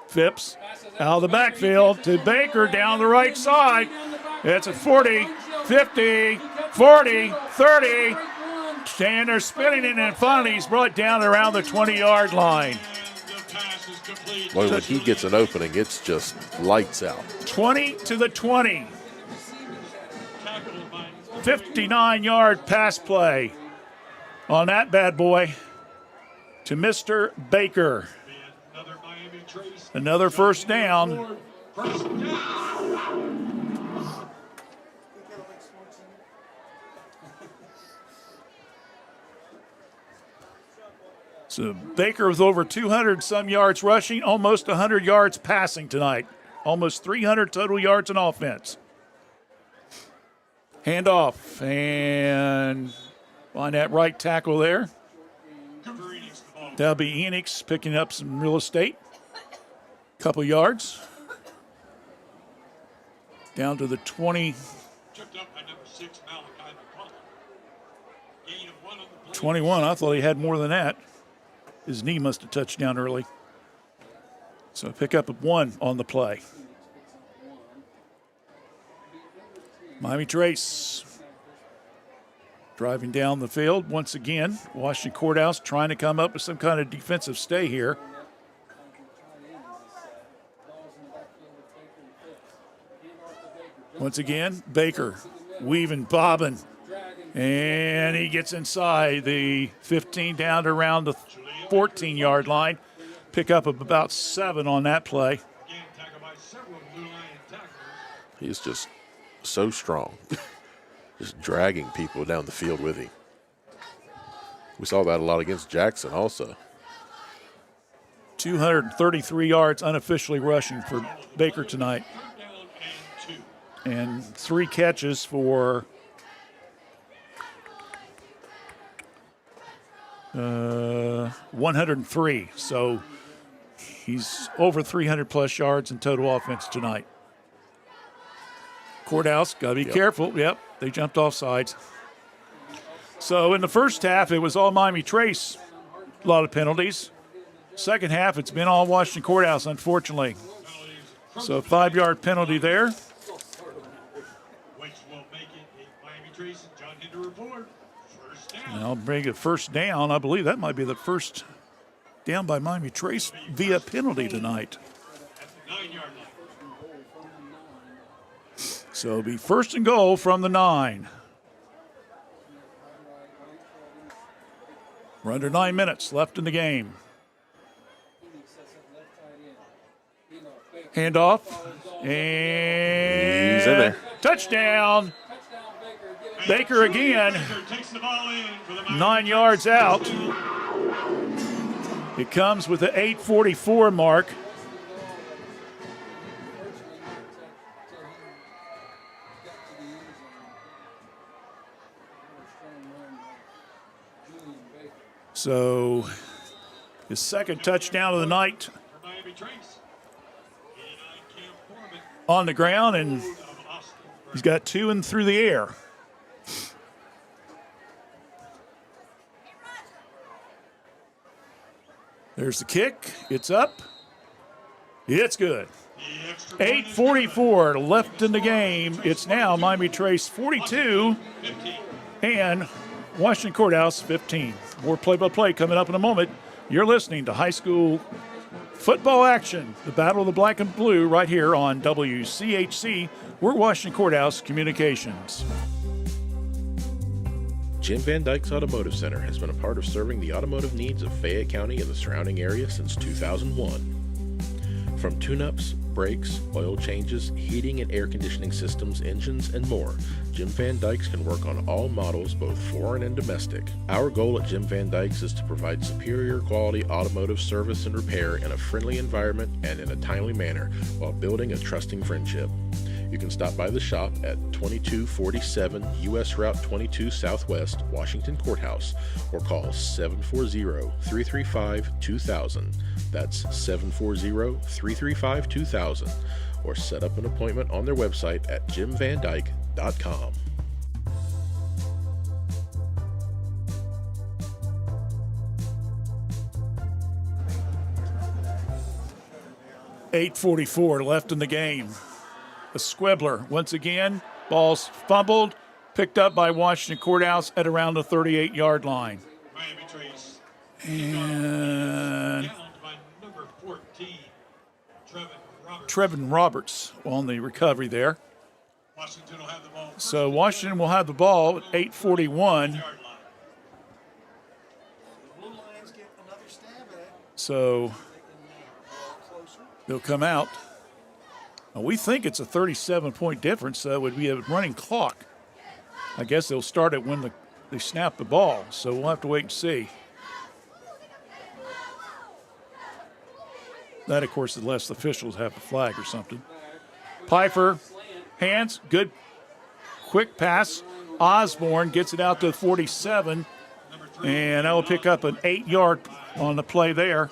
Phipps out of the backfield to Baker down the right side. It's a 40, 50, 40, 30. And they're spinning it, and finally he's brought down around the 20-yard line. Boy, when he gets an opening, it's just lights out. 20 to the 20. 59-yard pass play on that bad boy to Mr. Baker. Another first down. So Baker with over 200 some yards rushing, almost 100 yards passing tonight. Almost 300 total yards in offense. Handoff, and find that right tackle there. That'll be Enix picking up some real estate. Couple yards. Down to the 20. 21, I thought he had more than that. His knee must have touched down early. So pick up a 1 on the play. Miami Trace driving down the field once again. Washington Courthouse trying to come up with some kind of defensive stay here. Once again, Baker weaving, bobbing, and he gets inside the 15 down to around the 14-yard line. Pick up of about 7 on that play. He's just so strong. Just dragging people down the field with him. We saw that a lot against Jackson also. 233 yards unofficially rushing for Baker tonight. And 3 catches for 103. So he's over 300 plus yards in total offense tonight. Courthouse, got to be careful. Yep, they jumped off sides. So in the first half, it was all Miami Trace. A lot of penalties. Second half, it's been all Washington Courthouse, unfortunately. So a 5-yard penalty there. And I'll bring a first down. I believe that might be the first down by Miami Trace via penalty tonight. So it'll be first and goal from the 9. We're under 9 minutes left in the game. Handoff. And he's in there. Touchdown. Baker again. 9 yards out. It comes with the 8:44 mark. So his second touchdown of the night on the ground, and he's got 2 and through the air. There's the kick. It's up. It's good. 8:44 left in the game. It's now Miami Trace 42 and Washington Courthouse 15. More play-by-play coming up in a moment. You're listening to high school football action, the Battle of the Black and Blue, right here on WCHC. We're Washington Courthouse Communications. Jim Van Dyke's Automotive Center has been a part of serving the automotive needs of Fayette County and the surrounding area since 2001. From tune-ups, brakes, oil changes, heating and air conditioning systems, engines, and more, Jim Van Dyke's can work on all models, both foreign and domestic. Our goal at Jim Van Dyke's is to provide superior quality automotive service and repair in a friendly environment and in a timely manner while building a trusting friendship. You can stop by the shop at 2247 U.S. Route 22 Southwest, Washington Courthouse, or call 740-335-2000. That's 740-335-2000. Or set up an appointment on their website at jimvandyke.com. $8:44 left in the game. A Squibbler once again. Ball's fumbled, picked up by Washington Courthouse at around the 38-yard line. Miami Trace. And Challenged by number 14, Trevin Roberts on the recovery there. Washington will have the ball. So Washington will have the ball at 8:41. So they'll come out. Now, we think it's a 37-point difference, so it would be a running clock. I guess they'll start it when they snap the ball, so we'll have to wait and see. That, of course, unless the officials have a flag or something. Pfeiffer, hands, good, quick pass. Osborne gets it out to 47, and that will pick up an 8-yard on the play there.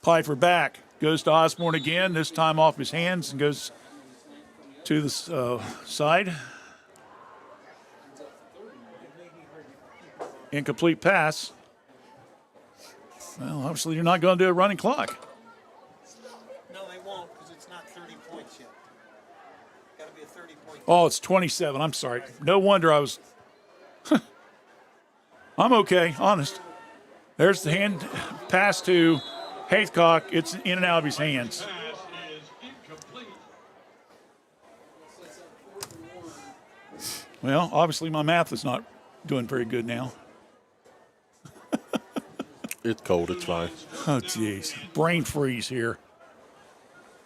Pfeiffer back, goes to Osborne again, this time off his hands and goes to the side. Incomplete pass. Well, obviously you're not going to do a running clock. No, they won't because it's not 30 points yet. Got to be a 30-point. Oh, it's 27. I'm sorry. No wonder I was. I'm okay, honest. There's the hand pass to Haycock. It's in and out of his hands. Well, obviously my math is not doing very good now. It's cold. It's fine. Oh, jeez. Brain freeze here.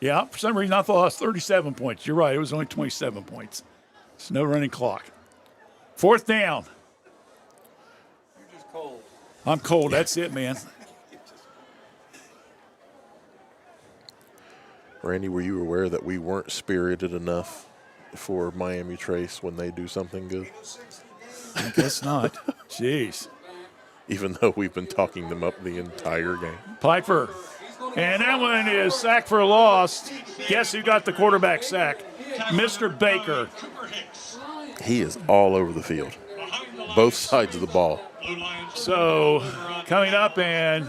Yeah, for some reason I thought it was 37 points. You're right. It was only 27 points. It's no running clock. 4th down. You're just cold. I'm cold. That's it, man. Randy, were you aware that we weren't spirited enough for Miami Trace when they do something good? I guess not. Jeez. Even though we've been talking them up the entire game. Piper. And that one is sack for a loss. Guess who got the quarterback sack? Mr. Baker. He is all over the field. Both sides of the ball. So coming up, and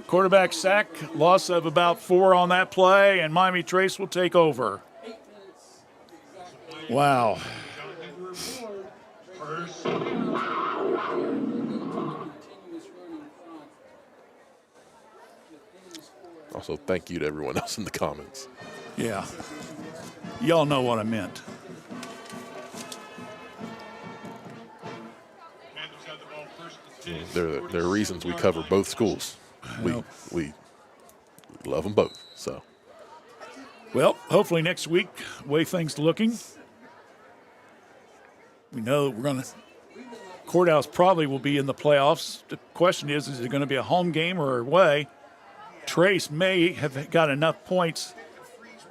quarterback sack, loss of about 4 on that play, and Miami Trace will take over. Wow. Also, thank you to everyone else in the comments. Yeah. Y'all know what I meant. There are reasons we cover both schools. We love them both. So, well, hopefully next week, way things looking, we know we're going to. Courthouse probably will be in the playoffs. The question is it going to be a home game or away? Trace may have got enough points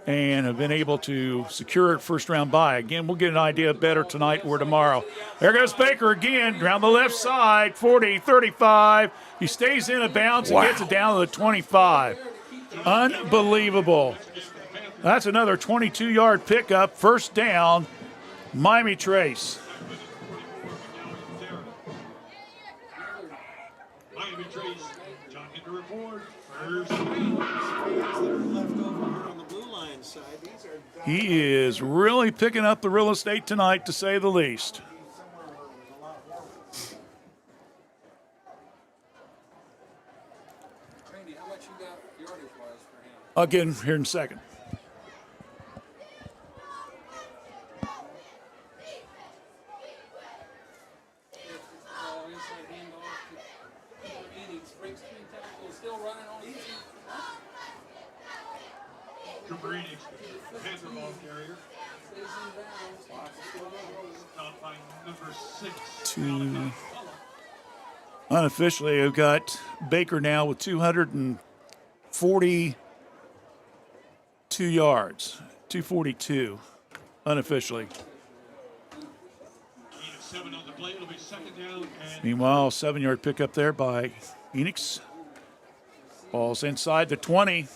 and have been able to secure a first-round bye. Again, we'll get an idea better tonight or tomorrow. There goes Baker again, down the left side, 40, 35. He stays in a bounds and gets it down to the 25. Unbelievable. That's another 22-yard pickup. First down, Miami Trace. Miami Trace, John Hinder report. He is really picking up the real estate tonight, to say the least. I'll get him here in a second. Cooper Enix, Panther ball carrier. Stopped by number 6. Unofficially, I've got Baker now with 242 yards. 242, unofficially. 7 on the play. It'll be second down. Meanwhile, 7-yard pickup there by Enix. Ball's inside the 20.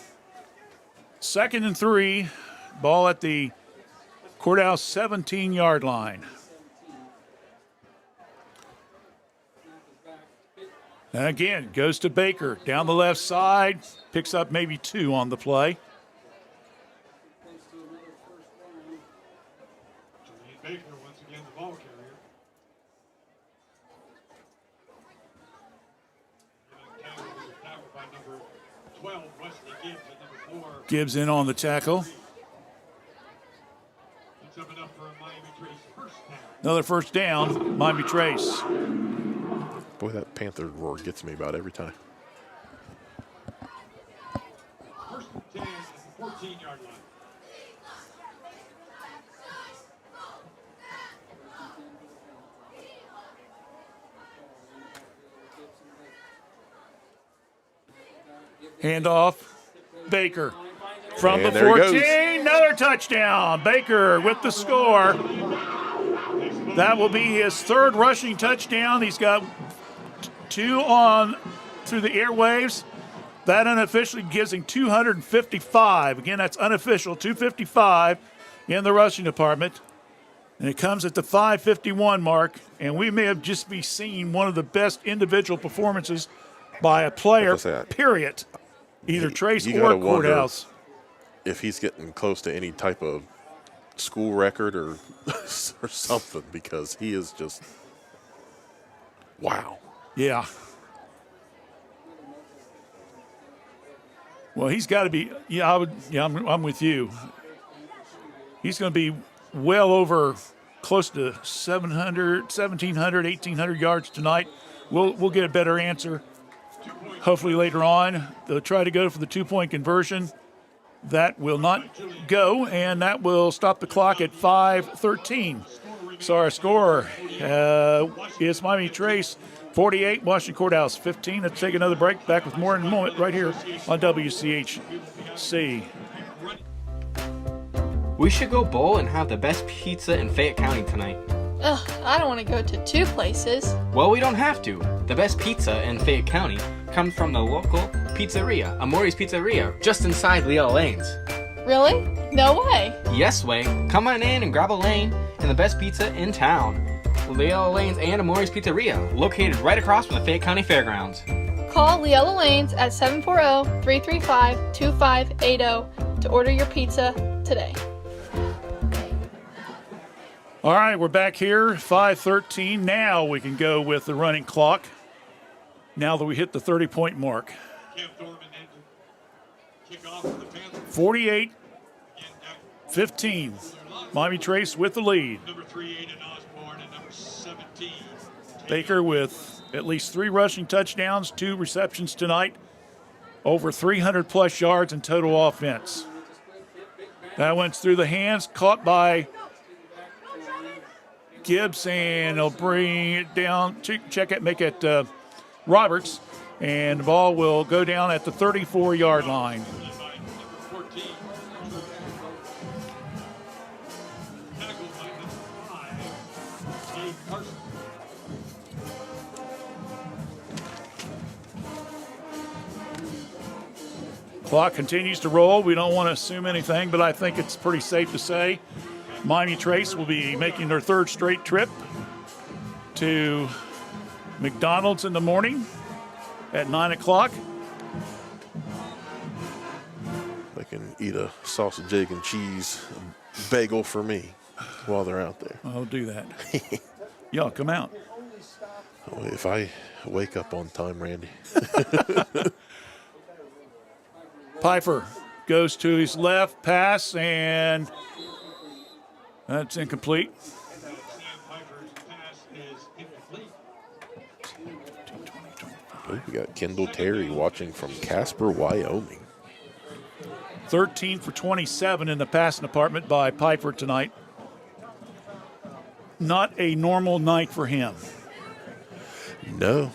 2nd and 3. Ball at the Courthouse 17-yard line. And again, goes to Baker. Down the left side. Picks up maybe 2 on the play. Baker once again the ball carrier. Tackled by number 12, Wesley Gibbs, and number 4. Gibbs in on the tackle. That's up enough for a Miami Trace first down. Another first down, Miami Trace. Boy, that Panther roar gets me about every time. First and 10 at the 14-yard line. Handoff, Baker from And the there he 14, goes. another touchdown. Baker with the score. That will be his 3rd rushing touchdown. He's got 2 on through the airwaves. That unofficially gives him 255. Again, that's unofficial, 255 in the rushing department. And it comes at the 5:51 mark, and we may have just be seeing one of the best individual performances by a player, period. Either Trace You or gotta wonder Courthouse. if he's getting close to any type of school record or or something, because he is just wow. Yeah. Well, he's got to be. Yeah, I'm with you. He's going to be well over close to 700, 1,700, 1,800 yards tonight. We'll get a better answer. Hopefully later on, they'll try to go for the 2-point conversion. That will not go, and that will stop the clock at 5:13. So our score is Miami Trace 48, Washington Courthouse 15. Let's take another break. Back with more in a moment right here on WCHC. We should go bowl and have the best pizza in Fayette County tonight. Ugh, I don't want to go to 2 places. Well, we don't have to. The best pizza in Fayette County comes from the local pizzeria, Amori's Pizzeria, just inside Leo Lanes. Really? No way. Yes way. Come on in and grab a lane and the best pizza in town. Leo Lanes and Amori's Pizzeria, located right across from the Fayette County Fairgrounds. Call Leella Lanes at 740-335-2580 to order your pizza today. All right, we're back here, 5:13. Now we can go with the running clock. Now that we hit the 30-point mark. 48-15. Miami Trace with the lead. Number 3, Aiden Osborne, and number 17. Baker with at least 3 rushing touchdowns, 2 receptions tonight, over 300-plus yards in total offense. That went through the hands, caught by Gibbs, and he'll bring it down, make it Roberts, and the ball will go down at the 34-yard line. Clock continues to roll. We don't want to assume anything, but I think it's pretty safe to say Miami Trace will be making their third straight trip to McDonald's in the morning at 9 o'clock. They can eat a sausage, egg, and cheese bagel for me while they're out there. I'll do that. Y'all come out. Oh, if I wake up on time, Randy. Pfeiffer goes to his left, pass, and that's incomplete. Oh, we got Kendall Terry watching from Casper, Wyoming. 13 for 27 in the passing department by Pfeiffer tonight. Not a normal night for him. No.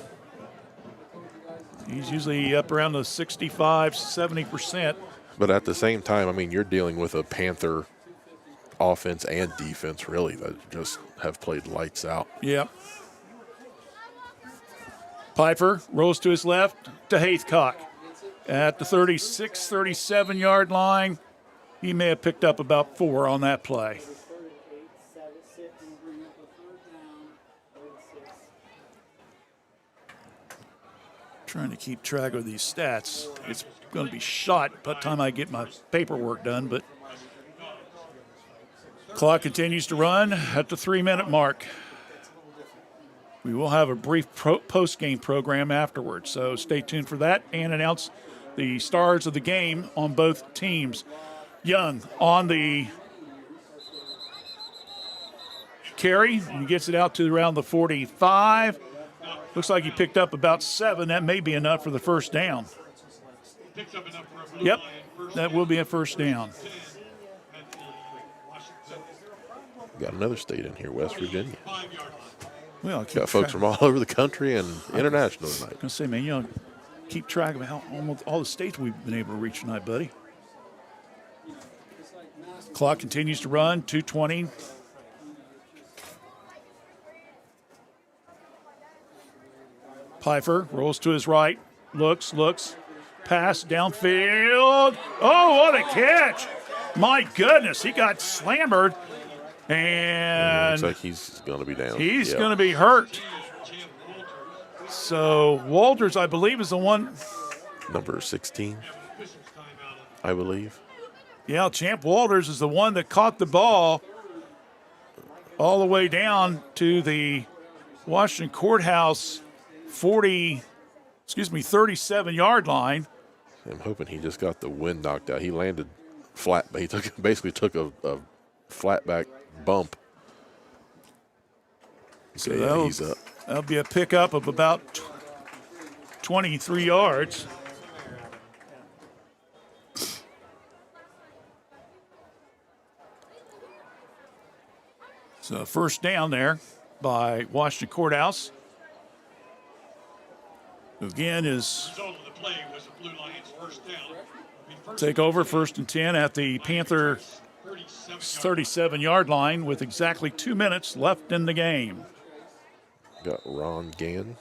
He's usually up around the 65, 70%. But at the same time, I mean, you're dealing with a Panther offense and defense, really, that just have played lights out. Yep. Pfeiffer rolls to his left to Haithcock. At the 36, 37-yard line, he may have picked up about 4 on that play. Trying to keep track of these stats. It's going to be shot by the time I get my paperwork done, but clock continues to run at the 3-minute mark. We will have a brief post-game program afterwards, so stay tuned for that and announce the stars of the game on both teams. Young on the carry. He gets it out to around the 45. Looks like he picked up about 7. That may be enough for the first down. Yep, that will be a first down. Got another state in here, West Virginia. Well, got folks from all over the country and international tonight. I was going to say, man, you know, keep track of how almost all the states we've been able to reach tonight, buddy. Clock continues to run, 2:20. Pfeiffer rolls to his right, looks, pass downfield. Oh, what a catch! My goodness, he got slammered, and looks like he's going to be down. He's going to be hurt. So Walters, I believe, is the one. Number 16, I believe. Yeah, Champ Walters is the one that caught the ball all the way down to the Washington Courthouse 37-yard line. I'm hoping he just got the wind knocked out. He landed flat, but he basically took a flat back bump. So yeah, he's up. That'll be a pickup of about 23 yards. So first down there by Washington Courthouse. Again is take over 1st and 10 at the Panther 37-yard line with exactly 2 minutes left in the game. Got Ron Gann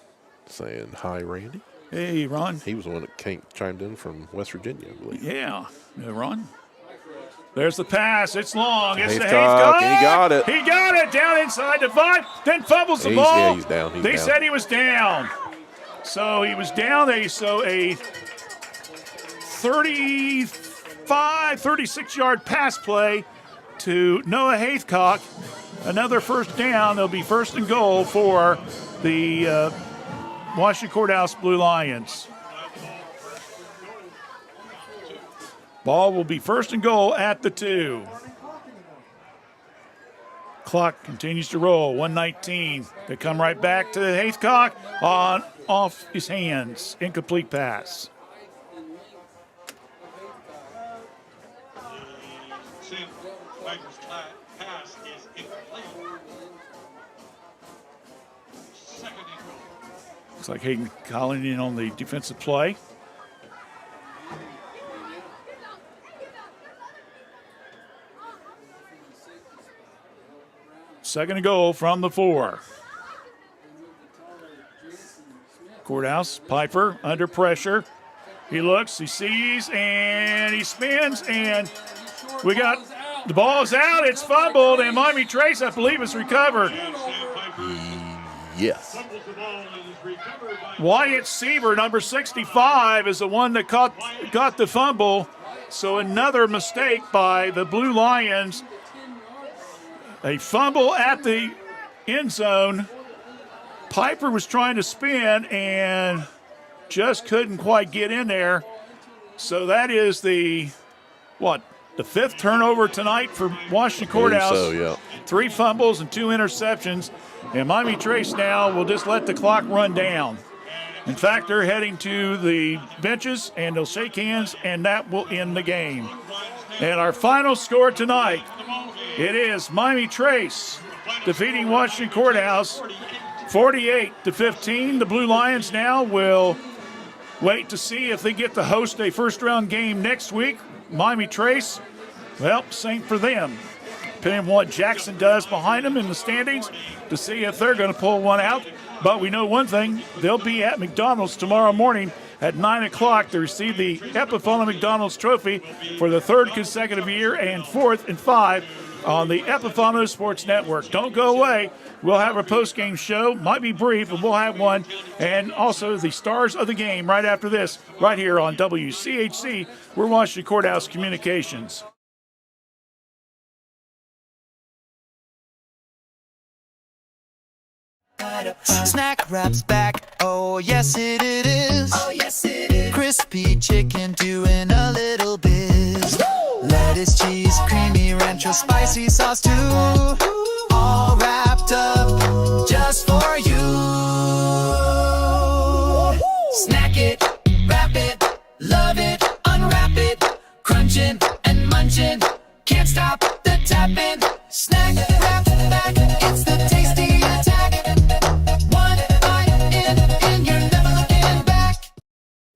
saying hi, Randy. Hey, Ron. He was the one that chimed in from West Virginia, I believe. Yeah, Ron. There's the pass. It's long. It's the Haithcock. Haithcock. He got it. He got it down inside the 5. Then fumbles the ball. Yeah, he's down. They said he was down. So he was down. A 36-yard pass play to Noah Haithcock. Another first down. There'll be 1st and goal for the Washington Courthouse Blue Lions. Ball will be 1st and goal at the 2. Clock continues to roll. 1:19. They come right back to Haithcock off his hands. Incomplete pass. Looks like Hayden calling in on the defensive play. Second and goal from the 4. Courthouse, Pfeiffer under pressure. He looks, he sees, and he spins, and we got the ball is out. It's fumbled, and Miami Trace, I believe, is recovered. Yes. Wyatt Seaver, number 65, is the one that got the fumble. So another mistake by the Blue Lions. A fumble at the end zone. Piper was trying to spin and just couldn't quite get in there. So that is the fifth turnover tonight for Washington Courthouse. So, yeah. 3 fumbles and 2 interceptions. And Miami Trace now will just let the clock run down. In fact, they're heading to the benches, and they'll shake hands, and that will end the game. And our final score tonight, it is Miami Trace defeating Washington Courthouse 48-15. The Blue Lions now will wait to see if they get to host a first-round game next week. Miami Trace, well, same for them. Depending on what Jackson does behind them in the standings to see if they're going to pull one out. But we know one thing, they'll be at McDonald's tomorrow morning at 9 o'clock to receive the Epiphone McDonald's Trophy for the 3rd consecutive year and 4th and 5 on the Epiphone Sports Network. Don't go away. We'll have a post-game show. Might be brief, but we'll have one. And also the stars of the game right after this, right here on WCHC. We're Washington Courthouse Communications. Snack Wrap's back, oh yes it is. Oh yes it is. Crispy chicken doing a little biz. Lettuce, cheese, creamy rancho, spicy sauce too. All wrapped up just for you. Snack it, wrap it, love it, unwrap it. Crunching and munching, can't stop the tapping. Snack Wrap back, it's the tasty attack.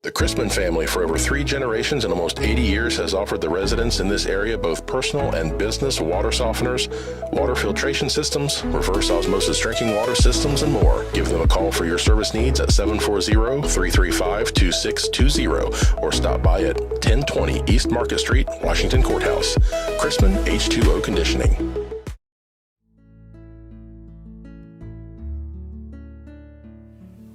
The Chrisman family for over 3 generations and almost 80 years has offered the residents in this area both personal and business water softeners, water filtration systems, reverse osmosis drinking water systems, and more. Give them a call for your service needs at 740-335-2620 or stop by at 1020 East Market Street, Washington Courthouse. Chrisman H2O Conditioning.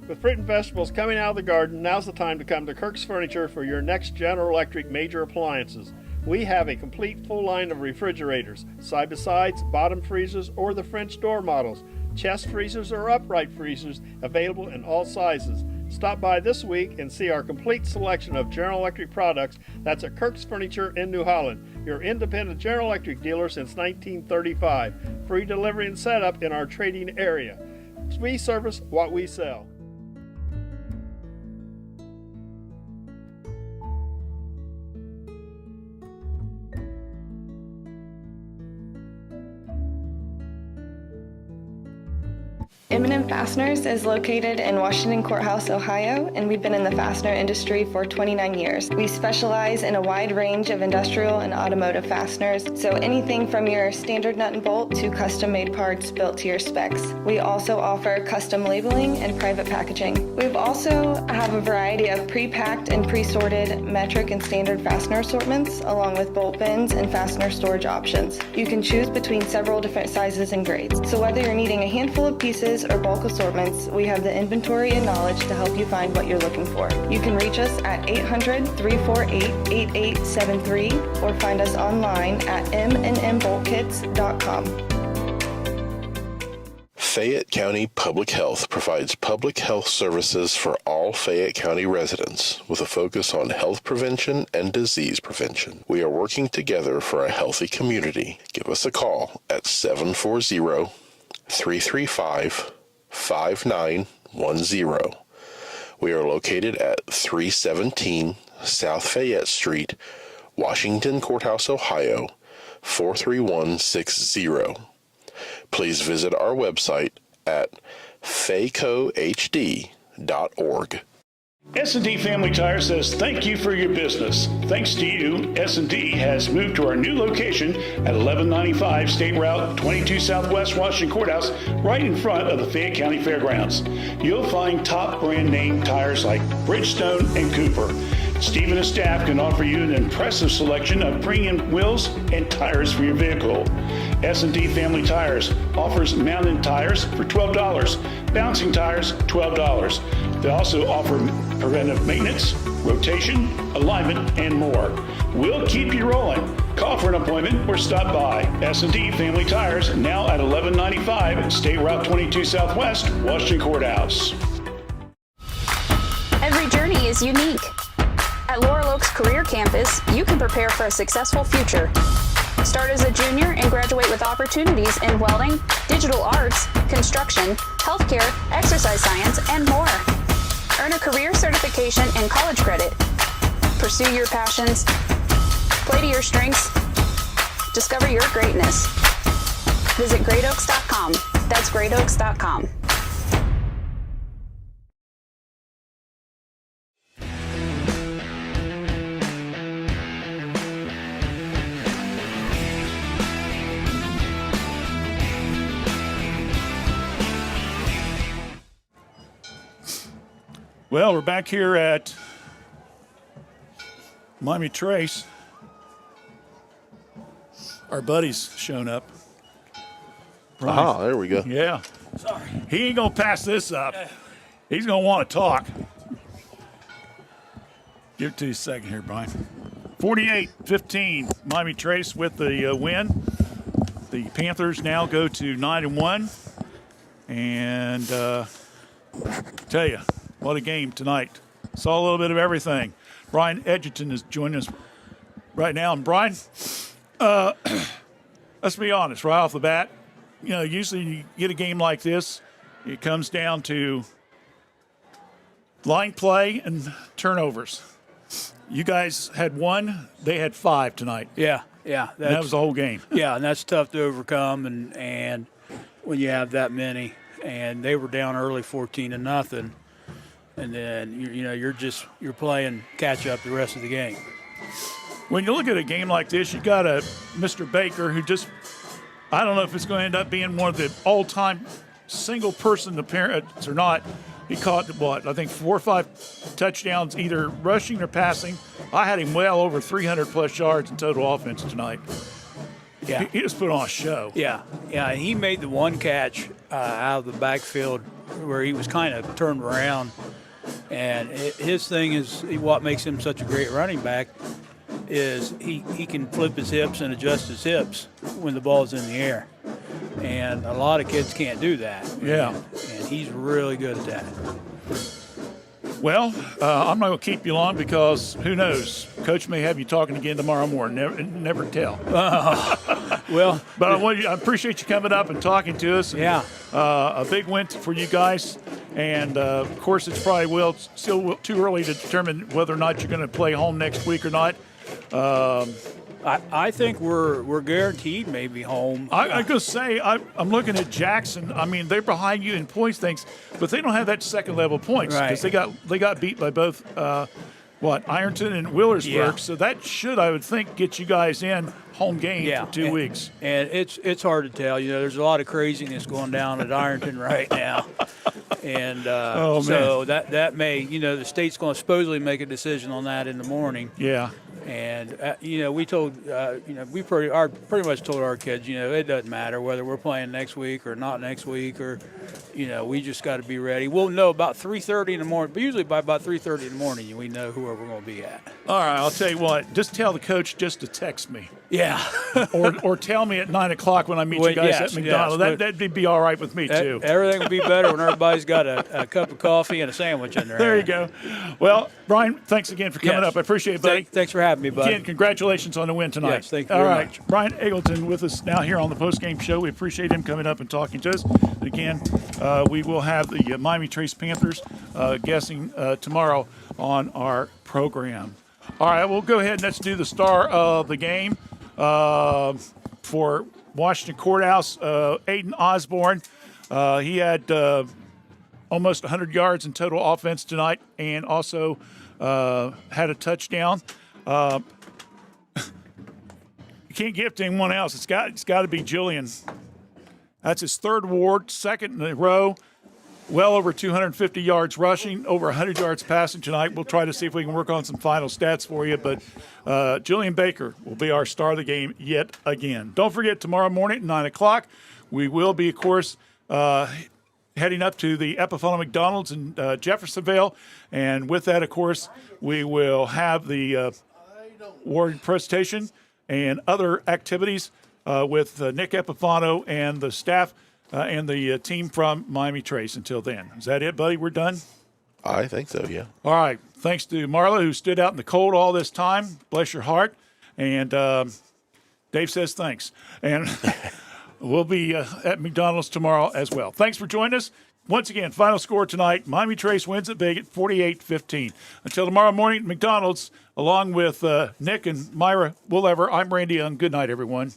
With fruit and vegetables coming out of the garden, now's the time to come to Kirk's Furniture for your next General Electric major appliances. We have a complete full line of refrigerators, side-by-sides, bottom freezers, or the French door models, chest freezers or upright freezers available in all sizes. Stop by this week and see our complete selection of General Electric products. That's at Kirk's Furniture in New Holland, your independent General Electric dealer since 1935. Free delivery and setup in our trading area. We service what we sell. M&M Fasteners is located in Washington Courthouse, Ohio, and we've been in the fastener industry for 29 years. We specialize in a wide range of industrial and automotive fasteners, so anything from your standard nut and bolt to custom-made parts built to your specs. We also offer custom labeling and private packaging. We also have a variety of pre-packed and pre-sorted metric and standard fastener assortments, along with bolt bins and fastener storage options. You can choose between several different sizes and grades. So whether you're needing a handful of pieces or bulk assortments, we have the inventory and knowledge to help you find what you're looking for. You can reach us at 800-348-8873 or find us online at mnmboltkits.com. Fayette County Public Health provides public health services for all Fayette County residents with a focus on health prevention and disease prevention. We are working together for a healthy community. Give us a call at 740-335-5910. We are located at 317 South Fayette Street, Washington Courthouse, Ohio, 43160. Please visit our website at faycohd.org. S&D Family Tire says thank you for your business. Thanks to you, S&D has moved to our new location at 1195 State Route 22 Southwest Washington Courthouse, right in front of the Fayette County Fairgrounds. You'll find top brand name tires like Bridgestone and Cooper. Steve and his staff can offer you an impressive selection of premium wheels and tires for your vehicle. S&D Family Tires offers mountain tires for $12, bouncing tires $12. They also offer preventive maintenance, rotation, alignment, and more. We'll keep you rolling. Call for an appointment or stop by. S&D Family Tires, now at 1195 State Route 22 Southwest, Washington Courthouse. Every journey is unique. At Laurel Oaks Career Campus, you can prepare for a successful future. Start as a junior and graduate with opportunities in welding, digital arts, construction, healthcare, exercise science, and more. Earn a career certification and college credit. Pursue your passions. Play to your strengths. Discover your greatness. Visit greatoaks.com. That's greatoaks.com. Well, we're back here at Miami Trace. Our buddy's shown up. Aha, there we go. Yeah. Sorry. He ain't going to pass this up. He's going to want to talk. Give it to you a second here, Brian. 48-15, Miami Trace with the win. The Panthers now go to 9-1. And tell you, what a game tonight. Saw a little bit of everything. Brian Edgerton is joining us right now. And Brian, let's be honest, right off the bat, you know, usually you get a game like this, it comes down to line play and turnovers. You guys had one, they had 5 tonight. Yeah. That was the whole game. Yeah, and that's tough to overcome, and when you have that many. And they were down early 14-0, and then you're playing catch up the rest of the game. When you look at a game like this, you got a Mr. Baker who just, I don't know if it's going to end up being one of the all-time single-person appearances or not. He caught, I think 4 or 5 touchdowns, either rushing or passing. I had him well over 300-plus yards in total offense tonight. Yeah. He just put on a show. Yeah. He made the one catch out of the backfield where he was kind of turned around. And his thing is, what makes him such a great running back is he can flip his hips and adjust his hips when the ball's in the air. And a lot of kids can't do that. Yeah. And he's really good at that. Well, I'm not going to keep you long because who knows? Coach may have you talking again tomorrow morning. Never tell. Well, but I appreciate you coming up and talking to us. Yeah. A big win for you guys. And, of course, it's probably still too early to determine whether or not you're going to play home next week or not. I think we're guaranteed maybe home. I'm going to say, I'm looking at Jackson. I mean, they're behind you in points things, but they don't have that second level points because they got beat by both Ironton and Willersburg. Yeah. So that should, I would think, get you guys in home game for 2 weeks. And it's hard to tell. You know, there's a lot of craziness going down at Ironton right now. And so that may, the state's going to supposedly make a decision on that in the morning. Yeah. And, we told, we pretty much told our kids, it doesn't matter whether we're playing next week or not next week or, we just got to be ready. We'll know about 3:30 in the morning, but usually by about 3:30 in the morning, we know where we're going to be at. All right, I'll tell you what, just tell the coach just to text me. Yeah. or tell me at 9 o'clock when I meet you guys at McDonald's. That'd be all right with me, too. Everything will be better when everybody's got a cup of coffee and a sandwich in their There hand. you go. Well, Brian, thanks again for coming up. I appreciate it, buddy. Thanks for having me, buddy. Again, congratulations on the win tonight. Yes, thank you very much. Brian Eggleton with us now here on the Postgame Show. We appreciate him coming up and talking to us. Again, we will have the Miami Trace Panthers guessing tomorrow on our program. All right, we'll go ahead and let's do the star of the game for Washington Courthouse, Aiden Osborne. He had almost 100 yards in total offense tonight and also had a touchdown. You can't give it to anyone else. It's got to be Julian. That's his third award, second in a row. well over 250 yards rushing, over 100 yards passing tonight. We'll try to see if we can work on some final stats for you, but Julian Baker will be our star of the game yet again. Don't forget, tomorrow morning at 9 o'clock, we will be, of course, heading up to the Epiphono McDonald's in Jeffersonville, and with that, of course, we will have the award presentation and other activities with Nick Epiphono and the staff and the team from Miami Trace. Until then, is that it, buddy? We're done? I think so, yeah. All right. Thanks to Marla, who stood out in the cold all this time. Bless your heart. And Dave says thanks. And we'll be at McDonald's tomorrow as well. Thanks for joining us. Once again, final score tonight, Miami Trace wins at big at 48-15. Until tomorrow morning at McDonald's, along with Nick and Myra Woolever, I'm Randy Young. Good night, everyone.